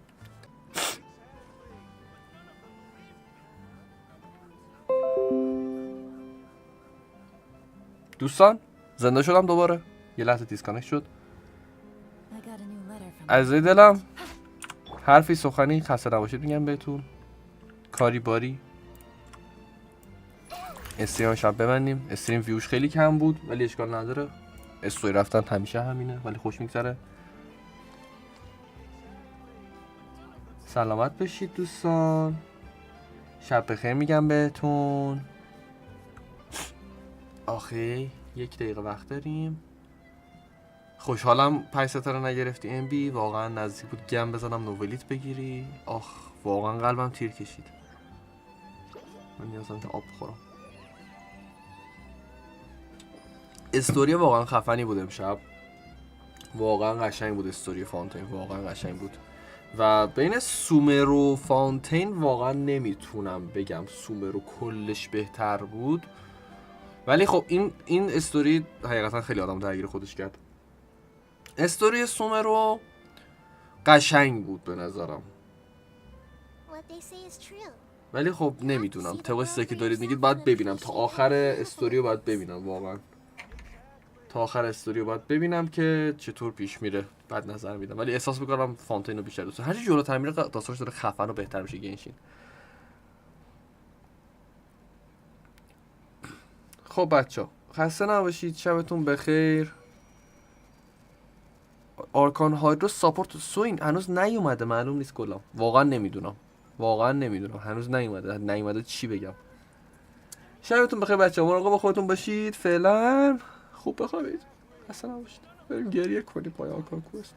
دوستان زنده شدم دوباره. یه لحظه دیسکانکت شد. عزیزای دلم حرفی سخنی خسته نباشید میگم بهتون. کاری باری استریم شب ببندیم. استریم ویوش خیلی کم بود ولی اشکال نداره. استوری رفتن همیشه همینه ولی خوش میگذره. سلامت بشید دوستان. شب بخیر میگم بهتون. آخه 1 دقیقه وقت داریم. خوشحالم 5 ستاره نگرفتی ام بی. واقعا نزدیک بود گم بزنم نوبلیت بگیری. آخ واقعا قلبم تیر کشید. من نیازم که آب بخورم. استوری واقعا خفنی بود امشب. واقعا قشنگ بود استوری فونتین. واقعا قشنگ بود. و بین سومر و فونتین واقعا نمیتونم بگم سومر و کلش بهتر بود. ولی خب این استوری حقیقتا خیلی آدم درگیر خودش کرد. استوری سومر رو قشنگ بود به نظرم. ولی خب نمیدونم طبق چیزی که دارید میگید باید ببینم تا آخر استوری رو باید ببینم. واقعا تا آخر استوری رو باید ببینم که چطور پیش میره بعد نظر میدم. ولی احساس میکنم فونتین رو بیشتر دوست دارم. هرچی جلوتر میره داستانش داره خفن و بهتر میشه گنشین. خب بچه خسته نباشید، شبتون بخیر. آرکان هایدرو ساپورت سوین هنوز نیومده، معلوم نیست کلا. واقعا نمیدونم هنوز نیومده چی بگم. شبتون بخیر بچه‌ها، مراقب خودتون باشید. فعلا خوب بخوابید، خسته نباشید. بریم گریه کنیم پای آرکان کوست.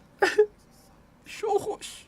شو خوش.